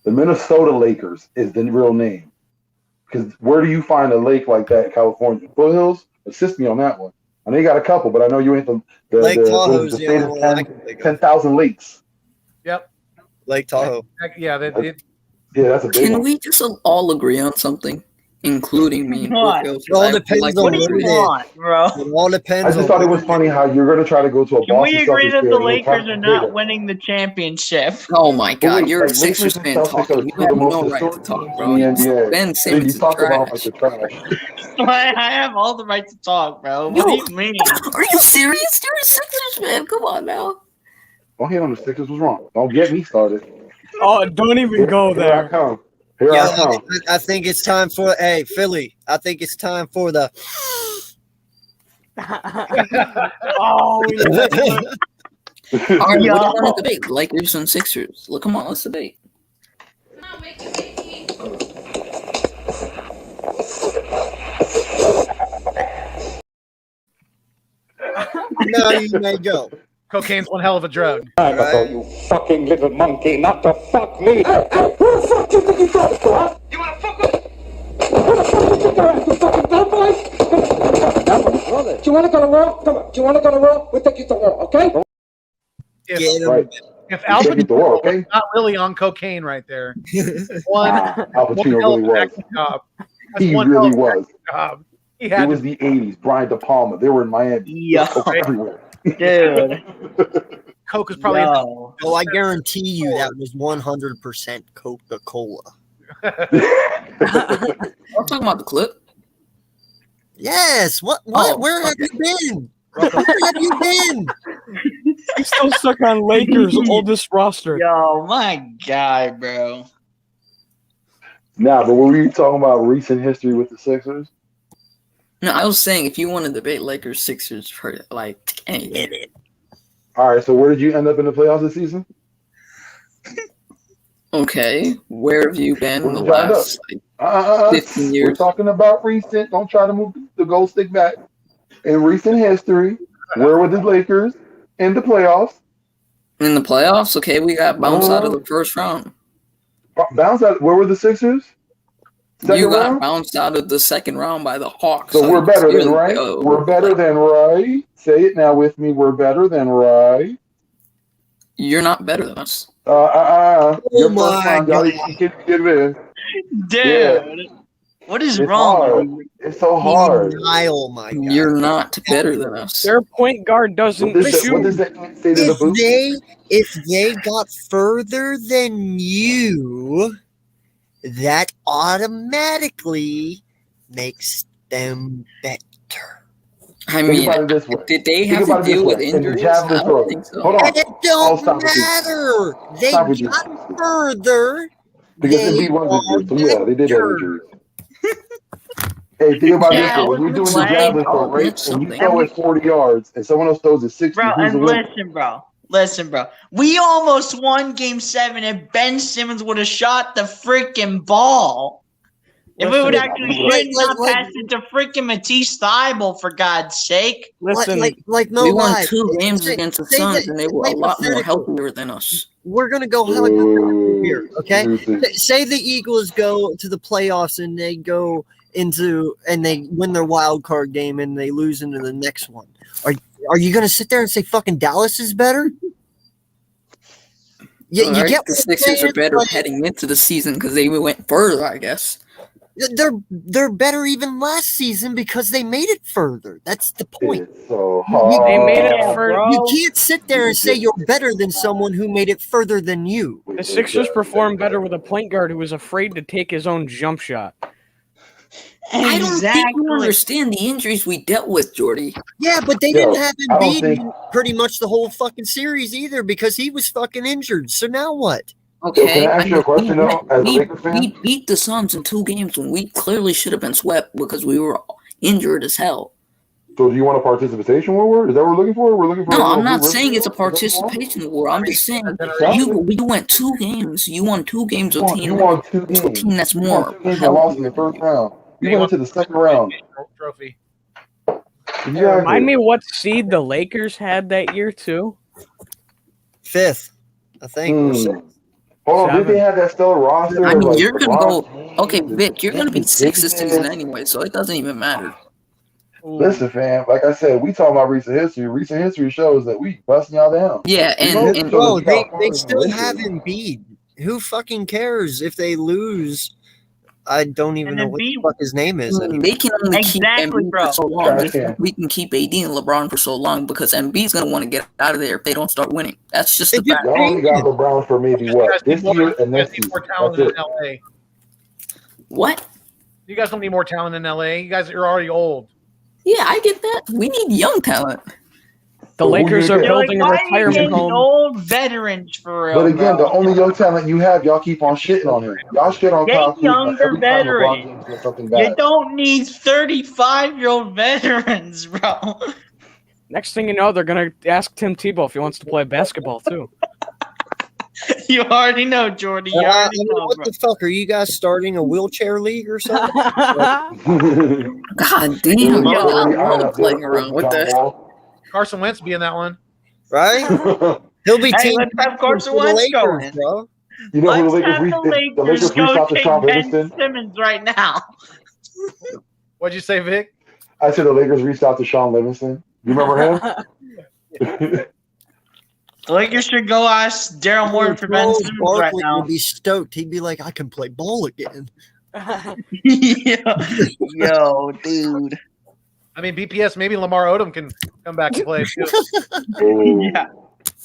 The Minnesota Lakers is the real name. Because where do you find a lake like that in California? Foothills? Assist me on that one. I know you got a couple, but I know you ain't the Lake Tahoe's the the state only of one I can think of. 10,000 lakes. Yep. Lake Tahoe. Yeah. Yeah, that's a big Can one. we just all agree on something, including me and What? Foothills? It all I depends like on What do what you it is. want, bro? It all I depends just on thought it what was funny how you're going to try to go to a Can we Boston agree Celtics that game the and you're trying Lakers to are compare not them. winning the championship? Oh my But God, wait, you're a like, Sixers Lakers and fan Celtics talking. are You two of the have most no right to historic talk, teams bro. in the NBA. Ben And then Simmons you is talk about like trash. the trash. I have all the right to talk, bro. What do Yo. you mean? Are you serious? You're a Sixers fan. Come on now. Don't hit on the Sixers was wrong. Don't get me started. Oh, don't even go Here I there. come. Here Yo, I come. I think it's time for Philly. I think it's time for the Oh, yeah. All right, Yo. what do you want to debate? Lakers and Sixers. Look, come on, let's debate. now you may go. Cocaine's one hell of a drug. I told you fucking little monkey not to fuck me. Hey, who the fuck do you think you talking to, huh? You wanna fuck with? Who the fuck you think you're at, you fucking dumb boy? Do you wanna go to war? Come on. Do you wanna go to war? We'll take you to war, okay? If, Get him. Right. if You Al take it to war, Pacino okay? was not really on cocaine right there. One, Al one Pacino hell really of an was. acting job. That's He one hell really of an was. acting job. He It had was to, the 80s. Brian De Palma. They were in Miami. Yo, Coke everywhere. dude. coke was probably Yo. Oh, I guarantee you that was 100% Coca-Cola. I'm talking about the clip. Yes. What? Oh, Where have okay. you been? Where have you been? He's still stuck on Lakers' oldest roster. Yo, my guy, bro. Nah, but were we talking about recent history with the Sixers? No, I was saying if you want to debate Lakers, Sixers, for like anything. All right, so where did you end up in the playoffs this season? Okay, where have you been in the Where did you last? Like, 15 We're years. talking about recent. Don't try to move the gold stick back. In recent history, where were the Lakers in the playoffs? In the playoffs, okay, we got bounced out of the first round. Bounce out. Where were the Sixers? Second You got round? bounced out of the second round by the Hawks. So we're better than clearly- right. oh, We're better than right. Say it now with me. We're better than right. You're not better than us. Your my first round, y'all God. get it in. Dude. What is It's wrong? hard. It's so hard. Denial, my God. You're not better than us. Their point guard doesn't What does shoot. that say to the booth? If they got further than you, that automatically makes them better. I Think mean, about it this way. did they Think have about to it this deal with way. In the injuries? javelin I throw. don't think so. Hold on. And it I'll don't stop with you. matter. They Stop with you. got further. Because They Embiid was are injured. So yeah, they did have better. injuries. Hey, think about this. Yeah, Though. When you're doing the play. javelin I'll throw, right? admit And you something. throw it 40 yards, and someone else throws it 60, Bro, who's the and winner? listen, bro. We almost won Game 7 if Ben Simmons would have shot the freaking ball. If we would Listen, actually shoot, not pass it to freaking Matisse Thybulle, for God's sake. listen, like no We won lie. 2 games Say- against the say Suns, that- and they were a lot more hypothetical. healthier than us. We're gonna go hypothetical here, Ooh, okay? seriously. Say the Eagles go to the playoffs and they go into and they win their wild card game and they lose into the next one. Are you gonna sit there and say fucking Dallas is better? You Alright, get the what I'm Sixers are saying? better Like, heading into the season because they went further, I guess. they're better even last season because they made it further. That's the point. It's so hard. They made it Yeah, for bro. You can't sit there and say you're better than someone who made it further than you. the Sixers performed better with a point guard who was afraid to take his own jump shot. I don't think you understand the injuries we dealt with, Jordy. Yeah, but they Yo, didn't have I don't Embiid think- pretty much the whole fucking series either because he was fucking injured. So now what? Okay, can I ask you a question, though, as a Lakers fan? we beat the Suns in 2 games when we clearly should have been swept because we were injured as hell. So do you want a participation war? Is that what we're looking for? We're looking for. No, a I'm not blue saying ribbon it's a war? participation war. I'm just saying Exactly. we went 2 games. You won 2 games with You won 2 with a games. team that's You more won 2 games and lost in the first round. You went into the second round. Trophy. Exactly. Remind me what seed the Lakers had that year too. 5th, I think. or 6th. Hold on, did 7. they have that stellar roster? I mean, like you're gonna LeBron go. James Okay, and Vic, you're gonna be Anthony 6th this Davis? season anyway, so it doesn't even matter. Listen, fam, like I said, we talking about recent history. Recent history shows that we busting y'all down. Yeah, and Bro, they still have Embiid. Who fucking cares if they lose? I don't even And know what the Embiid- fuck his name is anymore. they can only Exactly, keep Embiid bro. for so long. Trash Just can. like we can keep AD and LeBron for so long because Embiid's gonna want to get out of there if they don't start winning. That's just the They just fact. Y'all only got LeBron for maybe You what guys need this more- year and you guys next need season. more That's talent it. in LA. What? You guys don't need more talent in LA. You guys are already old. Yeah, I get that. We need young talent. The So who Lakers you are get? You're like, building a why are you retirement getting home. old veterans for real? But again, bro? the only young talent you have, y'all keep on shitting on him. Y'all shit on Get Kyle Kuzma younger every time LeBron veterans. James does something You bad. don't need 35-year-old veterans, bro. Next thing you know, they're gonna ask Tim Tebow if he wants to play basketball too. You already know, Jordy. You I already mean, know, what bro. the fuck? Are you guys starting a wheelchair league or something? God damn, Yo, bro. I Already iron love up playing there around for with John that. Wall. Carson Wentz be in that one. Right? He'll be Hey, team let's have Carson for the Wentz Lakers, going. bro. You know who Let's the Lakers have reached? the The Lakers Lakers reached go out to take Sean Ben Livingston. Simmons right now. What'd you say, Vic? I said the Lakers reached out to Sean Livingston. You remember him? The Lakers should go ask Daryl Morey for Ben Charles Simmons right Barkley now. would be stoked. He'd be like, I can play ball again. Yo, dude. I mean, BPS, maybe Lamar Odom can come back and play. too. Oh, Yeah.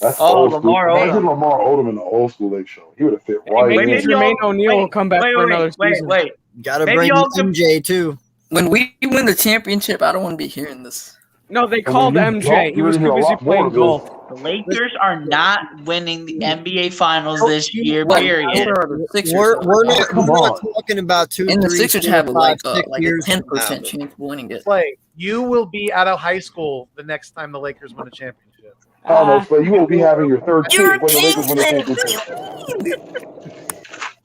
that's Oh, old school. Lamar Odom. Imagine Lamar Odom in the old school Lake Show. He would have fit right Maybe in. Jermaine O'Neal will come back for another season. Wait. Gotta Maybe bring y'all can- MJ too. When we win the championship, I don't want to be hearing this. No, they And called when you MJ. don't, He you're was gonna too hear a busy lot more playing of golf. The Lakers are not winning the NBA Finals this year, What? period. Neither are the Sixers. We're not Come talking about 2, And the 3, Sixers 4, have 5, like 6 a years from 10% now. chance of winning it. Play. You will be out of high school the next time the Lakers win a championship. I don't know, Slay. You will be having your third You're kid when the Lakers win the Kingsman. championship.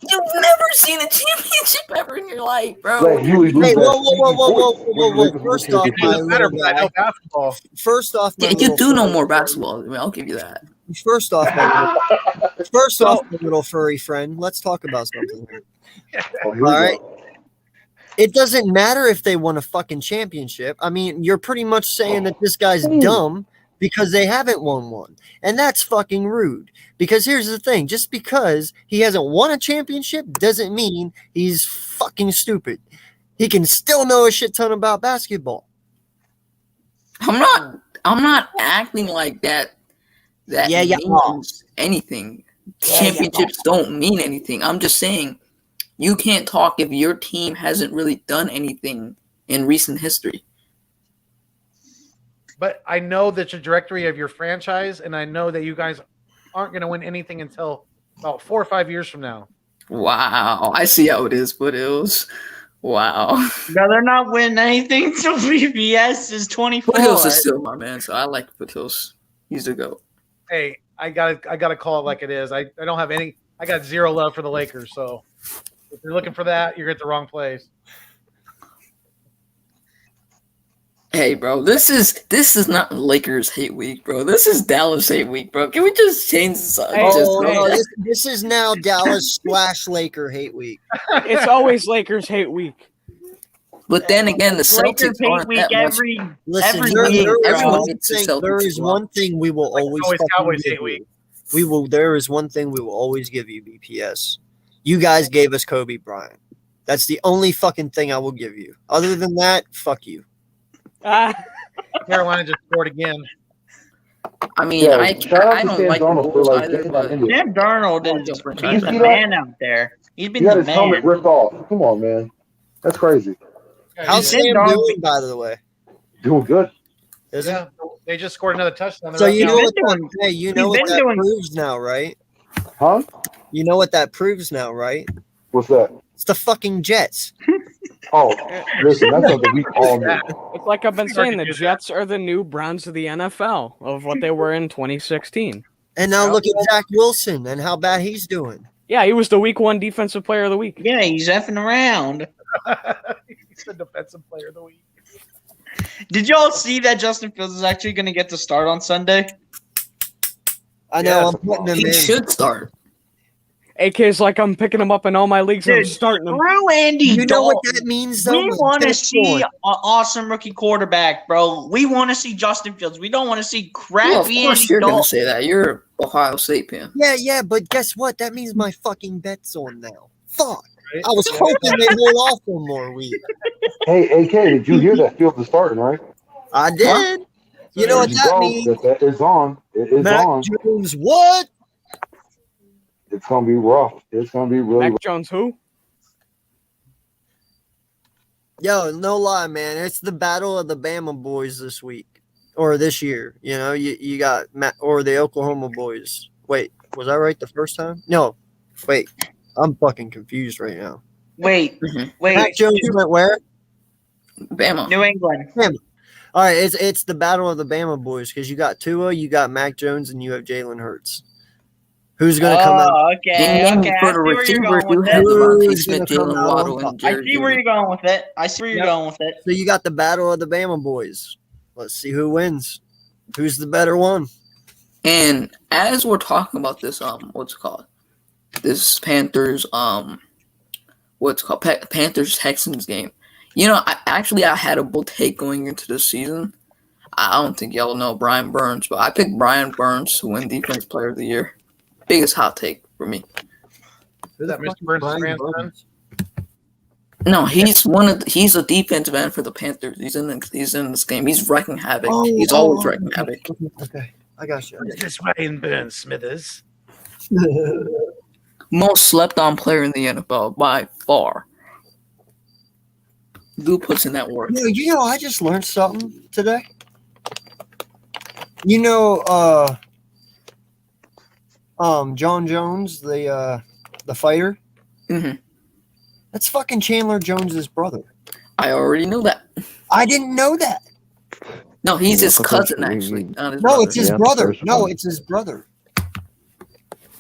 You've never seen a championship ever in your life, bro. Slay, you would lose Hey, that whoa, whoa, whoa, whoa, sneaky whoa, voice when the whoa, whoa. Lakers win the First off, It championship. doesn't matter, but I know basketball. First off, my Yeah, you little do know furry more friend. basketball. I mean, I'll give you that. First off, my little furry friend. Let's talk about something here. Oh, here we All right. go. It doesn't matter if they won a fucking championship. I mean, you're pretty much saying that this guy's dumb because they haven't won one. And that's fucking rude. Because here's the thing, just because he hasn't won a championship doesn't mean he's fucking stupid. He can still know a shit ton about basketball. I'm not acting like that Yeah, you means anything. Championships don't mean anything. I'm just saying you can't talk if your team hasn't really done anything in recent history. But I know the trajectory of your franchise, and I know that you guys aren't going to win anything until about 4 or 5 years from now. Wow, I see how it is, but it was Wow. No, they're not winning anything until BBS is 24. Foothills is still my man, so I like Foothills. He's the GOAT. Hey, I gotta call it like it is. I don't have any. I got zero love for the Lakers. So if you're looking for that, you're at the wrong place. Hey, bro, this is not Lakers hate week, bro. This is Dallas hate week, bro. Can we just change this up? Oh, no, this is now Dallas / Laker hate week. It's always Lakers hate week. But then again, the Lakers Celtics hate aren't week that much. every Listen, every there- week. there is Everyone one hates the thing- Celtics there as is well. one thing we will Like always always fucking Cowboys give hate you. week. We will. There is one thing we will always give you, BPS. You guys gave us Kobe Bryant. That's the only fucking thing I will give you. Other than that, fuck you. Carolina just scored again. I mean, Yeah, I shout out to don't Sam like the Darnold for, Bulls like, either, getting that but India. Sam Darnold is different he's the kinds. man out there. He's He been got the his helmet man. ripped off. Come on, man. That's crazy. How's Sam Sam Darnold- doing, by the way? Doing good. Is it? Yeah, they just scored another touchdown. So They're you up know now. what that, doing- hey, you know he's what been that doing- proves now, right? Huh? You know what that proves now, right? What's that? It's the fucking Jets. Oh, listen, that's something we all knew. It's like I've been saying, the do that. Jets are the new Browns of the NFL of what they were in 2016. And now look at Zach Wilson and how bad he's doing. Yeah, he was the Week 1 Defensive Player of the Week. Yeah, he's effing around. He's the defensive player of the week. Did y'all see that Justin Fields is actually going to get to start on Sunday? I know, Yes. I'm putting him he in. should start. AK's like, I'm picking him up in all my leagues. And I'm Dude, starting him. Screw Andy You know what Dalton. that means, though? We want to Guess see what? an awesome rookie quarterback, bro. We want to see Justin Fields. We don't want to see crappy Well, of course Andy you're going Dalton. to say that. You're an Ohio State fan. Yeah, but guess what? That means my fucking bet's on now. Fuck. Right? I was hoping they'd hold off one more week. Hey, AK, did you hear that Fields is starting, right? I did. You know what There that go. means? That is on. It is Mac on. Jones, what? It's gonna be rough. It's gonna be really Mac rough. Jones, who? Yo, no lie, man. It's the battle of the Bama boys this week. Or this year. You know, you got or the Oklahoma boys. Wait, was I right the first time? No. Wait. I'm fucking confused right now. Wait, Mhm. wait. Mac Jones went where? Bama. New England. All right, it's the battle of the Bama boys because you got Tua, you got Mac Jones, and you have Jalen Hurts. Who's gonna come out? Oh, okay. And Okay. for I the see where you're receiver, going you with have it. Devontae Who's Smith, gonna come Jalen out Waddle, on and I Jared see where Goodman. you're going with it. I see where you're going with it. So you got the battle of the Bama boys. Let's see who wins. Who's the better one? And as we're talking about this, what's it called? This Panthers, what's it called? Panthers Texans game. You know, I had a bold take going into the season. I don't think y'all know Brian Burns, but I picked Brian Burns to win Defense Player of the Year. Biggest hot take for me. Is that Mr. Burns' grandson? No, he's a defensive end for the Panthers. He's in this game. He's wrecking havoc. He's always wrecking havoc. Okay, I got you. Is this Ryan Burns Smithers? Most slept on player in the NFL by far. Dude puts in that work. You know, I just learned something today. You know, John Jones, the fighter. Mhm. That's fucking Chandler Jones's brother. I already knew that. I didn't know that. No, he's Yeah, his that's cousin what you actually. mean. Not his No, brother. it's his Yeah, brother. first No, one. it's his brother.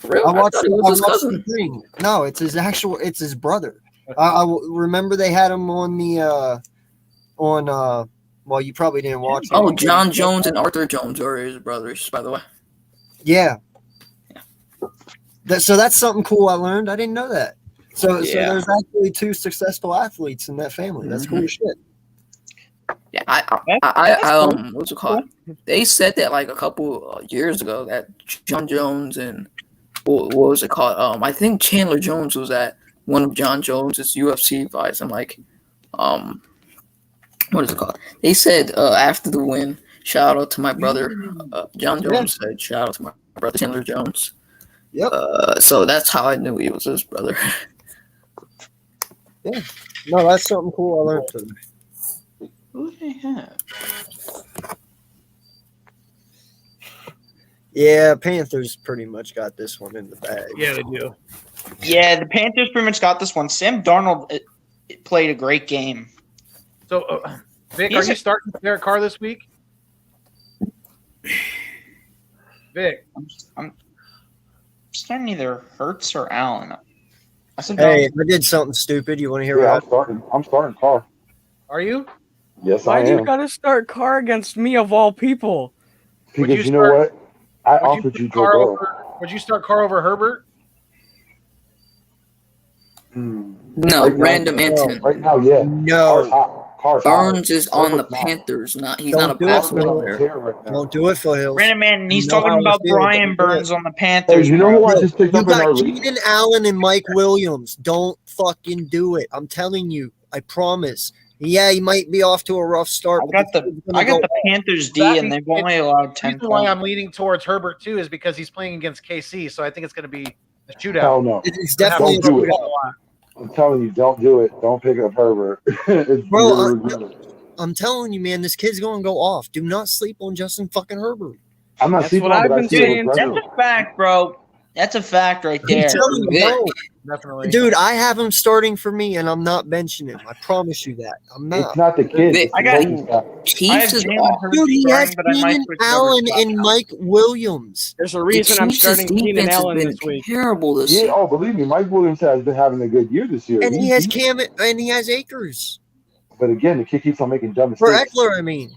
Really? I I watched thought it was his the cousin. thing. No, it's his brother. Remember they had him on the well, you probably didn't watch it. Oh, John Jones and Arthur Jones are his brothers, by the way. Yeah. So that's something cool I learned. I didn't know that. So Yeah. there's actually two successful athletes in that family. That's cool as shit. Yeah, what's it called? They said that like a couple years ago that John Jones and what was it called? I think Chandler Jones was at one of John Jones's UFC fights. I'm like, what is it called? They said after the win, shout out to my brother. John Jones said, shout out to my brother Chandler Jones. Yep. So that's how I knew he was his brother. Yeah. No, that's something cool I learned today. Who do they have? Yeah, Panthers pretty much got this one in the bag. Yeah, they do. Yeah, the Panthers pretty much got this one. Sam Darnold, played a great game. So, Vic, are you starting Derek Carr this week? Vic, I'm starting either Hurts or Allen. Hey, I did something stupid. You want to hear Yeah, what? I'm starting Carr. are you? Yes, Why I do you am. gotta start Carr against me of all people? Because you know what? I offered you Joe Burrow. Would you start Carr over Herbert? No, Right now- random no, intent. Right now, yeah. No. Carr's hot. Burns is on the Herbert's not. Panthers. He's Don't not a do it, passing Phil. player. Right now. Don't do it, Foothills. Random man, he's You know talking how I about feel, Brian don't do Burns it. on the Panthers. Hey, you know who I Look, just picked you up in our got league? Keenan Allen and Mike Williams. Don't fucking do it. I'm telling you. I promise. Yeah, he might be off to a rough start. I got the Panthers D, and they've only allowed 10 The reason why points. I'm leaning towards Herbert too is because he's playing against KC, so I think it's going to be a shootout. Hell no. It's definitely Don't do a it. shootout. I'm telling you, don't do it. Don't pick up Herbert. It's Bro, you're gonna regret it. I'm telling you, man, this kid's going to go off. Do not sleep on Justin fucking Herbert. I'm not That's sleeping what on, I've but I been see it saying. with That's Brendan. a fact, bro. That's a fact right I'm there. telling you, no. Definitely. Dude, I have him starting for me, and I'm not benching him. I promise you that. I'm not. It's not the kids. It's I the got- coaching staff. I have Chiefs is Jalen off. Hurts Dude, he has starting, but I might Keenan switch over Allen to and Mike Williams. There's a The reason I'm Chiefs' starting Keenan defense has Allen been this week. terrible this Yeah, year. oh, believe me, Mike Williams has been having a good year this year. And he has Cam and he has Akers. But again, the kid keeps on making dumb For mistakes. Eckler, I mean.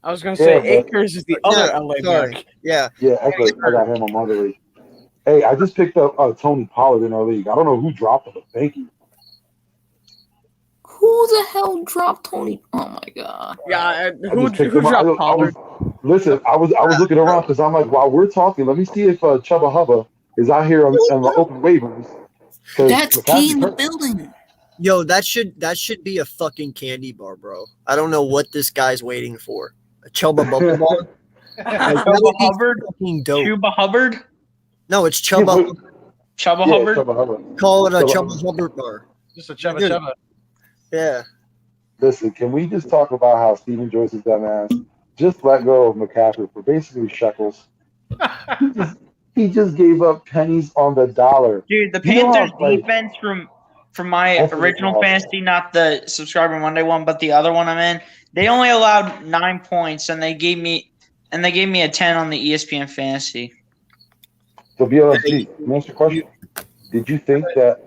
I was gonna say Yeah, but- Akers is the other Yeah, LA sorry. back. Yeah. Yeah, Eckler, I got him on my other league. Hey, I just picked up Tony Pollard in our league. I don't know who dropped him, but thank you. Who the hell dropped Tony? Oh my god. Yeah, I who just picked him up. dropped Pollard? Listen, I was looking around because I'm like, while we're talking, let me see if Chubba Hubba is out here on the open waivers. 'Cause That's McCaffrey's key in the hurt. building. Yo, that should be a fucking candy bar, bro. I don't know what this guy's waiting for. A Chubba Bubble Bar? Like, that would Chubba be Hubbard? fucking dope. Chuba Hubbard? No, it's Yeah, Chubba. wait, Chubba yeah, Hubbard? Chubba Hubba. Call it a Chubba Chubba Hubbard bar. Just a chubba Dude. chubba. Yeah. Listen, can we just talk about how Stephen Joyce's dumbass just let go of McCaffrey for basically shekels? He just gave up pennies on the dollar. Dude, the You know Panthers how, like- defense from my That's original awesome. fantasy, not the Subscriber Monday one, but the other one I'm in, they only allowed 9 points, and they gave me a 10 on the ESPN fantasy. So BLSG, let me ask you a question. Did you think that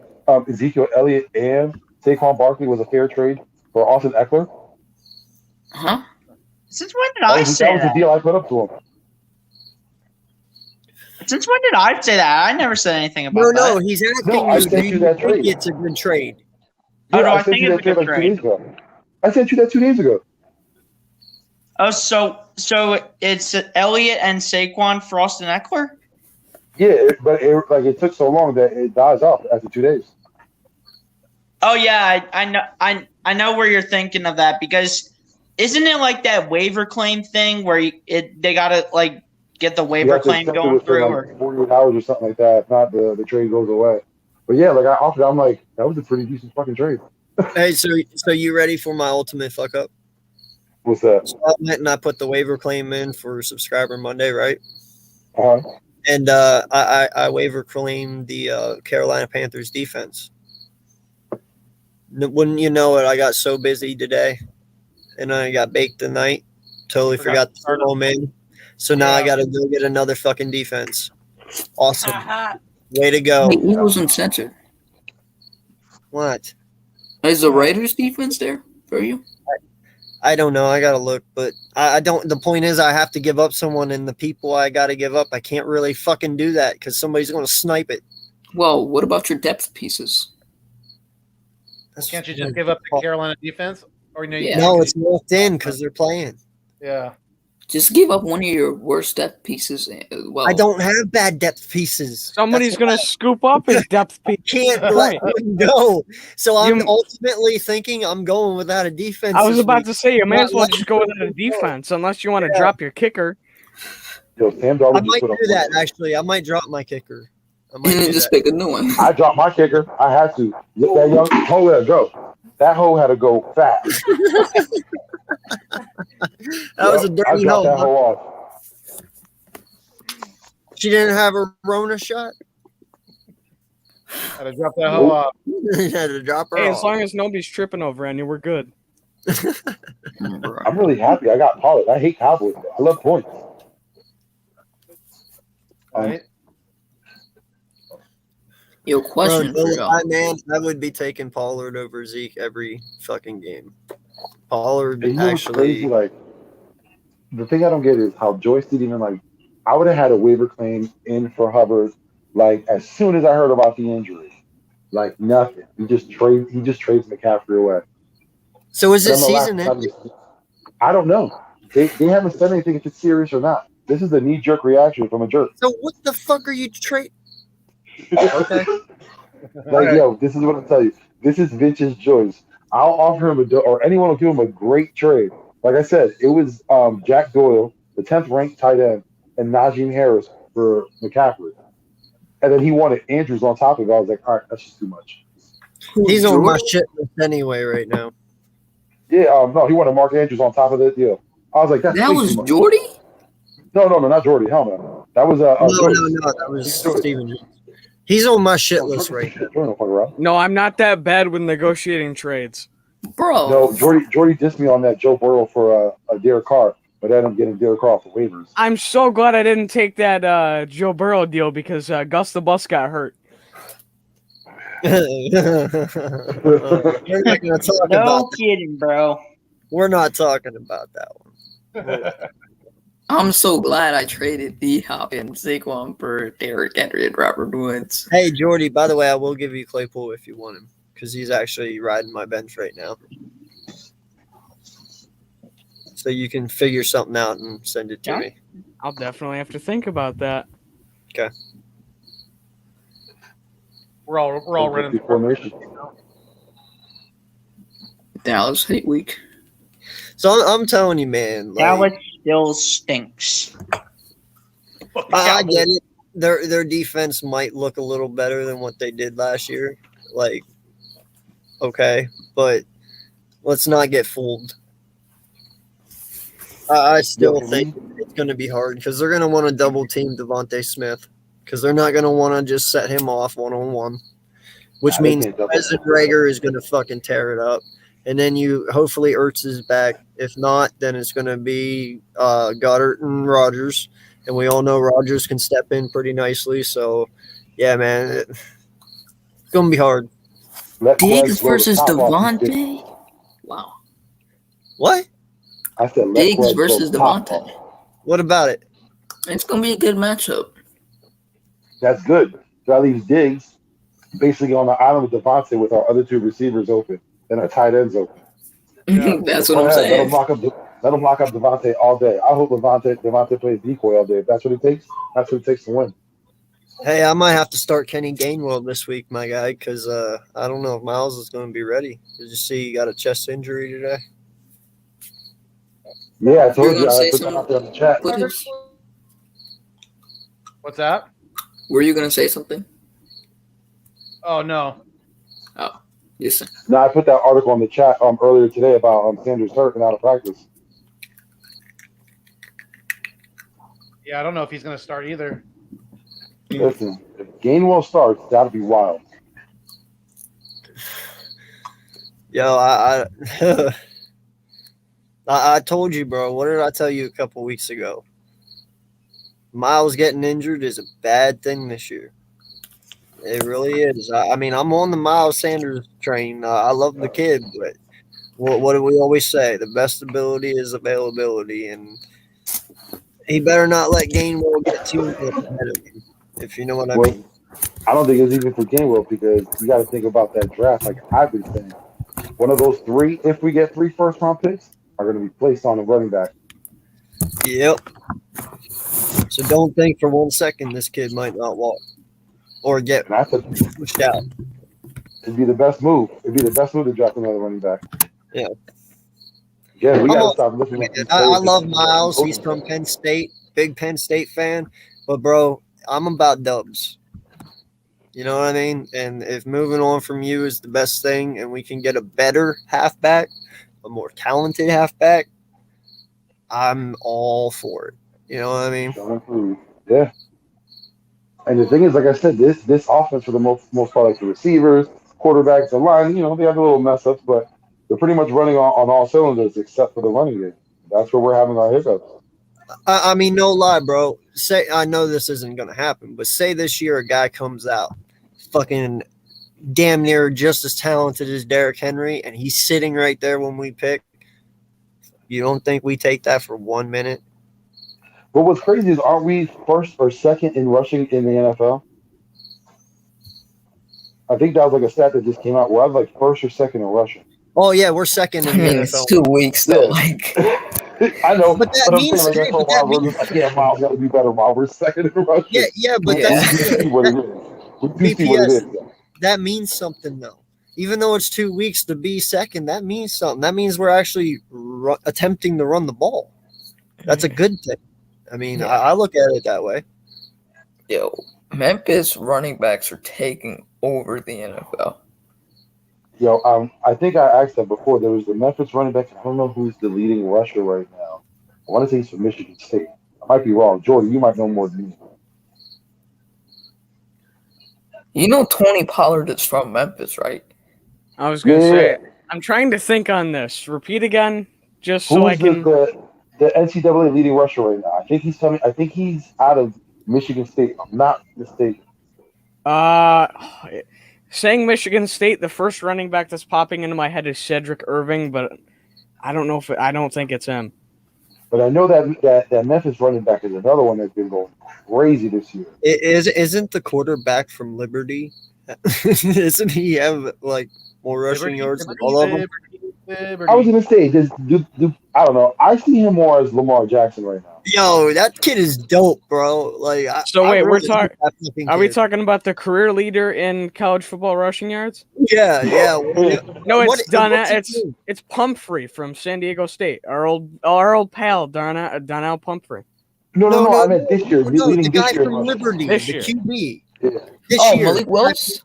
Ezekiel Elliott and Saquon Barkley was a fair trade for Austin Eckler? Huh? Since when did I say that was that? the deal I put up to him. Since when did I say that? I never said anything about No, that. he's asking No, I you, sent do you you that think trade. it's a good trade? Oh, no, I sent think you it's that a good like 2 trade. days ago. I sent you that 2 days ago. Oh, so it's Elliott and Saquon for Austin Eckler? Yeah, but it took so long that it dies off after 2 days. Oh yeah, I know where you're thinking of that, because isn't it like that waiver claim thing where they gotta like get the You waiver have to claim accept it going within, through? like 48 hours or something like that. If not, the trade goes away. But yeah, like I offered, I'm like, that was a pretty decent fucking trade. Hey, so you ready for my ultimate fuck up? What's that? So I went and I put the waiver claim in for Subscriber Monday, right? Uh-huh. And I waiver claimed the Carolina Panthers defense. Wouldn't you know it, I got so busy today, and I got baked tonight. Totally forgot to throw them in. So now I got to go get another fucking defense. Awesome. Way to go. The Eagles Uncensored. What? Is the Raiders defense there for you? I don't know. I got to look, but I don't. The point is, I have to give up someone, and the people I got to give up, I can't really fucking do that because somebody's going to snipe it. Well, what about your depth pieces? Can't you just give up the Carolina defense? Or Yeah. No, it's locked in because they're playing. Yeah. Just give up one of your worst depth pieces. Well, I don't have bad depth pieces. Somebody's gonna scoop up his depth piece. Can't let him go. So I'm You- ultimately thinking I'm going without a defense. I was this about week. to say you may as well Not just go with a defense unless you want to drop your kicker. Yo, Sam I Darnold just might put do up. that actually. I might drop my kicker. I might and then do just that. pick a new one. I dropped my kicker. I had to. Let that young hoe had to go. That hoe had to go fast. That was a I dirty dropped that hoe. hoe off. She didn't have her Rona shot. Gotta drop that hoe off. You had to drop her Hey, off. as long as nobody's tripping over any, we're good. I'm really happy. I got Pollard. I hate Cowboys. I love points. Right? Yo, Bro, question for y'all. I would be taking Pollard over Zeke every fucking game. Pollard And you know what's actually. crazy? Like, the thing I don't get is how Joyce didn't even like. I would have had a waiver claim in for Hubbard, like as soon as I heard about the injury. Like nothing. He just trades McCaffrey away. So is But it I'm the last season time ending? I don't know. They haven't said anything if it's serious or not. This is a knee jerk reaction from a jerk. So what the fuck are you trading? Okay. Like, yo, this is what I'll tell you. This is vintage Joyce. I'll offer him or anyone will give him a great trade. Like I said, it was Jack Doyle, the 10th ranked tight end, and Najee Harris for McCaffrey. And then he wanted Andrews on top of it. I was like, all right, that's just too much. He's on my Jordan? shit list anyway right now. Yeah, no, he wanted Mark Andrews on top of the deal. I was like, that's That way was too much. Jordy? No, not Jordy. Hell no. That was No, Joyce. that was Joyce. Steven Jones. He's on my shit list right now. Jordan don't fuck around. No, I'm not that bad with negotiating trades. Bro. No, Jordy dissed me on that Joe Burrow for a Derek Carr, but I ended up getting Derek Carr for waivers. I'm so glad I didn't take that Joe Burrow deal because Gus the Bus got hurt. We're not gonna talk No about that. kidding, bro. We're not talking about that one. I'm so glad I traded D-Hop and Saquon for Derrick Henry and Robert Woods. Hey, Jordy, by the way, I will give you Claypool if you want him because he's actually riding my bench right now. So you can figure something out and send it to me. I'll definitely have to think about that. Okay. We're all running. Formation. Dallas hate week. So I'm telling you, man. Dallas still stinks. I get it. Their defense might look a little better than what they did last year. Like, okay, but let's not get fooled. I still think it's going to be hard because they're going to want to double team Devontae Smith because they're not going to want to just set him off one-on-one, which means President Rager is going to fucking tear it up. And then hopefully Ertz is back. If not, then it's going to be Goddard and Rodgers. And we all know Rodgers can step in pretty nicely. So, yeah, man, it's going to be hard. Diggs versus Devontae? Wow. What? I said Diggs versus Devontae. What about it? It's going to be a good matchup. That's good. That leaves Diggs basically on the island with Devontae with our other two receivers open and our tight ends open. That's what I'm saying. Let him lock up Devontae all day. I hope Devontae plays decoy all day. If that's what it takes, that's what it takes to win. Hey, I might have to start Kenny Gainwell this week, my guy, because I don't know if Miles is going to be ready. Did you see he got a chest injury today? Yeah, I told you. I put that out there in the chat. What's that? Were you going to say something? Oh no. Oh, yes, sir. No, I put that article in the chat earlier today about Sanders hurt and out of practice. Yeah, I don't know if he's going to start either. Listen, if Gainwell starts, that'll be wild. Yo, I told you, bro. What did I tell you a couple weeks ago? Miles getting injured is a bad thing this year. It really is. I mean, I'm on the Miles Sanders train. I love the kid, but what do we always say? The best ability is availability, and he better not let Gainwell get too much ahead of him, if you know what I mean. I don't think it's even for Gainwell because you got to think about that draft. Like I've been saying, one of those three, if we get 3 first-round picks, are going to be placed on a running back. Yep. So don't think for 1 second this kid might not walk or get pushed out. It'd be the best move. It'd be the best move to draft another running back. Yeah. Yeah, we got to stop looking at I love Miles. He's from Penn State. Big Penn State fan. But, bro, I'm about dubs. You know what I mean? And if moving on from you is the best thing and we can get a better halfback, a more talented halfback, I'm all for it. You know what I mean? Yeah. And the thing is, like I said, this offense for the most part, like the receivers, quarterbacks, the line, they have a little mess ups, but they're pretty much running on all cylinders except for the running game. That's where we're having our hiccups. I mean, no lie, bro. Say I know this isn't gonna happen, but say this year a guy comes out, fucking damn near just as talented as Derrick Henry, and he's sitting right there when we pick. You don't think we take that for 1 minute? But what's crazy is, aren't we first or second in rushing in the NFL? I think that was like a stat that just came out. We're like first or second in rushing. Oh yeah, we're second I in the mean, NFL. it's 2 weeks though. Yeah. Like, I know, But that but I'm means- saying, like, hey, for a but while that we're means- just like, yeah, Miles got to be better while we're second in rushing. Yeah, but Yeah. that's We see what it is. We do see what it is. that means something though. Even though it's 2 weeks to be second, that means something. That means we're actually attempting to run the ball. That's a good thing. I mean, Yeah. I look at it that way. yo, Memphis running backs are taking over the NFL. Yo, I think I asked that before. There was the Memphis running back. I don't know who's the leading rusher right now. I want to say he's from Michigan State. I might be wrong. Jordan, you might know more than me. You know Tony Pollard is from Memphis, right? I was gonna Yeah. say, I'm trying to think on this. Repeat again, just so I Who's can. the NCAA leading rusher right now? I think he's coming. I think he's out of Michigan State. if I'm not mistaken. Saying Michigan State, the first running back that's popping into my head is Cedric Irving, but I don't know I don't think it's him. But I know that Memphis running back is another one that's been going crazy this year. Isn't the quarterback from Liberty? Isn't he have like more rushing yards than all of them? I was gonna say, I don't know. I see him more as Lamar Jackson right now. Yo, that kid is dope, bro. Like, So I wait, we're really like talking. that fucking Are we kid. talking about the career leader in college football rushing yards? Yeah. No, What- it's Donnell. what's his name? It's Pumphrey from San Diego State. Our old pal Donnell Pumphrey. No. I meant this year. No, leading the guy this year. from Liberty, This the year. QB. Yeah. This Oh, year. Malik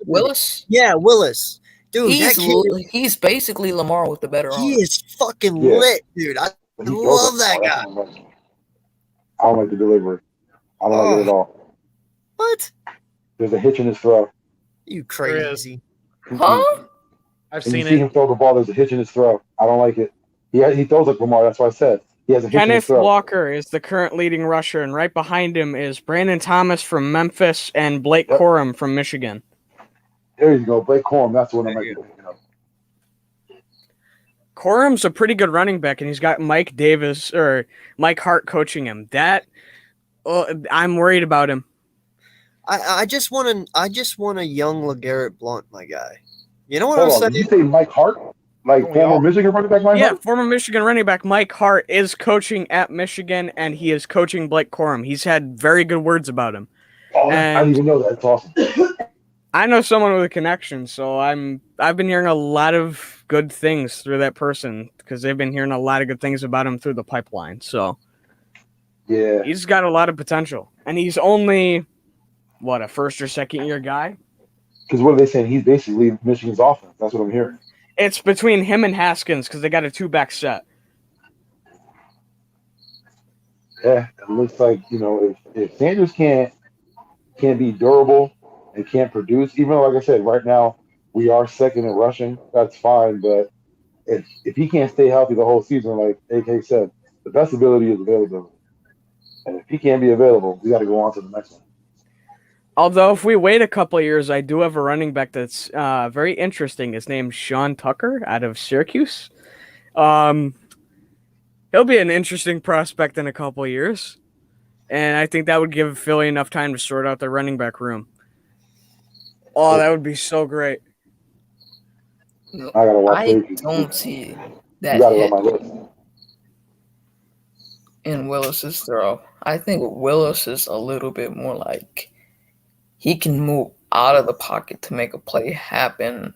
Willis. Yeah, Willis. Dude, He's that kid, he's basically Lamar with the better arm. he is fucking Yeah. lit, dude. I He throws love it. that guy. I don't like the delivery. I don't like it at all. What? There's a hitch in his throw. You is. crazy. Huh? I've And you seen see it. him throw the ball. There's a hitch in his throw. I don't like it. He throws like Lamar. That's what I said. He has a hitch in his Kenneth throw. Walker is the current leading rusher, and right behind him is Brandon Thomas from Memphis and Blake Yep. Corum from Michigan. There you go. Blake Corum. That's what I might be thinking of. Corum's a pretty good running back, and he's got Mike Hart coaching him. I'm worried about him. I just want a young LeGarrette Blount, my guy. You know what Hold I'm on. Did saying? you say Mike Hart? Like Don't we all? former Michigan running back Mike Yeah, Hart? former Michigan running back Mike Hart is coaching at Michigan, and he is coaching Blake Corum. He's had very good words about him. Oh, I didn't even know that. That's awesome. I know someone with a connection, so I've been hearing a lot of good things through that person because they've been hearing a lot of good things about him through the pipeline. So Yeah. he's got a lot of potential, and he's only a first or second year guy. Because what are they saying? He's basically Michigan's offense. That's what I'm hearing. It's between him and Haskins because they got a 2-back set. Yeah, it looks like, if Sanders can't be durable and can't produce, even though, like I said, right now we are second in rushing, that's fine. But if he can't stay healthy the whole season, like AK said, the best ability is availability. And if he can't be available, we got to go on to the next one. Although if we wait a couple of years, I do have a running back that's very interesting. His name's Sean Tucker out of Syracuse. He'll be an interesting prospect in a couple of years. And I think that would give Philly enough time to sort out their running back room. Oh, that would be so great. I got to watch I Syracuse. don't see You that got it hit on my list. in Willis's throw. I think Willis is a little bit more like he can move out of the pocket to make a play happen.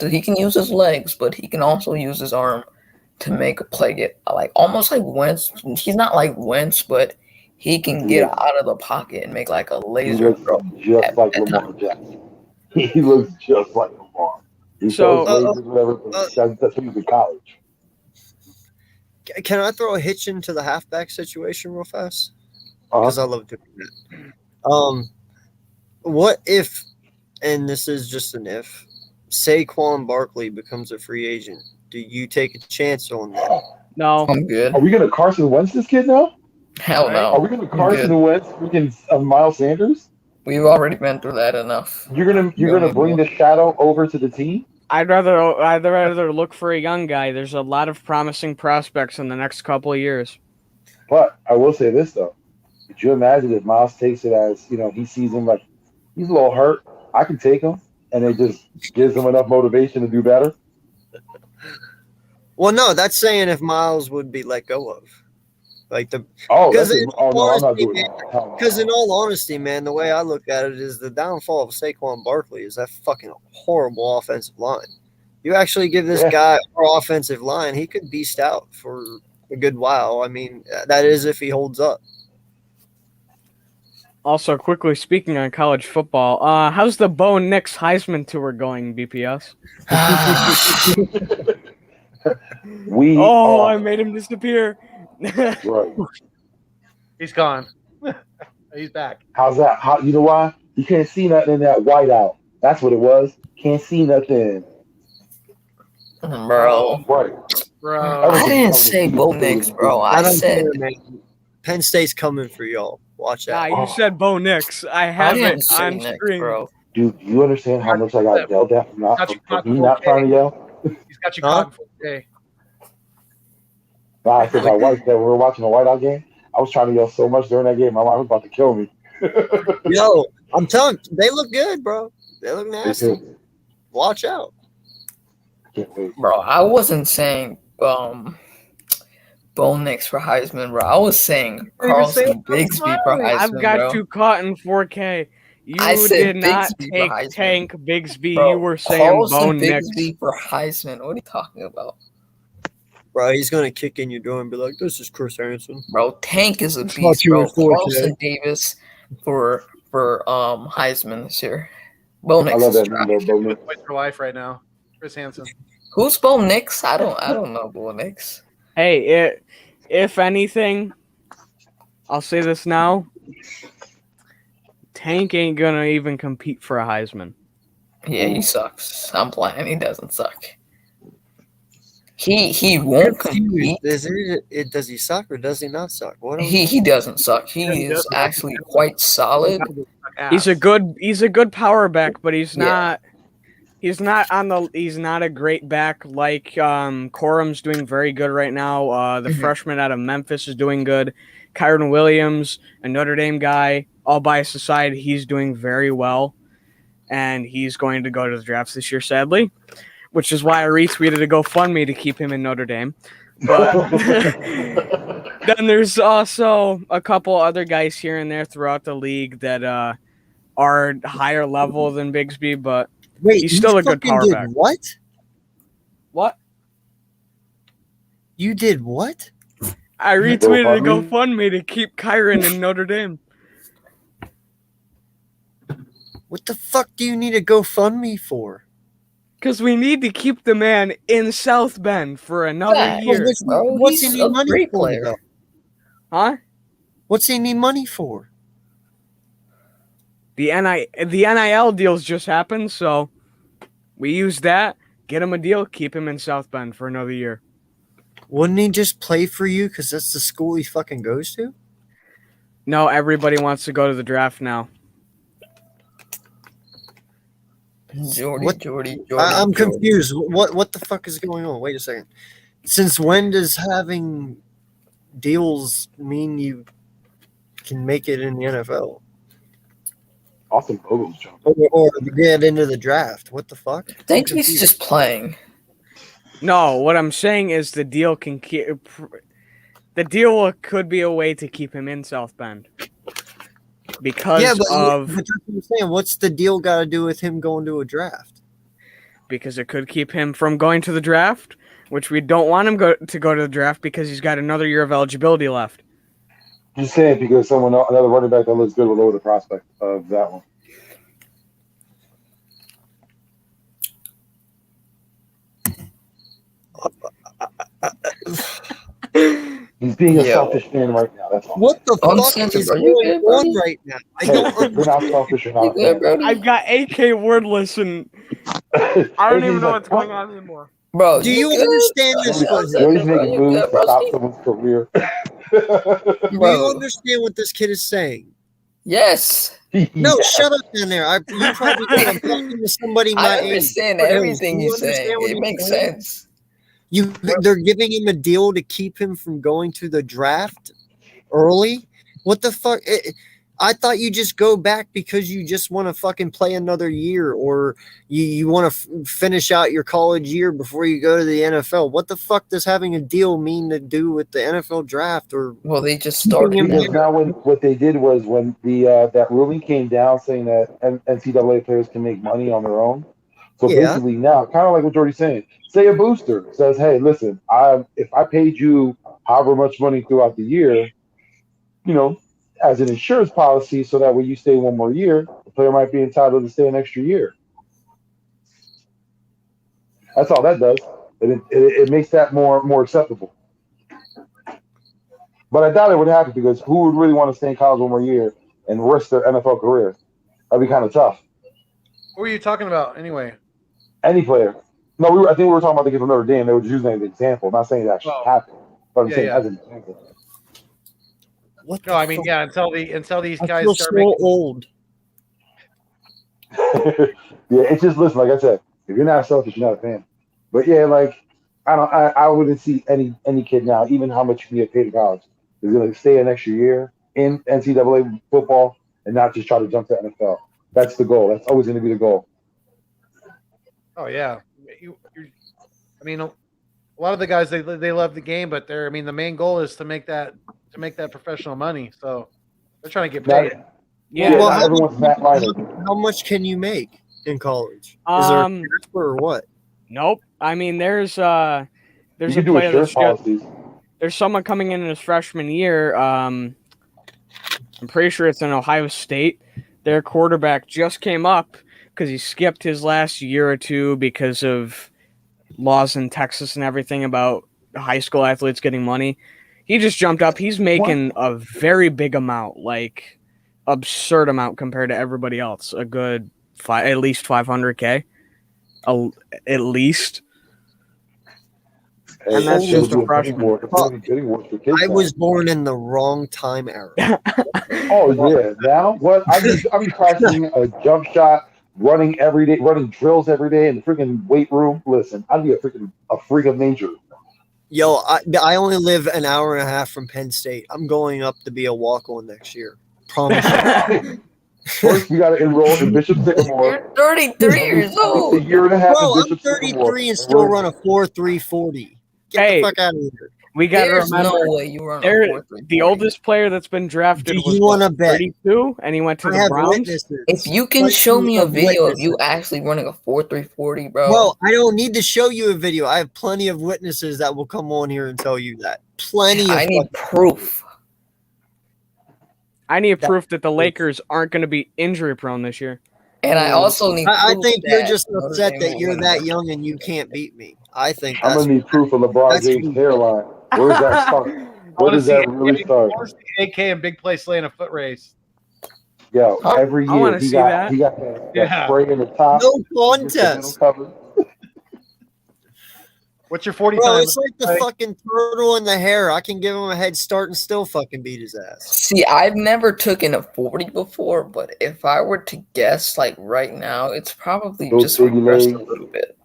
He can use his legs, but he can also use his arm to make a play get almost like Wentz. He's not like Wentz, but he can get out of the pocket and make like a He laser looks throw. just like Lamar Jackson. He looks just like Lamar. He So- throws lasers, whatever. That's what he was in college. Can I throw a hitch into the halfback situation real fast? Uh-huh. Because I love doing that. What if, and this is just an if, Saquon Barkley becomes a free agent? Do you take a chance on that? No. I'm good. Are we gonna Carson Wentz this kid now? Hell Right? no. Are we gonna I'm Carson good. Wentz freaking Miles Sanders? We've already been through that enough. You're No gonna bring more. the shadow over to the team? I'd rather look for a young guy. There's a lot of promising prospects in the next couple of years. But I will say this though. Could you imagine if Miles takes it as, he sees him like he's a little hurt, I can take him, and it just gives him enough motivation to do better? Well, no, that's saying if Miles would be let go of. Like the Oh, because that's it. Oh no, I'm not doing man, that. Hell no. because in all honesty, man, the way I look at it is the downfall of Saquon Barkley is that fucking horrible offensive line. You actually give this guy our offensive line, he could beast out for a good while. I mean, that is if he holds up. Also, quickly speaking on college football, how's the Bo Nix Heisman Tour going, BPS? I made him disappear. Right. He's gone. He's back. How's that? You know why? You can't see nothing in that whiteout. That's what it was. Can't see nothing. Bro. Right. Bro. I didn't say Bo Nix, bro. I said Penn State's coming for y'all. Watch out. You said Bo Nix. I have it on screen. Bro. Dude, do you understand how much I got yelled at for me not trying to yell? He's got you caught in 4K. Nah, because my wife that we were watching a whiteout game, I was trying to yell so much during that game, my mom was about to kill me. Yo, I'm telling you, they look good, bro. They look nasty. Watch out. Bro, I wasn't saying Bo Nix for Heisman, bro. I was saying Carlson Bigsby for Heisman, I've got you caught in 4K. You did not take Tank Bigsby. Bro, you were saying Bo Nix. Bigsby for Heisman. What are you talking about? Bro, he's going to kick in your door and be like, this is Chris Hansen. Bro, Tank is a beast, bro. Carlson Davis for Heisman this year. Bo Nix. I love that number, Bo Nix. Wait for life right now. Chris Hansen. Who's Bo Nix? I don't know Bo Nix. Hey, if anything, I'll say this now. Tank ain't gonna even compete for a Heisman. Yeah, he sucks. I'm playing. He doesn't suck. He won't compete. Does he suck or does he not suck? He doesn't suck. He is actually quite solid. He's a good power back, but he's not. He's not a great back like Corum's doing very good right now. The freshman out of Memphis is doing good. Kyron Williams, a Notre Dame guy, all bias aside, he's doing very well. And he's going to go to the drafts this year, sadly. Which is why I retweeted a GoFundMe to keep him in Notre Dame. But then there's also a couple other guys here and there throughout the league that are higher level than Bigsby, but he's still a good power back. What? What? You did what? I retweeted a GoFundMe to keep Kyron in Notre Dame. What the fuck do you need a GoFundMe for? Because we need to keep the man in South Bend for another year. What's he need money for, though? Huh? What's he need money for? The NIL deals just happened, so we use that, get him a deal, keep him in South Bend for another year. Wouldn't he just play for you because that's the school he fucking goes to? No, everybody wants to go to the draft now. Jordy. I'm confused. What the fuck is going on? Wait a second. Since when does having deals mean you can make it in the NFL? Awesome Bogo's jump. Or get into the draft. What the fuck? I think he's just playing. No, what I'm saying is the deal can keep. The deal could be a way to keep him in South Bend. Because but that's what I'm saying. What's the deal got to do with him going to a draft? Because it could keep him from going to the draft, which we don't want him to go to the draft because he's got another year of eligibility left. Just saying because another running back that looks good will lower the prospect of that one. He's being a Yo. selfish man right now. That's all. What the fuck Uncensored, is are going you good, on buddy? right now? I Hey, don't if you're not selfish, you're You not a good, fan. Brody? I've got AK wordless and I don't even know what's going on anymore. Bro, Do you good? understand this? Joey's Foothill? making You moves good, to stop broski? someone's career. Do you Bro, understand what this kid is saying? yes. No, Yeah. shut up down there. You probably think I'm talking to somebody my I age. understand Foothills, everything do you understand say. what It he's makes saying? sense. They're giving him a deal to keep him from going to the draft early? What the fuck? I thought you just go back because you just want to fucking play another year, or you want to finish out your college year before you go to the NFL. What the fuck does having a deal mean to do with the NFL draft? Or Well, they just started. Because now what they did was when the that ruling came down saying that NCAA players can make money on their own. So Yeah. basically now, kind of like what Jordy's saying, say a booster says, hey, listen, if I paid you however much money throughout the year, you know, as an insurance policy, so that when you stay one more year, the player might be entitled to stay an extra year. That's all that does. It makes that more acceptable. But I doubt it would happen because who would really want to stay in college one more year and risk their NFL career? That'd be kind of tough. Who are you talking about anyway? Any player. No, I think we were talking about the kid from Notre Dame. They were just using it as an example. I'm not saying that should happen, but I'm saying as an example. what? No, I mean, yeah, until these I guys feel start so making. old. Yeah, it's just listen. Like I said, if you're not selfish, you're not a fan. But yeah, like I wouldn't see any kid now, even how much you can get paid in college, is going to stay an extra year in NCAA football and not just try to jump to NFL. That's the goal. That's always going to be the goal. Oh yeah, I mean, a lot of the guys they love the game, but the main goal is to make that professional money. So they're trying to get paid. Yeah, Well, not everyone's Matt Leinart. how much can you make in college? Is there a cap or what? Nope. I mean, there's You a can do player insurance policies. there's someone coming in his freshman year. I'm pretty sure it's in Ohio State. Their quarterback just came up because he skipped his last year or two because of laws in Texas and everything about high school athletes getting money. He just jumped up. He's making a very big amount, like absurd amount compared to everybody else. A good at least $500K, at least. Hey, And that's it'll just be a freshman. bidding war for kids I now. was born in the wrong time era. Oh yeah, now what? I'll be practicing a jump shot, running every day, running drills every day in the freaking weight room. Listen, I'd be a freak of nature. Yo, I only live an hour and a half from Penn State. I'm going up to be a walk-on next year. Promise you. First, we got to enroll in Bishop Sycamore. You're 33 years A old. year and a half Bro, in I'm Bishop 33 Sycamore. and still run a 4.340. Get Hey, the fuck out of here. We got to There's remember, no way you run a the 4.340. oldest player that's been drafted Do was you wanna bet? 32, and he went to I the have Browns. witnesses. If you can Plenty show me a of video of you witnesses. actually running a 4.340, bro. Bro, I don't need to show you a video. I have plenty of witnesses that will come on here and tell you that. Plenty of I need proof. I need proof that the Lakers aren't going to be injury prone this year. And I also need I proof think you're that just Notre upset Dame that will you're win that the- young and you can't beat me. I think I'm that's gonna need proof of LeBron that's James' rude. hairline. Where does that start? Where does that really start? AK and Big Play slaying a foot race. Yo, every I year wanna he see got that. that Yeah. spray in the top. No He gets the middle contest. cover. What's your 40 Bro, time? it's like the fucking turtle in the hair. I can give him a head start and still fucking beat his ass. See, I've never taken a 40 before, but if I were to guess, like right now, it's probably Those just big regressed a legs. little bit.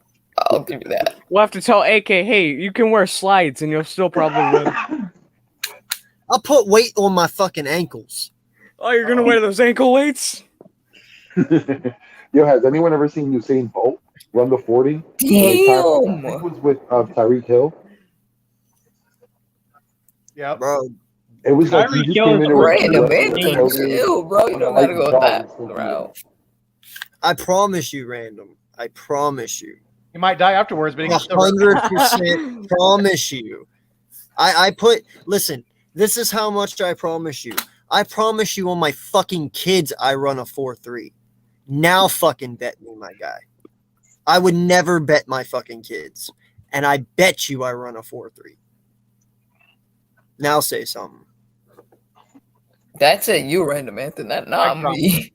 I'll give you that. We'll have to tell AK, hey, you can wear slides and you'll still probably win. I'll put weight on my fucking ankles. Oh, you're going to wear those ankle weights? Yo, has anyone ever seen Usain Bolt run the 40? I think Damn! it was with Tyreek Hill. Yep. Bro, It was like he Tyreek just Hill came is in a with Random random man, chill, bro. You don't gotta go with that route. I promise you, random. I promise you. He might die afterwards, but he can still run. 100% promise you. I put, listen, this is how much I promise you. I promise you on my fucking kids I run a 4.3. Now fucking bet me, my guy. I would never bet my fucking kids. And I bet you I run a 4.3. Now say something. That's it. You random Anthony. That not me.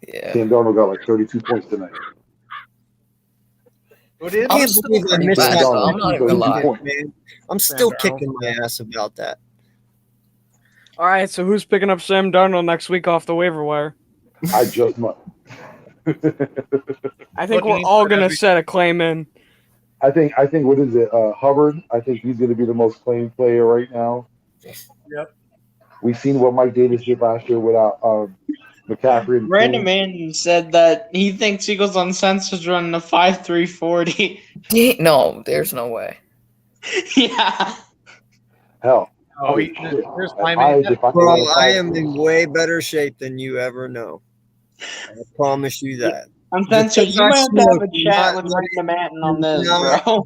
Yeah. Sam Darnold got like 32 points tonight. Who did? I I'm can't still believe I pretty missed bad, that. so I'm not even gonna lie. Man. I'm still Sam Darnold. kicking my ass about that. All right, so who's picking up Sam Darnold next week off the waiver wire? I just might. I think we're Looking all for gonna every- set a claim in. I think what is it? Hubbard. I think he's going to be the most claimed player right now. Yep. We've seen what Mike Davis did last year without McCaffrey. And Random man said that he thinks Eagles Uncensored running a 5.340. No, there's no way. Yeah. Hell. Oh, here's my man. Bro, I am in way better shape than you ever know. I promise you that. Uncensored, you might have to have a chat with Random Anton on this, bro.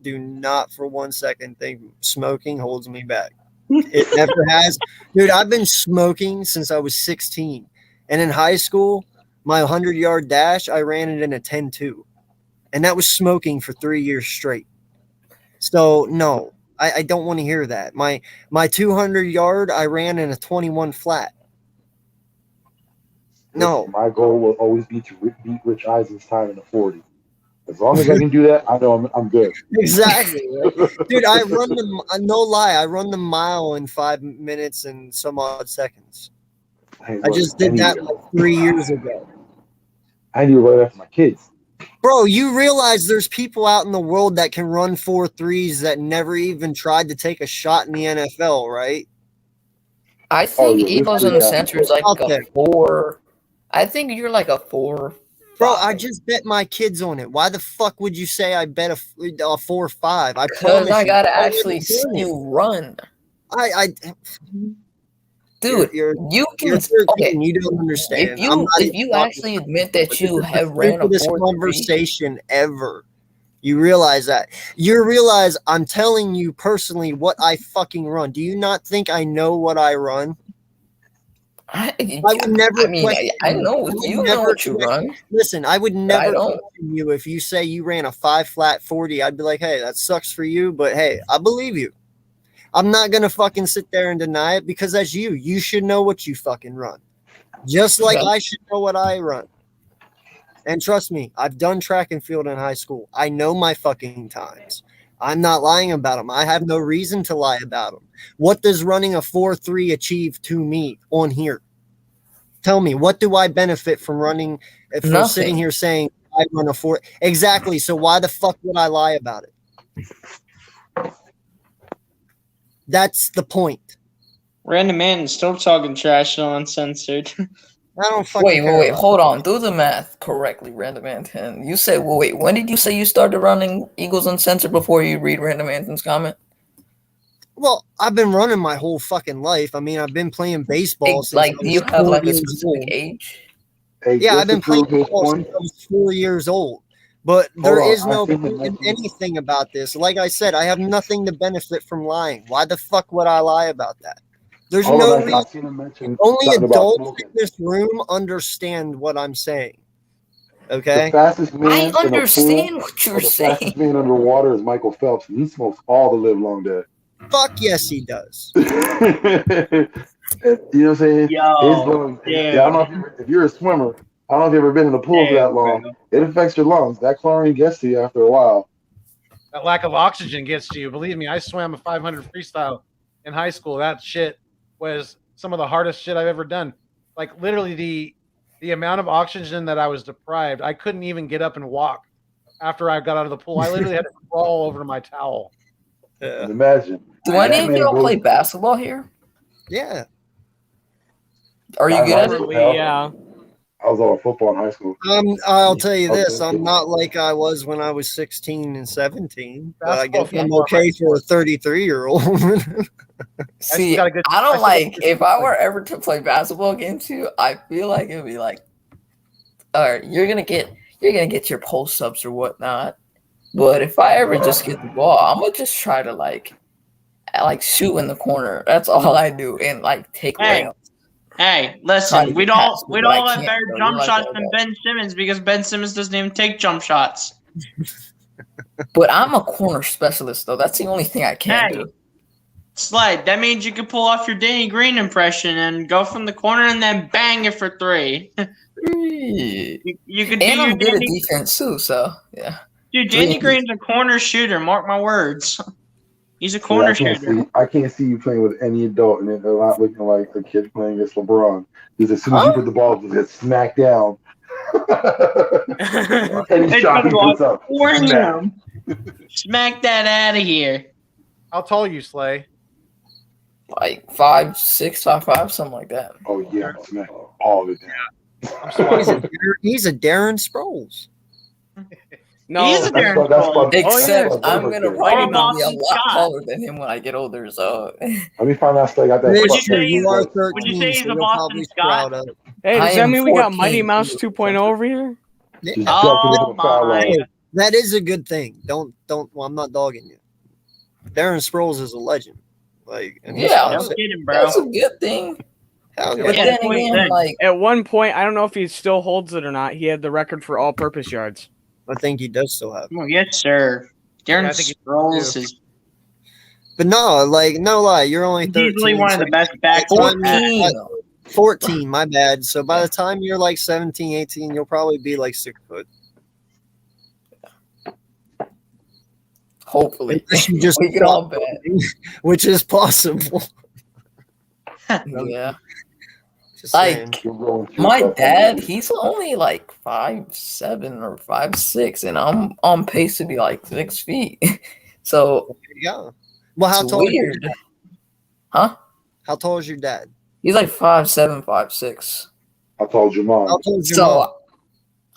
Do not for 1 second think smoking holds me back. It never has. Dude, I've been smoking since I was 16. And in high school, my 100-yard dash, I ran it in a 10-2. And that was smoking for 3 years straight. So, no, I don't want to hear that. My 200-yard, I ran in a 21 flat. No. My goal will always be to beat Rich Eisen's time in a 40. As long as I can do that, I know I'm good. Exactly. Right? Dude, I run the mile in 5 minutes and some odd seconds. Hey, I just did that like 3 years ago. I need to run after my kids. Bro, you realize there's people out in the world that can run 4.3s that never even tried to take a shot in the NFL, right? I think yeah, Eagles this- Uncensored is like Okay. a 4. I think you're like a 4. Bro, I just bet my kids on it. Why the fuck would you say I bet a 4-5? I Because promise I you, gotta I actually see wouldn't do it. you run. Dude, You're you can 13, okay. you don't understand. If you actually admit that you have ran a this 4.3, conversation ever. You realize that. You realize I'm telling you personally what I fucking run. Do you not think I know what I run? I would never I mean, question I you. know I would you know never what you question- run. Listen, I would I never don't. question you if you say you ran a 5 flat 40. I'd be like, hey, that sucks for you, but hey, I believe you. I'm not gonna fucking sit there and deny it because that's you. You should know what you fucking run. Just like Yeah. I should know what I run. And trust me, I've done track and field in high school. I know my fucking times. I'm not lying about them. I have no reason to lie about them. What does running a 4.3 achieve to me on here? Tell me, what do I benefit from running, from Nothing. sitting here saying I run a 4? Exactly. So why the fuck would I lie about it? That's the point. Random man still talking trash on Uncensored. I don't fucking care Wait, about hold on. Do the math correctly, Random Anton. You said, wait, when did you say you started running Eagles Uncensored before you read Random Anton's comment? Well, I've been running my whole fucking life. I mean, I've been playing baseball since Like, I do was you have 4 like a years specific old. age? Hey, Yeah, just I've been to prove playing his football point, since I was 4 years old. But there Hold on, is no I think point in it might be- anything about this. Like I said, I have nothing to benefit from lying. Why the fuck would I lie about that? There's hold no on, reason. I've seen him mention Only something about adults smoking. in this room understand what I'm saying. The Okay? fastest man I in a pool understand what or you're the saying. fastest man underwater is Michael Phelps, and he smokes all the live long day. Fuck yes, he does. You know what I'm saying? Yo, His lungs, dude. yeah, I don't know if you're a swimmer. I don't know if you've ever been in the pool for Dude, that long. bro. It affects your lungs. That chlorine gets to you after a while. That lack of oxygen gets to you. Believe me, I swam a 500 freestyle in high school. That shit was some of the hardest shit I've ever done. Like literally the amount of oxygen that I was deprived, I couldn't even get up and walk after I got out of the pool. I literally had to crawl over to my towel. And imagine. Do any That of man y'all goes- play basketball here? Yeah. Are you I good at like it? it. Yeah. I was on football in high school. I'll tell you this. Okay. I'm not like I was when I was 16 and 17. But I Basketball, guess I'm football, okay for a 33-year-old. See, got a good- I I don't still like got- if I were ever to play basketball against you, I feel like it'd be like, all right, you're gonna get your post ups or whatnot. But if I ever just get the ball, I'm gonna just try to like shoot in the corner. That's all I do and like take Hey. layups. Hey, Trying listen, to we get don't past me, we but I don't let can't, better bro. jump You're like shots that than guy. Ben Simmons because Ben Simmons doesn't even take jump shots. But I'm a corner specialist, though. That's the only thing I can Hey. do. Slide. That means you can pull off your Danny Green impression and go from the corner and then bang it for 3. You could do And your I'm good at Danny, defense, too, so, yeah. dude. Danny Green's a corner shooter. Mark my words. He's a Yeah, corner shooter. I can't see you playing with any adult and they're not looking like a kid playing against LeBron. Because as soon as you put the ball, you get smacked down. Any shot he puts up. Wham! Smack that out of here. How tall are you, Slay? Like 5'6", 5'5", something like that. Oh, yeah. Smack all of it down. I'm sorry. He's a Darren Sproles. No, He is a Darren That's Sproles. Except yeah. I'm gonna Or probably Boston be a lot Scott. taller than him when I get older. So Let me find out if I got that. Mitch, Would you say you he's- are would 13, you say he's so a you'll Boston probably Scott? sprout up. hey, does I that am mean we got 14. Mighty Mouse 2.0 over here? Just jumping into the foul line. Hey, that is a good thing. Don't. Well, I'm not dogging you. Darren Sproles is a legend. Like, and he's Yeah, No 5'6". kidding, bro. that's a good thing. Hell yeah. But Yeah, then that's what he again, said. like, At one point, I don't know if he still holds it or not. He had the record for all-purpose yards. I think he does still have. Well, yes, sir. Darren Yeah, I think he Sproles do. is But no, like, no lie, you're only 13. easily one of the best backs. 14. 14, my bad. So by the time you're like 17, 18, you'll probably be like 6 foot. Hopefully, Unless you just we can all bet. which is possible. Yeah, Just Like, saying. You're going through my stuff. dad, he's only like 5'7" or 5'6", and I'm on pace to be like 6 feet. So Yeah. Well, how it's tall? Is your weird, dad? huh? How tall is your dad? He's like 5'7", 5'6". I told your mom. How tall is your mom?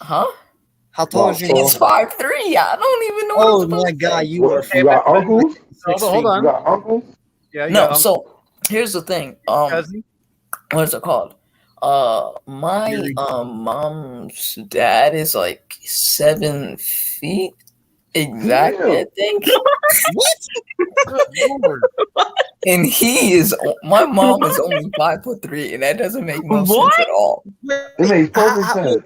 So, huh? How tall is your He's mom? 5'3". I don't even know. Oh what I'm my supposed to God, say. you are. You got uncles? Hold You on. got uncles? Yeah, you No, got so here's the thing. cousin. What is it called? My mom's dad is like 7 feet exactly, I think. And he is. My mom is only 5'3", and that doesn't make no What? sense at all. It makes perfect sense.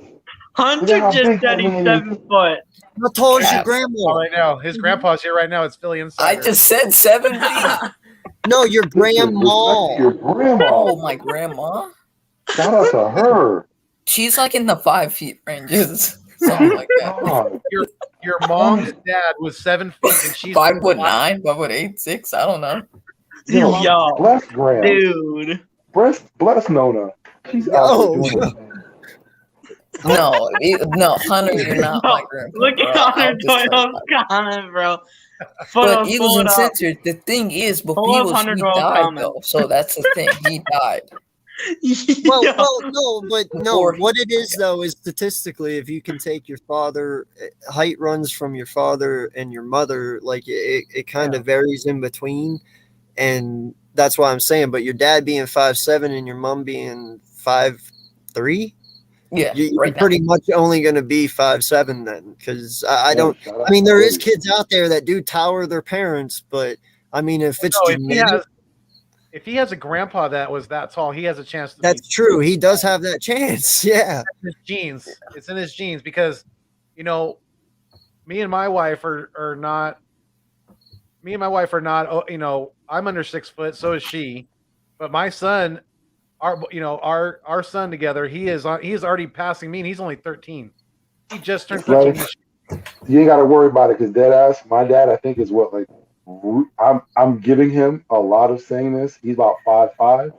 Hunter Look how just big said that he's man is. 7 foot. How tall is your Yeah. grandma? Oh, right now, his grandpa's here right now. It's Philly I Insider. just said 7 feet. No, your grandma. Your grandma. Oh, my grandma. Shout out to her. She's like in the 5 feet ranges, something like that. God. Your mom's dad was 7 feet, and she's 5'9", 5'8", 6". I don't know. Yo, Bless Graham. dude. Bless Nona. She's Yo. out there doing her thing. No, Hunter, you're not my grandpa. Look at bro. Hunter I'll just tell you Doyle's that. comment, bro. But Eagles pull it up. Uncensored, the thing is, Pull Foothills, up Hunter he Doyle's died, comment. though. So that's the thing. He died. Well, Yo. no. Or- What it is though is statistically, if you can take your father, height runs from your father and your mother, like it kind of varies in between, and that's why I'm saying. But your dad being 5'7" and your mom being 5'3", Yeah, you're right now. pretty much only going to be 5'7" then, because I don't. Shout out I mean, to there is Cody. kids out there that do tower their parents, but I mean, if it's No, genetic, if he has a grandpa that was that tall, he has a chance to that's be true. He does have that chance. Yeah. in his genes. It's in his genes because, me and my wife are not. Me and my wife are not. I'm under 6 foot, so is she. But my son, our son together, he is already passing me, and he's only 13. He just turned 13. Right. You ain't got to worry about it because dead ass. My dad, I think, is what like. I'm giving him a lot of saying this. He's about 5'5",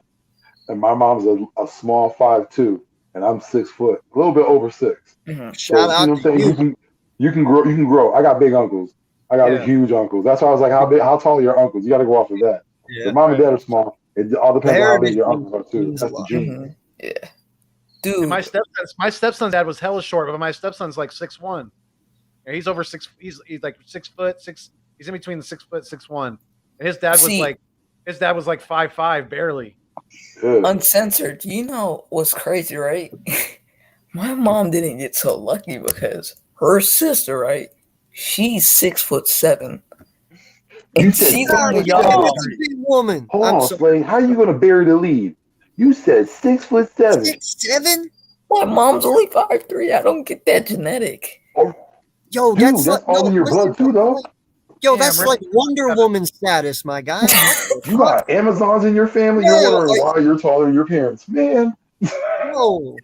and my mom's a small 5'2", and I'm 6 foot, a little bit over 6. Mhm. Shout out what I'm to saying? you. You can grow. You can grow. I got big uncles. I got Yeah. huge uncles. That's why I was like, how tall are your uncles? You got to go off of that. Yeah. Your mom and dad are small. It all depends on how big your Heritage uncles are too. means a That's the lot. gene. Mhm. Yeah. And Dude, my stepson's dad was hella short, but my stepson's like 6'1". He's over 6. He's like 6 foot 6. He's in between the 6 foot 6'1". And his dad was See- like 5'5", barely. Good. Uncensored, you know what's crazy, right? My mom didn't get so lucky because her sister, right? She's 6'7". You And said she's God, only you're got a big woman. Hold I'm on, sorry. Slade. How you gonna bury the lead? You said 6'7". 6'7"? my mom's only 5'3". I don't get that genetic. Yo, Dude, that's that's like, all in your blood too, though. Yo, Damn, that's Rick. like Wonder Woman status, my guy. What the You got Amazons in your family. Yeah, You're wondering like- why you're taller than your parents, man. Yo,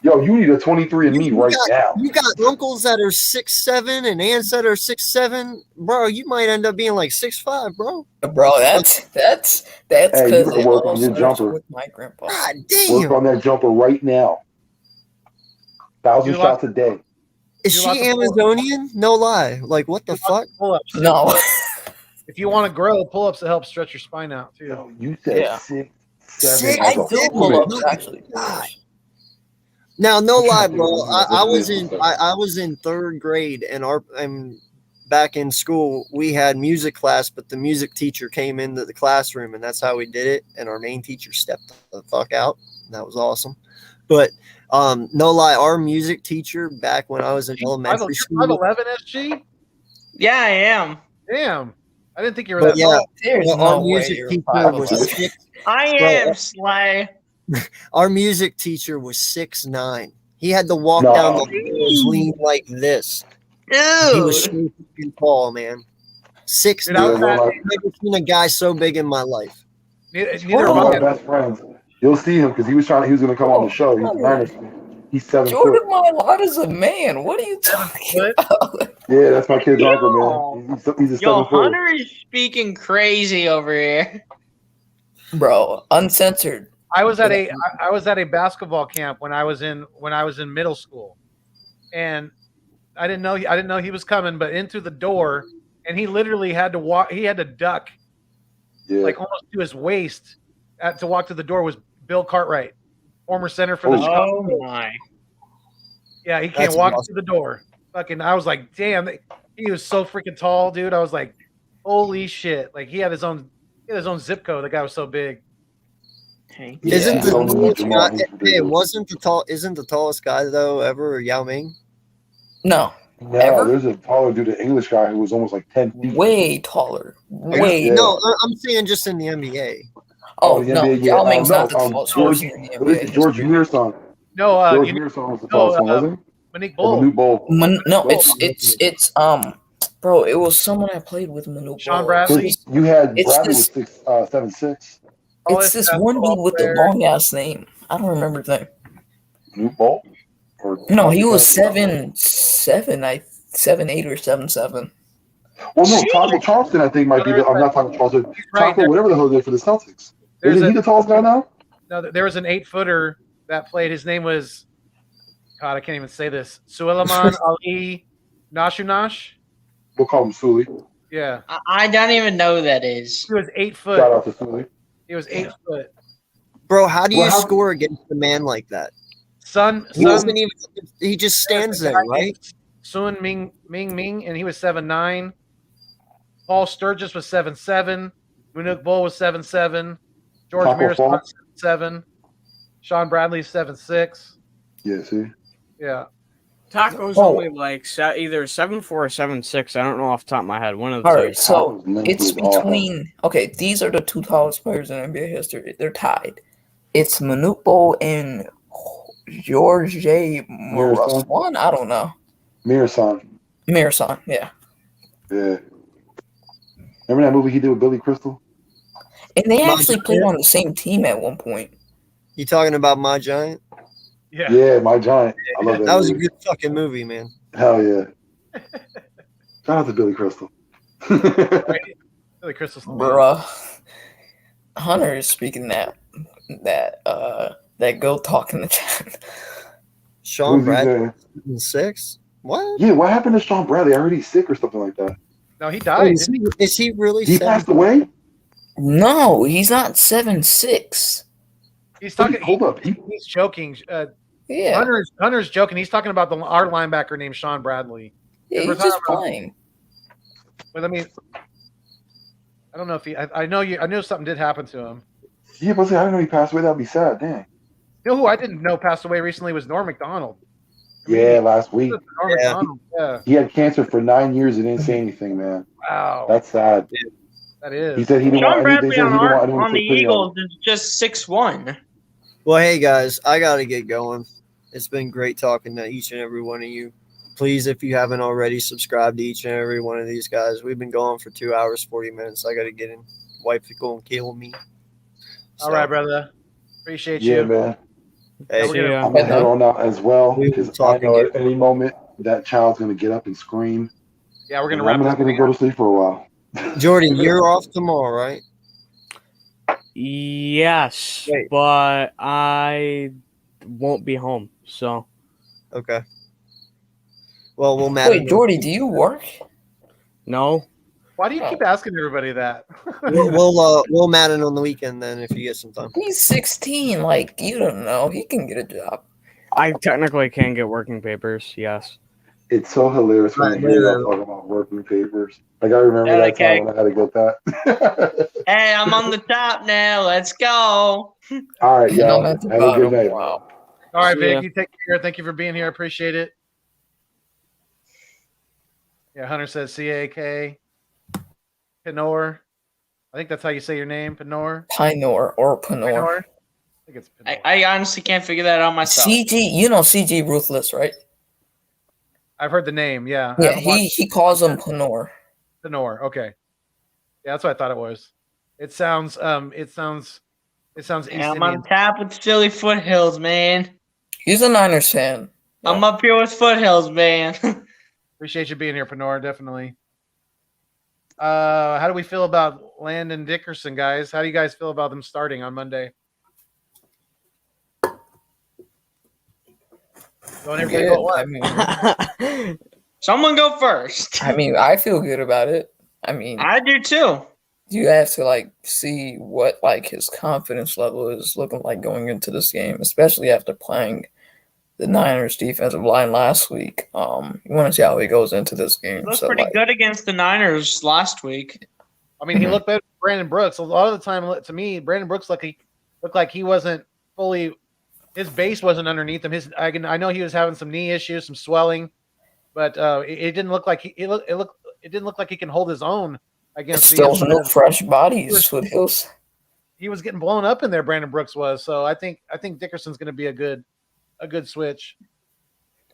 Yo, you need a 23andMe right now. you got uncles that are 6'7" and aunts that are 6'7", bro. You might end up being like 6'5", bro. Bro, that's Hey, you because better it work all on your starts jumper. with my grandpa. God Work damn. on that jumper right now. 1,000 Do shots a day. Is Do she lots of pull-ups. Amazonian? No lie. Like, what the fuck? Pull-ups. No. If you want to grow, pull-ups to help stretch your spine out too. Yo, you said Yeah. 6'7" Six, I as a do seven. pull woman. ups actually. God. Now, no I'm trying lie, to bro. figure out I what was it is in for I was in 3rd grade, and back in school we had music class, but the music teacher came into the classroom, and that's how we did it. And our main teacher stepped the fuck out. That was awesome. But no lie, our music teacher back when I was in elementary You're school. 5'11", SG? Yeah, I am. Damn. I didn't think you were But that yeah, tall. There's our no way music you're teacher 5'11". was 6. I Bro, am, Slay. Our music teacher was 6'9". He had to walk No. down the halls lean like this. He was so Dude. fucking tall, man. 6'9". Dude, I was Yeah, I've well, never seen a guy so big in my life. Neither One of of my us. best friends. You'll see him because he was going to come on the show. He's a Niners fan. He's 7 Jordan foot. Mailata is a man. What are you talking foot? about? Yeah, that's my kid's Yo. uncle, man. He's a Yo, 7 foot. Hunter is speaking crazy over here. Bro, uncensored. I was at a basketball camp when I was in middle school, and I didn't know he was coming, but into the door, and he literally had to walk. He had to duck Yeah. like almost to his waist to walk to the door. Was Bill Cartwright, former center for the Oh. Chicago Oh Bulls. my. Yeah, he can't That's walk awesome. to the door. Fucking, I was like, damn, he was so freaking tall, dude. I was like, holy shit! Like he had his own zip code. The guy was so big. Hey. Isn't Yeah. the Don't tallest need guy, to hey, isn't the tallest guy though ever Yao Ming? No, No, Ever? there's a taller dude, an English guy who was almost like 10 feet. way taller. Way. Yeah. No, I'm saying just in the NBA. Oh the no, NBA, Yao Ming's no, not the tallest George, person in the what is NBA. it? George Muirson. No, George you Muirson was the no, tallest one, wasn't he? Monique Or Bull, Manute Bol. No, Bull. it's bro. It was someone I played with. Manute Sean Bol. Bradley. You had It's Bradley this- was 7'6". It's this one dude with the long ass name. I don't remember his name. Manute Bol? Or No, he was 7'8" or 7'7". Well, no, Taco Charleston, I think, might be the. I'm not talking Charleston. Right, Taco, whatever the hell they did for the Celtics. There's Isn't he the tallest guy now? No, there was an 8-footer that played. His name was, God, I can't even say this. Suleiman Ali Nashunash. We'll call him Sully. Yeah, I don't even know who that is. he was 8 foot. Shout out to Sully. He was 8 foot. Bro, how do you Well, how- score against a man like that? He Son, doesn't even. He just stands there, right? Sun Ming, and he was 7'9". Paul Sturgis was 7'7". Manute Bull was 7'7". George Taco Mears Fall? was 7'7". Sean Bradley 7'6". Yeah, see? Yeah, Taco's Oh. only like either 7'4" or 7'6". I don't know off the top of my head. One of the All two. right, so Taco's length it's was awesome. between. Okay, these are the two tallest players in NBA history. They're tied. It's Manute Bol and George Moraswan. I don't know. Mirson. Mirson, yeah. Yeah. Remember that movie he did with Billy Crystal? And they My actually played Giant? on the same team at one point. You talking about My Giant? yeah. Yeah, My Giant. I love that That was a movie. good fucking movie, man. Hell yeah. Shout out to Billy Crystal. Really, Crystal's Bruh. Hunter is speaking that go talk in the chat. Sean Who's he Bradley saying? 6. What? Yeah, what happened to Sean Bradley? I heard he's sick or something like that. No, he Oh, died. is he really? He 7? passed away? No, he's not 7'6". He's talking. Hold up. He's joking. Yeah, Hunter's joking. He's talking about our linebacker named Sean Bradley. yeah we're he's just talking about- playing. But I mean, I don't know if he. I know something did happen to him. Yeah, but see, I didn't know he passed away. That'd be sad. Dang. You know who I didn't know passed away recently was Norm Macdonald. Yeah, last week. Norm Yeah. Macdonald. Yeah. He had cancer for 9 years and didn't say anything, man. Wow. That's sad. That is. He said he didn't Sean want anything. Bradley He on, didn't want anyone on to the take pity on him. Eagles is just 6'1". Well, hey guys, I gotta get going. It's been great talking to each and every one of you. Please, if you haven't already, subscribe to each and every one of these guys. We've been going for 2 hours, 40 minutes. I got to get in. Wife is going to kill me. All right, brother. Appreciate Yeah, you. man. Hey, See ya. I'm gonna head on out as well We will because I talk know again. at any moment that child's gonna get up and scream. Yeah, we're And gonna wrap I'm this not gonna thing go up. to sleep for a while. Jordy, you're off tomorrow, right? Yes, Wait. but I won't be home. So Okay. Well, we'll match. Wait, Jordy, do you work? no. Why do you keep asking everybody that? We'll Madden on the weekend then if you get some time. He's 16. Like, you don't know. He can get a job. I technically can get working papers. Yes. It's so hilarious when I hear y'all talking about working papers. Like I remember that Okay. time when I had to get that. Hey, I'm on the top now. Let's go. All right, And y'all. I'm at the Have a good bottom. night. Wow. All right, See ya. Vic, you take care. Thank you for being here. Appreciate it. Yeah, Hunter says CAK. Pinor. I think that's how you say your name, Pinor. Pinor or Pinor. Pinor. I think it's Pinor. I honestly can't figure that out myself. CG, you know CG Ruthless, right? I've heard the name. Yeah. I Yeah, haven't watched he calls him Pinor. Pinor. Okay. Yeah, that's what I thought it was. It sounds East I'm on Indian. top with Philly Foothills, man. He's a Niners fan. I'm up here with Foothills, man. Appreciate you being here, Pinor. Definitely. How do we feel about Landon Dickerson, guys? How do you guys feel about them starting on Monday? Don't everybody go at once. I mean, Someone go first. I feel good about it. I mean, I do too. you have to like see what like his confidence level is looking like going into this game, especially after playing the Niners defensive line last week. You want to see how he goes into this game. He looked So, pretty like, good against the Niners last week. I mean, he looked better than Brandon Brooks. A lot of the time, to me, Brandon Brooks looked like he wasn't fully. His base wasn't underneath him. I know he was having some knee issues, some swelling, but it didn't look like it didn't look like he can hold his own against still the. no fresh bodies with Hills. He was getting blown up in there. Brandon Brooks was. So I think Dickerson's going to be a good switch.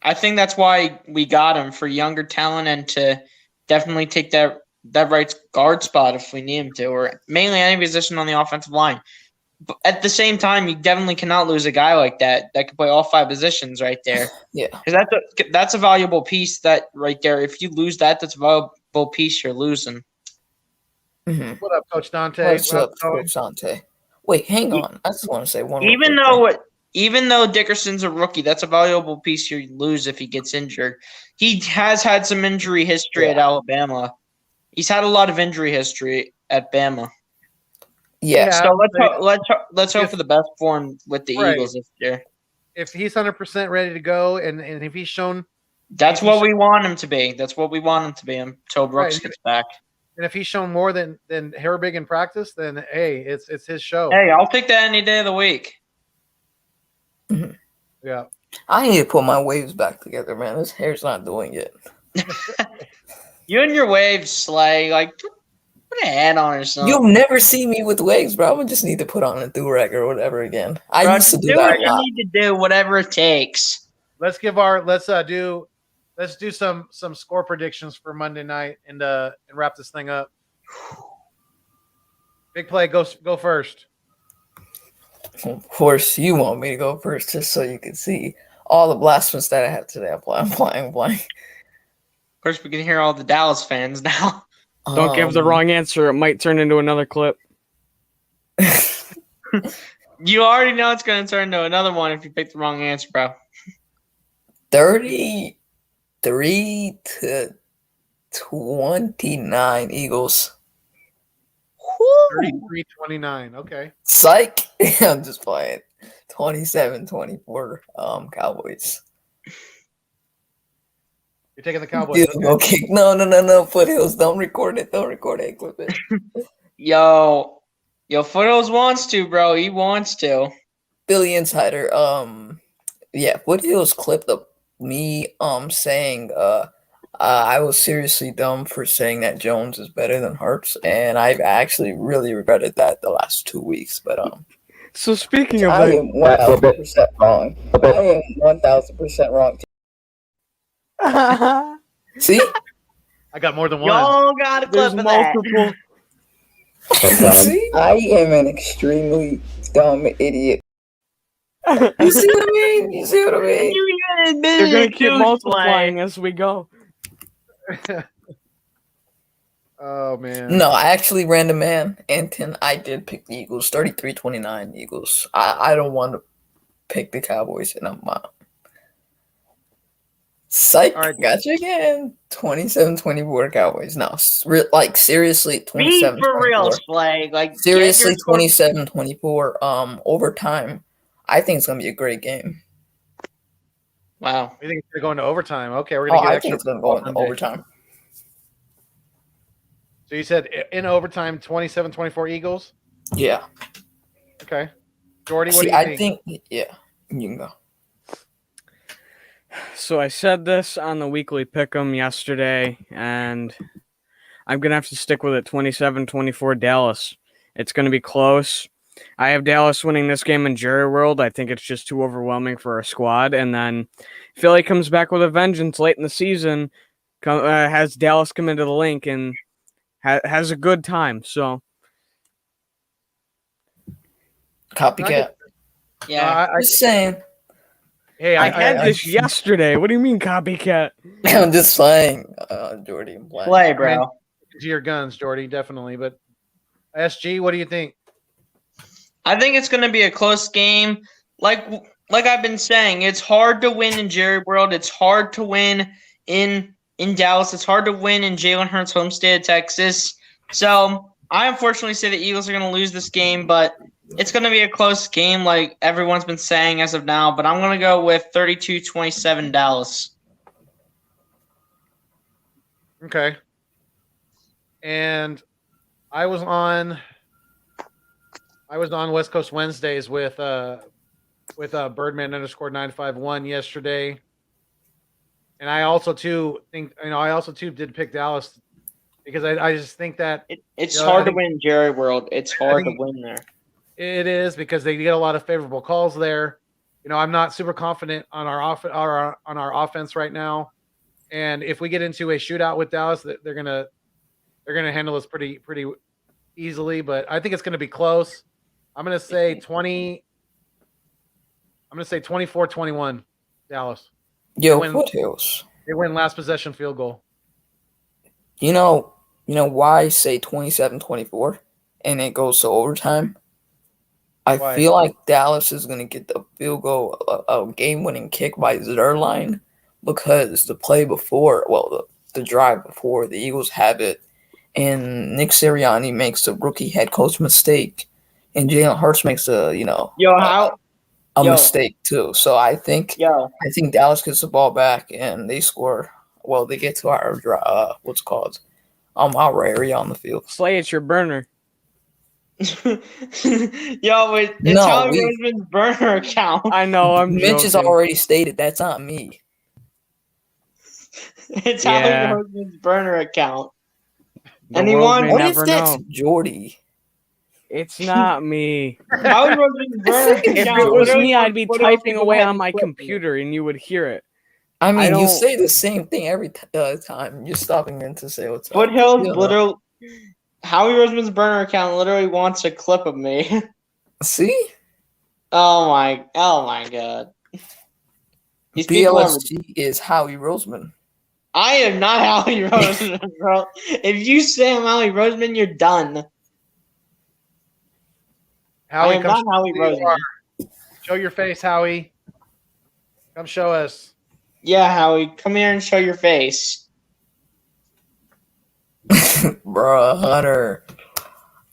I think that's why we got him, for younger talent and to definitely take that right guard spot if we need him to, or mainly any position on the offensive line. But at the same time, you definitely cannot lose a guy like that can play all 5 positions right there. Yeah, because that's a valuable piece that right there. If you lose that, that's a valuable piece you're losing. Mm-hmm. What up, Coach Dante? What's up, Coach Dante? Wait, hang on. I just want to say one. Even though Dickerson's a rookie, that's a valuable piece you lose if he gets injured. He has had some injury history at Alabama. He's had a lot of injury history at Bama. Yeah. So let's hope for the best for him with the Eagles this year. If he's 100% ready to go, and if he's shown, that's what we want him to be. That's what we want him to be until Brooks gets back. And if he's shown more than Herabig in practice, then hey, it's his show. Hey, I'll take that any day of the week. Mm-hmm. Yeah. I need to put my waves back together, man. This hair's not doing it. You and your waves, Slay. Like, put a hat on or something. You'll never see me with waves, bro. I would just need to put on a do-rag or whatever again. I used to do that what a lot. you need to do, whatever it takes. Let's do some score predictions for Monday night and wrap this thing up. Big play, go first. Of course, you want me to go first just so you can see all the blasphemous that I have today. I'm playing. Of course, we can hear all the Dallas fans now. Don't give the wrong answer. It might turn into another clip. You already know it's going to turn into another one if you pick the wrong answer, bro. 33-29 Eagles. 33-29. Okay. Psych. I'm just playing. 27-24 Cowboys. You're taking the Cowboys. Okay. No. Foothills. Don't record it. Clip it. Yo, Foothills wants to, bro. He wants to. Billy Insider. Yeah, Foothills clipped up me saying I was seriously dumb for saying that Jones is better than Hurts, and I've actually really regretted that the last 2 weeks. But so speaking of I am 1,000% wrong. I am 1,000% wrong. See? I got more than one. Y'all got a There's clip of that. multiple. See? I am an extremely dumb idiot. You see what I mean? You see what I mean? You even admitted They're gonna it, keep too, multiplying Slay. as we go. Oh man. No, I actually ran the man. Anton, I did pick the Eagles. 33-29 Eagles. I don't want to pick the Cowboys, and I'm psych. All right. Gotcha again. 27-24 Cowboys. No, like seriously, Be 27-24. for real, Slay. Like, get Seriously, your 27-24. Overtime. I think it's gonna be a great game. Wow. We think it's gonna go into overtime. Okay, we're Oh, gonna get I extra. think it's gonna go into Monday. overtime. So you said in overtime, 27-24 Eagles. Yeah. Okay. Jordy, what See, do you I think? think yeah, you can go. So I said this on the weekly pick'em yesterday, and I'm gonna have to stick with it. 27-24 Dallas. It's gonna be close. I have Dallas winning this game in Jerry World. I think it's just too overwhelming for our squad. And then Philly comes back with a vengeance late in the season, has Dallas come into the link and has a good time. So Copycat. Yeah. Just saying. Hey, I had this yesterday. What do you mean, copycat? I'm just saying, Jordy. I'm playing. Slay, bro. to your guns, Jordy, definitely. But SG, what do you think? I think it's going to be a close game. Like I've been saying, it's hard to win in Jerry World. It's hard to win in Dallas. It's hard to win in Jalen Hurts' home state of Texas. So I unfortunately say the Eagles are going to lose this game, but it's going to be a close game like everyone's been saying as of now. But I'm going to go with 32-27 Dallas. Okay. And I was on West Coast Wednesdays with Birdman _951 yesterday. And I also too did pick Dallas because I just think that It's hard to win Jerry World. It's hard to win there. It is because they get a lot of favorable calls there. I'm not super confident on our offense right now. And if we get into a shootout with Dallas, they're gonna handle us pretty easily. But I think it's gonna be close. I'm gonna say 24-21 Dallas. Yo, Foothills. They win last possession field goal. You know why I say 27-24 and it goes to overtime? I feel like Dallas is going to get the field goal, a game-winning kick by Zerline because the play before, the drive before, the Eagles have it, and Nick Sirianni makes a rookie head coach mistake, and Jalen Hurts makes a mistake too. So I think Dallas gets the ball back and they score. Well, they get to our our area on the field. Slay, it's your burner. It's Howie Roseman's burner account. I know. Mitch has already stated that's not me. It's Howie Roseman's burner account. And he won. What if that's Jordy? It's not me. Howie Roseman's burner account. If it was me, I'd be typing away on my computer and you would hear it. I mean, you say the same thing every time. You're stopping in to say what's up. Foothills literally. Howie Roseman's burner account literally wants a clip of me. See? Oh my god. BLSG is Howie Roseman. I am not Howie Roseman, bro. If you say I'm Howie Roseman, you're done. Howie, I am not Howie Roseman. Show your face, Howie. Come show us. Yeah, Howie, come here and show your face. Bruh, Hunter.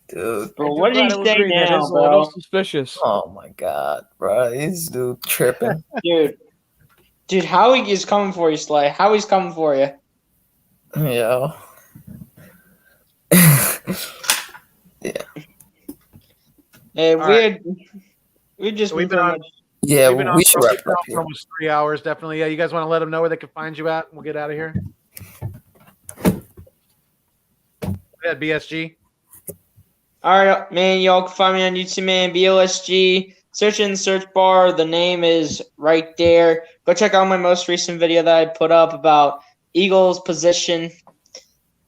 Dude. Bro, what did he say now, a bro? little suspicious. Oh my god, bro. This dude tripping. Dude, Howie is coming for you, Slay. Howie's coming for you. Yeah. Hey, We've been on. Yeah, we should wrap up for almost 3 hours, definitely. Yeah, you guys want to let them know where they can find you at? We'll get out of here. Go ahead, BSG. All right, man. Y'all can find me on YouTube, man. BLSG. Search in the search bar. The name is right there. go check out my most recent video that I put up about Eagles position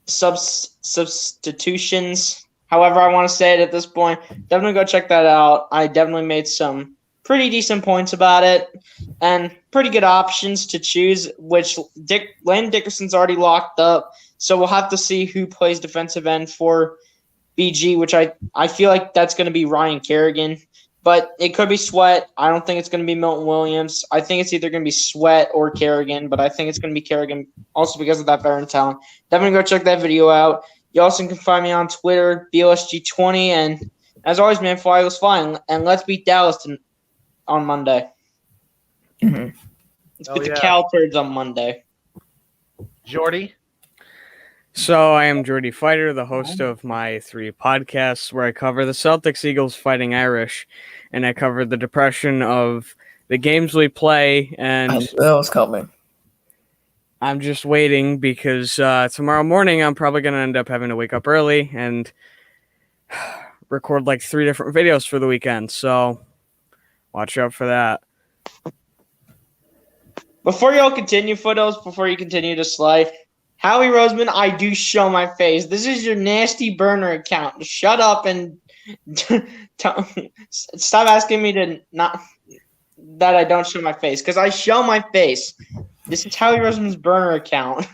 substitutions. However I want to say it at this point. Definitely go check that out. I definitely made some pretty decent points about it and pretty good options to choose, which Landon Dickerson's already locked up. So we'll have to see who plays defensive end for BG, which I feel like that's going to be Ryan Kerrigan. But it could be Sweat. I don't think it's going to be Milton Williams. I think it's either going to be Sweat or Kerrigan, but I think it's going to be Kerrigan also because of that veteran talent. Definitely go check that video out. You also can find me on Twitter, BLSG20. And as always, man, fly was flying. And let's beat Dallas on Monday. Mhm. Let's beat the Cowturds on Monday. Jordy? So I am Jordy Fighter, the host of my 3 podcasts where I cover the Celtics, Eagles, Fighting Irish, and I cover the depression of the games we play. And That was coming. I'm just waiting because tomorrow morning I'm probably going to end up having to wake up early and record like 3 different videos for the weekend. So watch out for that. Before y'all continue, Foothills, before you continue to slide, Howie Roseman, I do show my face. This is your nasty burner account. Shut up and stop asking me to not that I don't show my face, because I show my face. This is Howie Roseman's burner account.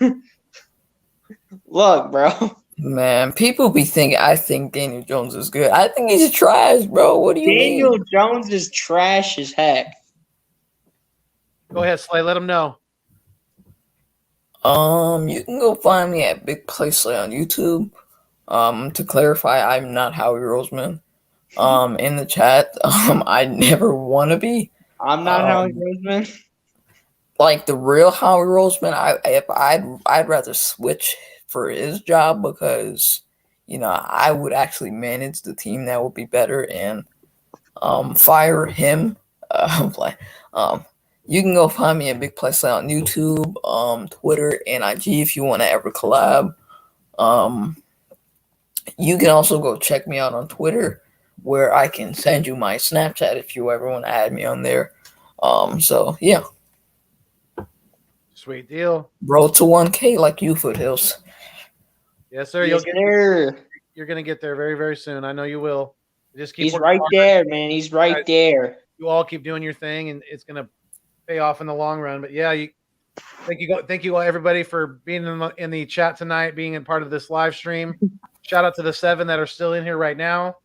Look, bro. Man, people be thinking I think Daniel Jones is good. I think he's trash, bro. What do you mean? Daniel Jones is trash as heck. Go ahead, Slay. Let them know. You can go find me at Big Play Slay on YouTube. To clarify, I'm not Howie Roseman. In the chat, I never want to be. I'm not Howie Roseman. Like the real Howie Roseman, I'd rather switch for his job because I would actually manage the team that would be better and fire him. You can go find me at Big Play Slay on YouTube, Twitter, and IG if you want to ever collab. You can also go check me out on Twitter where I can send you my Snapchat if you ever want to add me on there. So yeah. Sweet deal. Road to 1K like you, Foothills. Yes, sir. Yes, sir. You're going to get there very, very soon. I know you will. Just keep He's working right hard. there, man. He's right there. You all keep doing your thing, and it's going to pay off in the long run. But yeah, thank you all, everybody, for being in the chat tonight, being a part of this live stream. Shout out to the 7 that are still in here right now.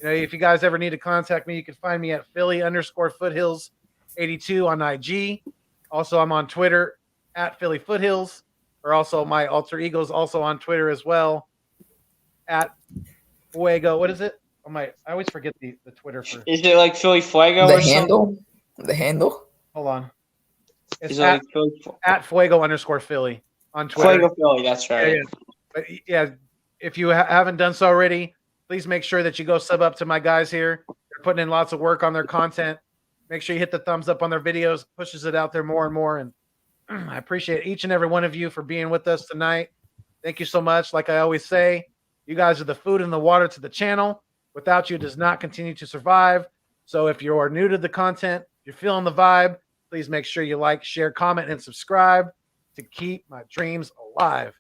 If you guys ever need to contact me, you can find me at Philly_Foothills82 on IG. Also, I'm on Twitter at Philly Foothills, or also my alter ego's also on Twitter as well at Fuego. What is it? I always forget the Twitter for. Is it like Philly Fuego or something? The handle? Hold on. It's at Fuego_Philly on Twitter. Fuego Philly, that's right. Yeah. But yeah, if you haven't done so already, please make sure that you go sub up to my guys here. They're putting in lots of work on their content. Make sure you hit the thumbs up on their videos, pushes it out there more and more. And I appreciate each and every one of you for being with us tonight. Thank you so much. Like I always say, you guys are the food and the water to the channel. Without you, it does not continue to survive. So if you're new to the content, if you're feeling the vibe, please make sure you like, share, comment, and subscribe to keep my dreams alive.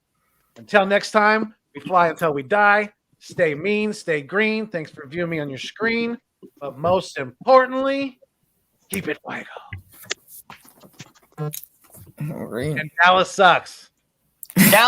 Until next time, we fly until we die. Stay mean, stay green. Thanks for viewing me on your screen. But most importantly, keep it Fuego. Green. And Dallas sucks. Dallas